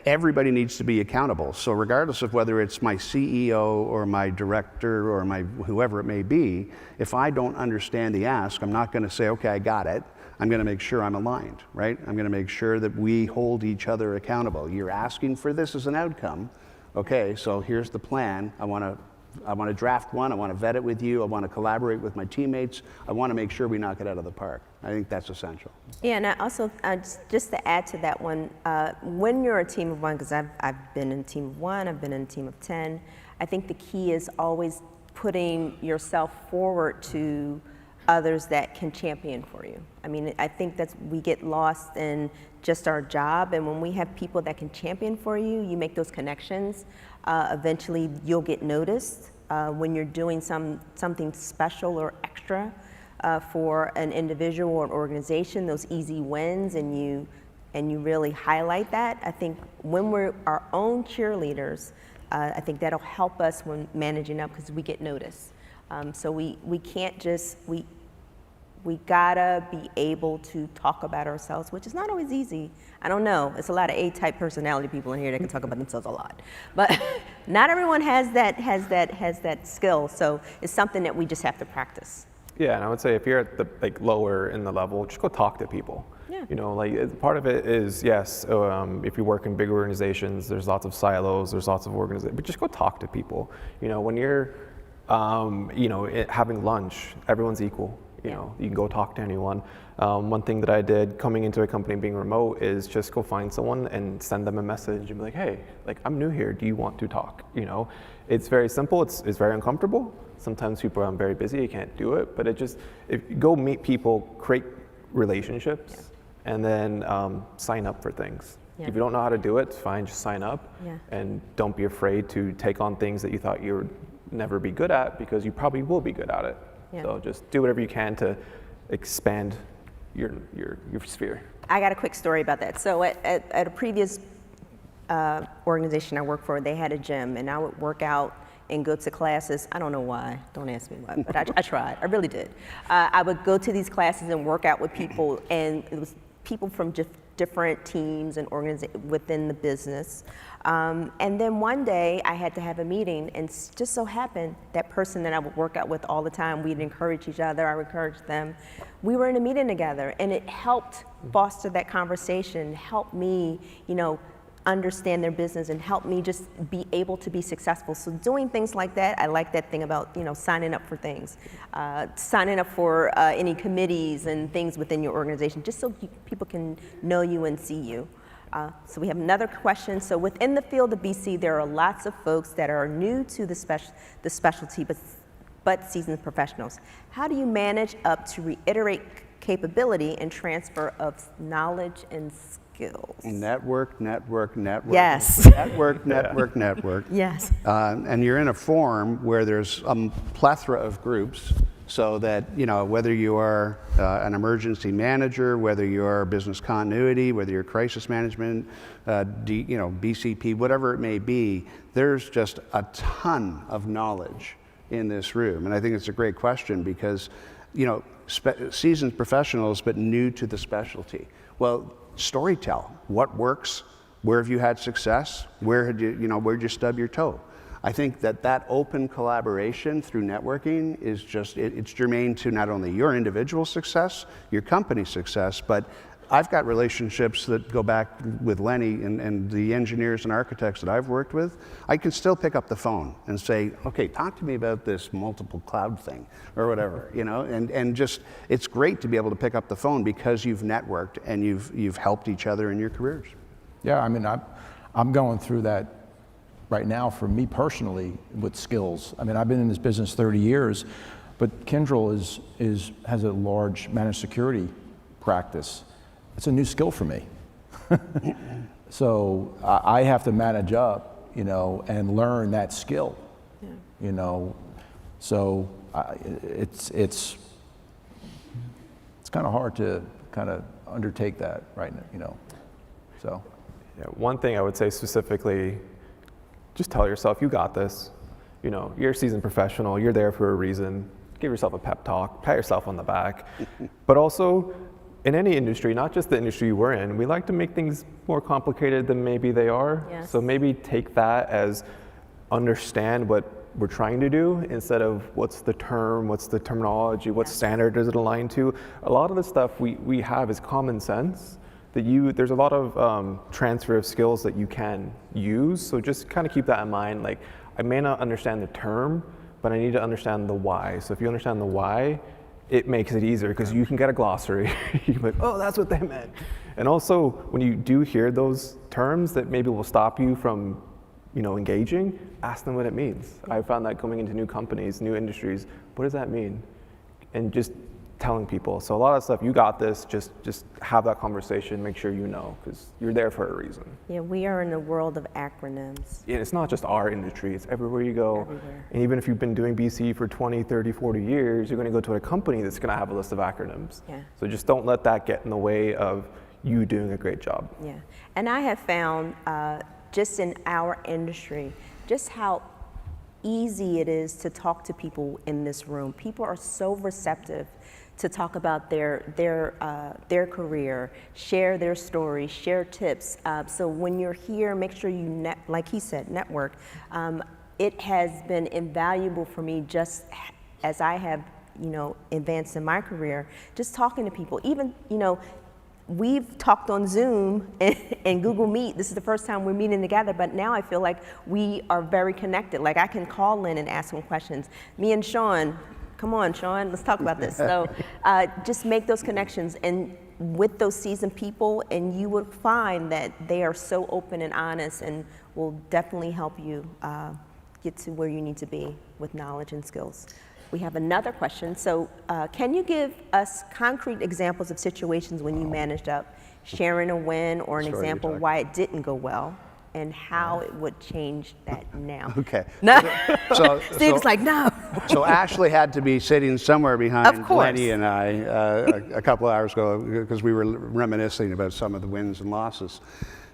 Speaker 9: Everybody needs to be accountable. So regardless of whether it's my CEO or my director or my whoever it may be, if I don't understand the ask, I'm not going to say, okay, I got it. I'm going to make sure I'm aligned, right? I'm going to make sure that we hold each other accountable. You're asking for this as an outcome. Okay, so here's the plan. I want to draft one. I want to vet it with you. I want to collaborate with my teammates. I want to make sure we knock it out of the park. I think that's essential.
Speaker 7: Yeah, and I also, just to add to that one, when you're a team of one, because I've been in a team of one, I've been in a team of 10, I think the key is always putting yourself forward to others that can champion for you. I mean, I think we get lost in just our job, and when we have people that can champion for you, you make those connections. Eventually, you'll get noticed when you're doing something special or extra for an individual or an organization. Those easy wins, and you really highlight that. I think when we're our own cheerleaders, I think that'll help us when managing up, because we get noticed. So we can't just we gotta be able to talk about ourselves, which is not always easy. I don't know. It's a lot of A-type personality people in here that can talk about themselves a lot, but not everyone has that skill. So it's something that we just have to practice.
Speaker 8: Yeah, and I would say if you're at the lower in the level, just go talk to people.
Speaker 7: Yeah.
Speaker 8: You know, part of it is, yes, if you work in big organizations, there's lots of silos, there's lots of organizations, but just go talk to people. You know, when you're, having lunch, everyone's equal. You know, you can go talk to anyone. One thing that I did coming into a company being remote is just go find someone and send them a message and be like, hey, I'm new here. Do you want to talk? You know, it's very simple. It's very uncomfortable. Sometimes people are very busy. You can't do it. But if you go meet people, create relationships, and then sign up for things.
Speaker 7: Yeah.
Speaker 8: If you don't know how to do it, it's fine. Just sign up.
Speaker 7: Yeah.
Speaker 8: And don't be afraid to take on things that you thought you would never be good at, because you probably will be good at it.
Speaker 7: Yeah.
Speaker 8: So just do whatever you can to expand your sphere.
Speaker 7: I got a quick story about that. So at a previous organization I worked for, they had a gym, and I would work out and go to classes. I don't know why, don't ask me why, but I tried, I really did. I would go to these classes and work out with people, and it was people from different teams and organizations within the business. And then one day I had to have a meeting, and just so happened that person that I would work out with all the time, we'd encourage each other, I would encourage them. We were in a meeting together, and it helped foster that conversation, helped me, understand their business, and help me just be able to be successful. So doing things like that, I like that thing about signing up for things, signing up for any committees and things within your organization, just so people can know you and see you. So we have another question. So within the field of BC, there are lots of folks that are new to the specialty, but seasoned professionals. How do you manage up to reiterate capability and transfer of knowledge and skills?
Speaker 9: Network.
Speaker 7: Yes.
Speaker 9: Network.
Speaker 7: Yes.
Speaker 9: And you're in a forum where there's a plethora of groups, so that, whether you are an emergency manager, whether you are business continuity, whether you're crisis management, BCP, whatever it may be, there's just a ton of knowledge in this room. And I think it's a great question because, seasoned professionals, but new to the specialty. Well, storytell. What works? Where have you had success? Where'd you stub your toe? I think that open collaboration through networking is it's germane to not only your individual success, your company's success, but I've got relationships that go back with Lenny and the engineers and architects that I've worked with. I can still pick up the phone and say, okay, talk to me about this multiple cloud thing or whatever, and just, it's great to be able to pick up the phone because you've networked and you've helped each other in your careers.
Speaker 10: Yeah, I mean, I'm going through that right now for me personally with skills. I mean, I've been in this business 30 years, but Kyndryl has a large managed security practice. It's a new skill for me. So I have to manage up, and learn that skill, So it's kind of hard to kind of undertake that right now, so.
Speaker 8: Yeah, one thing I would say specifically, just tell yourself you got this. You're a seasoned professional, you're there for a reason. Give yourself a pep talk, pat yourself on the back. But also, in any industry, not just the industry we're in, we like to make things more complicated than maybe they are.
Speaker 7: Yes.
Speaker 8: So maybe take that as understand what we're trying to do instead of what's the term, what's the terminology, what standard does it align to. A lot of the stuff we have is common sense. There's a lot of transfer of skills that you can use, so just kind of keep that in mind. Like, I may not understand the term, but I need to understand the why. So if you understand the why, it makes it easier because you can get a glossary. You're like, oh, that's what they meant. And also, when you do hear those terms that maybe will stop you from, engaging, ask them what it means. I found that coming into new companies, new industries, what does that mean? And just telling people. So a lot of stuff, you got this, just have that conversation, make sure because you're there for a reason.
Speaker 7: Yeah, we are in a world of acronyms.
Speaker 8: Yeah, it's not just our industry, it's everywhere you go.
Speaker 7: Everywhere.
Speaker 8: And even if you've been doing BC for 20, 30, 40 years, you're gonna go to a company that's gonna have a list of acronyms.
Speaker 7: Yeah.
Speaker 8: So just don't let that get in the way of you doing a great job.
Speaker 7: Yeah, and I have found just in our industry, just how easy it is to talk to people in this room. People are so receptive to talk about their career, share their stories, share tips. So when you're here, make sure you, like he said, network. It has been invaluable for me, just as I have, advanced in my career, just talking to people, even, we've talked on Zoom and Google Meet. This is the first time we're meeting together, but now I feel like we are very connected. Like I can call in and ask him questions. Me and Sean, come on, Sean, let's talk about this. So just make those connections and with those seasoned people, and you will find that they are so open and honest and will definitely help you get to where you need to be with knowledge and skills. We have another question. So can you give us concrete examples of situations when you managed up sharing a win or an example why it didn't go well and how it would change that now?
Speaker 9: Okay.
Speaker 7: No.
Speaker 9: So
Speaker 7: Steve's like, no.
Speaker 9: So Ashley had to be sitting somewhere behind
Speaker 7: Of course.
Speaker 9: Deni and I a couple of hours ago because we were reminiscing about some of the wins and losses.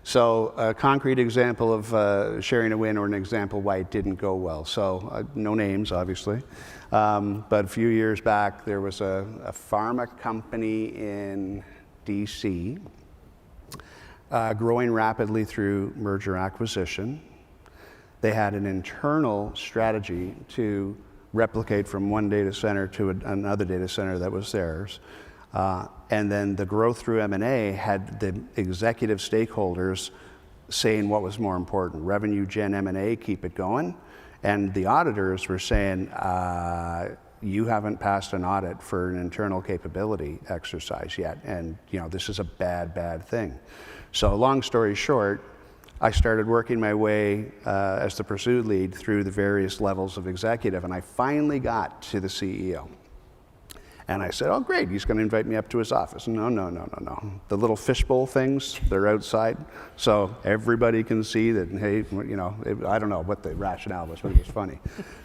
Speaker 9: So a concrete example of sharing a win or an example why it didn't go well. So no names, obviously. But a few years back, there was a pharma company in DC growing rapidly through merger acquisition. They had an internal strategy to replicate from one data center to another data center that was theirs. And then the growth through M&A had the executive stakeholders saying what was more important, revenue gen M&A, keep it going. And the auditors were saying, you haven't passed an audit for an internal capability exercise yet. And this is a bad thing. So long story short, I started working my way as the pursuit lead through the various levels of executive, and I finally got to the CEO. And I said, oh, great, he's going to invite me up to his office. No. The little fishbowl things, they're outside, so everybody can see that, hey, I don't know what the rationale was, but it was funny.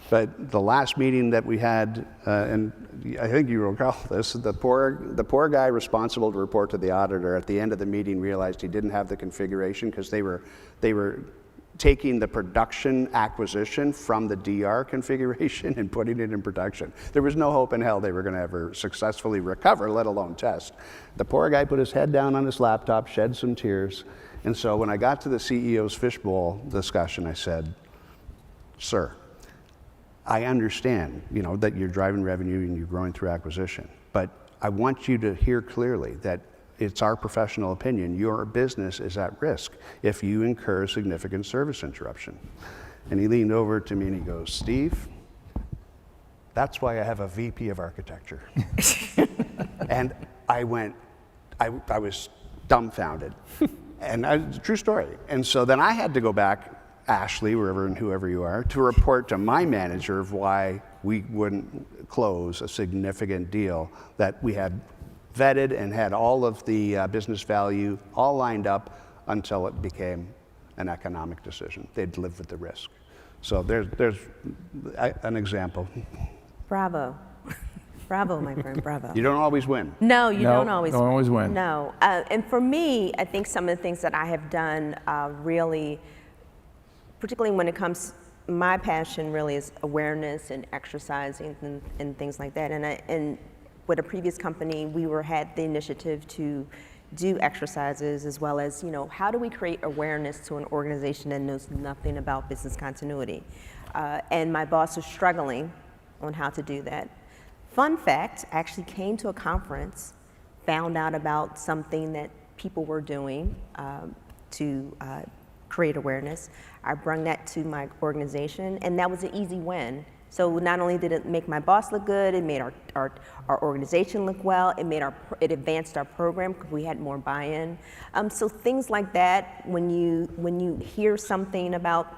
Speaker 9: But the last meeting that we had, and I think you recall this, the poor guy responsible to report to the auditor at the end of the meeting realized he didn't have the configuration because they were taking the production acquisition from the DR configuration and putting it in production. There was no hope in hell they were going to ever successfully recover, let alone test. The poor guy put his head down on his laptop, shed some tears, and so when I got to the CEO's fishbowl discussion, I said, sir, I understand, that you're driving revenue and you're growing through acquisition, but I want you to hear clearly that it's our professional opinion, your business is at risk if you incur significant service interruption. And he leaned over to me and he goes, Steve, that's why I have a VP of architecture. And I was dumbfounded. And true story. And so then I had to go back, Ashley, wherever and whoever you are, to report to my manager of why we wouldn't close a significant deal that we had vetted and had all of the business value all lined up until it became an economic decision. They'd live with the risk. So there's an example.
Speaker 7: Bravo. Bravo, my friend, bravo.
Speaker 9: You don't always win.
Speaker 7: No, you don't always
Speaker 10: win.
Speaker 7: No. And for me, I think some of the things that I have done really, particularly when it comes, my passion really is awareness and exercising and things like that. And with a previous company, we had the initiative to do exercises as well as, how do we create awareness to an organization that knows nothing about business continuity? And my boss was struggling on how to do that. Fun fact, I actually came to a conference, found out about something that people were doing to create awareness. I brought that to my organization, and that was an easy win. So not only did it make my boss look good, it made our organization look well, it advanced our program because we had more buy-in. So things like that, when you hear something about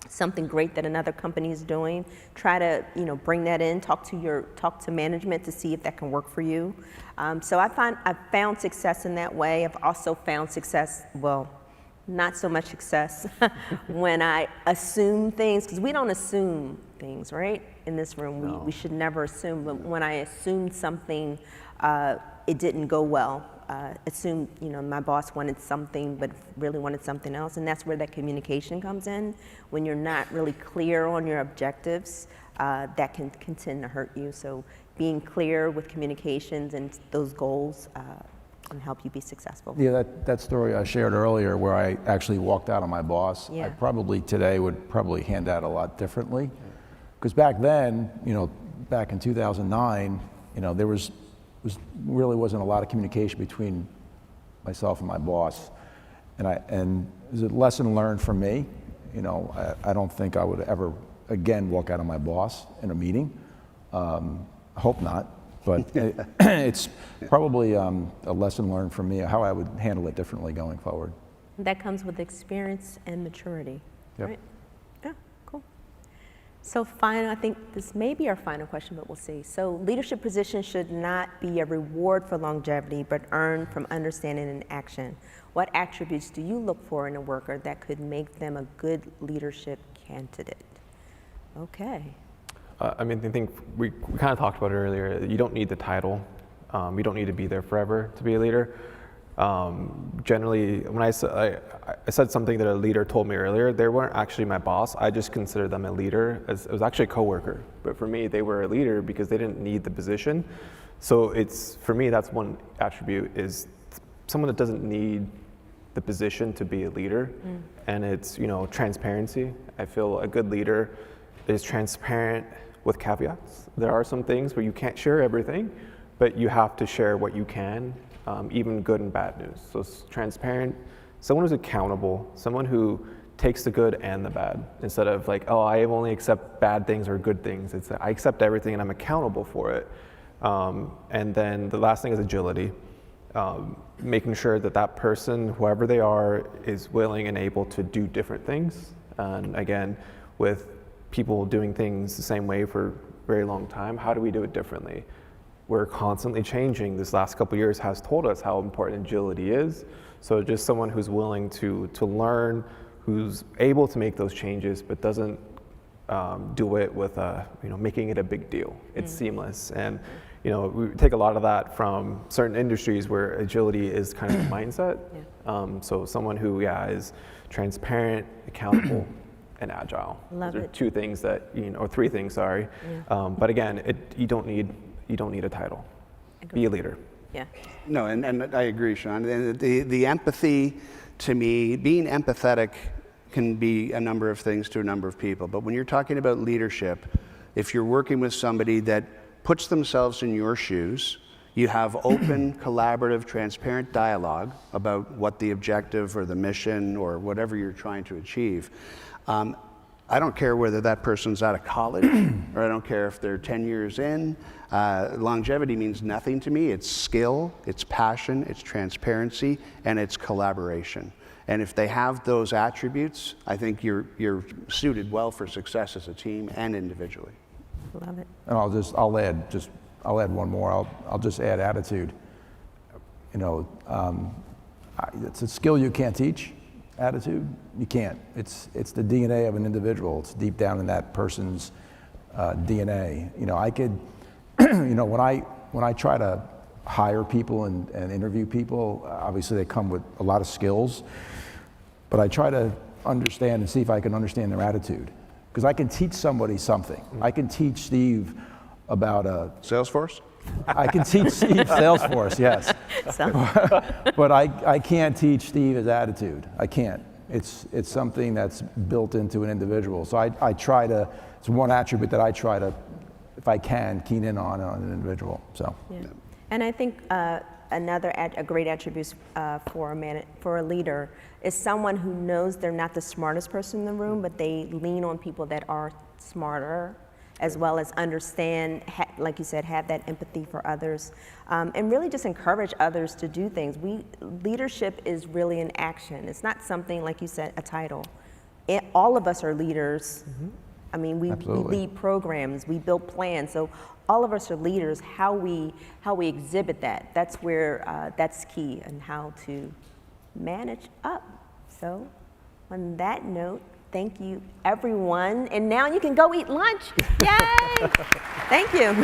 Speaker 7: something great that another company is doing, try to bring that in, talk to management to see if that can work for you. So I've found success in that way. I've also found success, well, not so much success when I assume things, because we don't assume things, right? In this room, we should never assume, but when I assumed something, it didn't go well. Assumed, my boss wanted something, but really wanted something else, and that's where that communication comes in. When you're not really clear on your objectives, that can tend to hurt you. So being clear with communications and those goals can help you be successful.
Speaker 10: Yeah, that story I shared earlier where I actually walked out on my boss, I probably today would hand that a lot differently. Because back then, back in 2009, there really wasn't a lot of communication between myself and my boss, and it was a lesson learned for me. I don't think I would ever again walk out on my boss in a meeting. Hope not, but it's probably a lesson learned for me how I would handle it differently going forward.
Speaker 7: That comes with experience and maturity,
Speaker 10: Yep.
Speaker 7: right? Yeah, cool. So final, I think this may be our final question, but we'll see. So leadership positions should not be a reward for longevity, but earned from understanding and action. What attributes do you look for in a worker that could make them a good leadership candidate? Okay.
Speaker 8: I think we kind of talked about it earlier. You don't need the title. You don't need to be there forever to be a leader. Generally, when I said something that a leader told me earlier, they weren't actually my boss. I just considered them a leader. It was actually a coworker. But for me, they were a leader because they didn't need the position. So for me, that's one attribute, is someone that doesn't need the position to be a leader. And it's, transparency. I feel a good leader is transparent with caveats. There are some things where you can't share everything, but you have to share what you can, even good and bad news. So it's transparent, someone who's accountable, someone who takes the good and the bad, instead of like, oh, I only accept bad things or good things. It's I accept everything and I'm accountable for it. And then the last thing is agility. Making sure that person, whoever they are, is willing and able to do different things. And again, with people doing things the same way for a very long time, how do we do it differently? We're constantly changing. This last couple of years has told us how important agility is. So just someone who's willing to learn, who's able to make those changes, but doesn't do it with making it a big deal. It's seamless. And we take a lot of that from certain industries where agility is kind of the mindset. So someone who is transparent, accountable, and agile.
Speaker 7: Love
Speaker 8: Those are
Speaker 7: it.
Speaker 8: two things that, or three things, sorry. But again, you don't need a title.
Speaker 7: Agree.
Speaker 8: Be a leader.
Speaker 7: Yeah.
Speaker 9: No, and I agree, Sean. And the empathy, to me, being empathetic can be a number of things to a number of people. But when you're talking about leadership, if you're working with somebody that puts themselves in your shoes, you have open, collaborative, transparent dialogue about what the objective or the mission or whatever you're trying to achieve. I don't care whether that person's out of college or I don't care if they're 10 years in. Longevity means nothing to me. It's skill, it's passion, it's transparency, and it's collaboration. And if they have those attributes, I think you're suited well for success as a team and individually.
Speaker 7: Love it.
Speaker 10: And I'll add one more. I'll just add attitude. It's a skill you can't teach. Attitude, you can't. It's the DNA of an individual. It's deep down in that person's DNA. I could, when I try to hire people and interview people, obviously they come with a lot of skills, but I try to understand and see if I can understand their attitude. Because I can teach somebody something. I can teach Steve about
Speaker 9: Salesforce?
Speaker 10: I can teach Steve Salesforce, yes. But I can't teach Steve his attitude. I can't. It's something that's built into an individual. So I try to, it's one attribute that I try to, if I can, keen in on an individual. So.
Speaker 7: Yeah. And I think a great attribute for a leader is someone who knows they're not the smartest person in the room, but they lean on people that are smarter, as well as understand, like you said, have that empathy for others, and really just encourage others to do things. Leadership is really an action. It's not something, like you said, a title. All of us are leaders. I mean, we lead programs, we build plans, so all of us are leaders. How we exhibit that, that's where, that's key, and how to manage up. So on that note, thank you, everyone. And now you can go eat lunch. Yay! Thank you.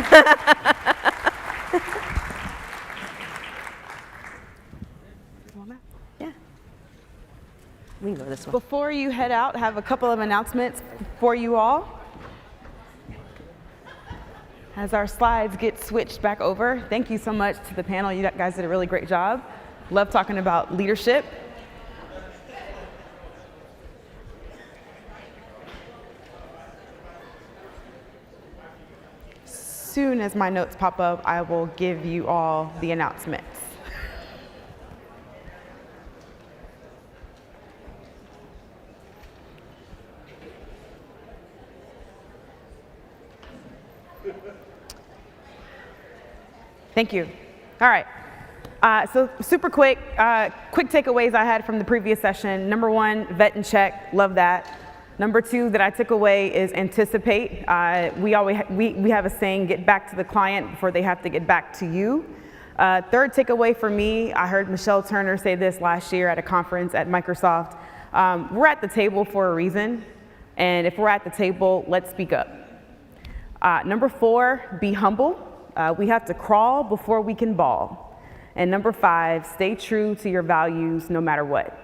Speaker 7: Yeah. We can go this way.
Speaker 2: Before you head out, I have a couple of announcements for you all. As our slides get switched back over, thank you so much to the panel. You guys did a really great job. Love talking about leadership. soon as my notes pop up, I will give you all the announcements. Thank you. All right. So super quick takeaways I had from the previous session. Number one, vet and check, love that. Number two that I took away is anticipate. We have a saying, get back to the client before they have to get back to you. Third takeaway for me, I heard Michelle Turner say this last year at a conference at Microsoft. We're at the table for a reason, and if we're at the table, let's speak up. Number four, be humble. We have to crawl before we can bawl. And number five, stay true to your values no matter what.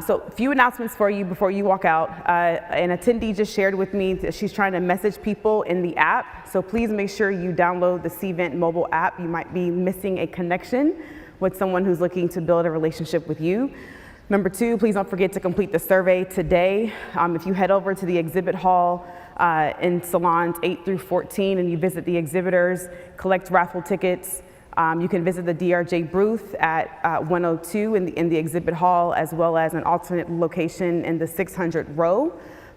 Speaker 2: So a few announcements for you before you walk out. An attendee just shared with me that she's trying to message people in the app. So please make sure you download the Cvent mobile app. You might be missing a connection with someone who's looking to build a relationship with you. Number two, please don't forget to complete the survey today. If you head over to the exhibit hall in salons 8 through 14 and you visit the exhibitors, collect raffle tickets, you can visit the DRJ booth at 102 in the exhibit hall, as well as an alternate location in the 600 row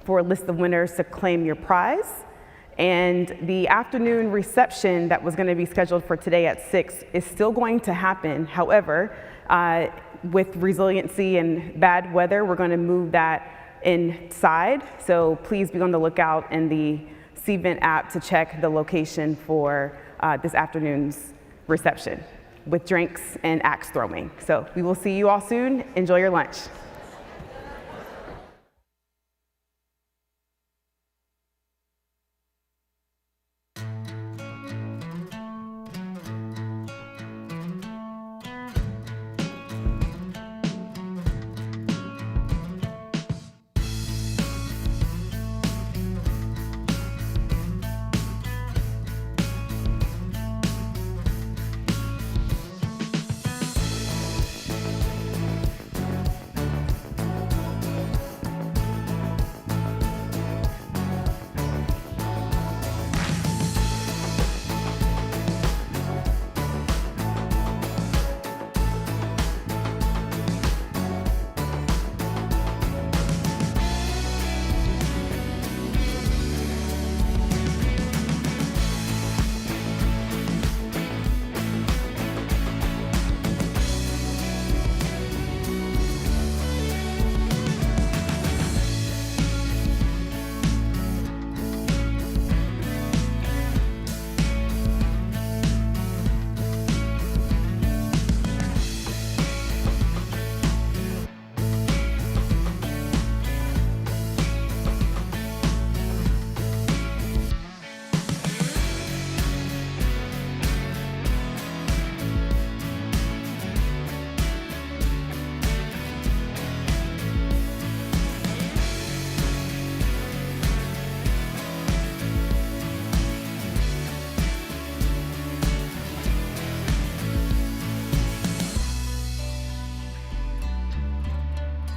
Speaker 2: for a list of winners to claim your prize. And the afternoon reception that was going to be scheduled for today at 6 is still going to happen. However, with resiliency and bad weather, we're going to move that inside. So please be on the lookout in the Cvent app to check the location for this afternoon's reception with drinks and axe throwing. So we will see you all soon. Enjoy your lunch.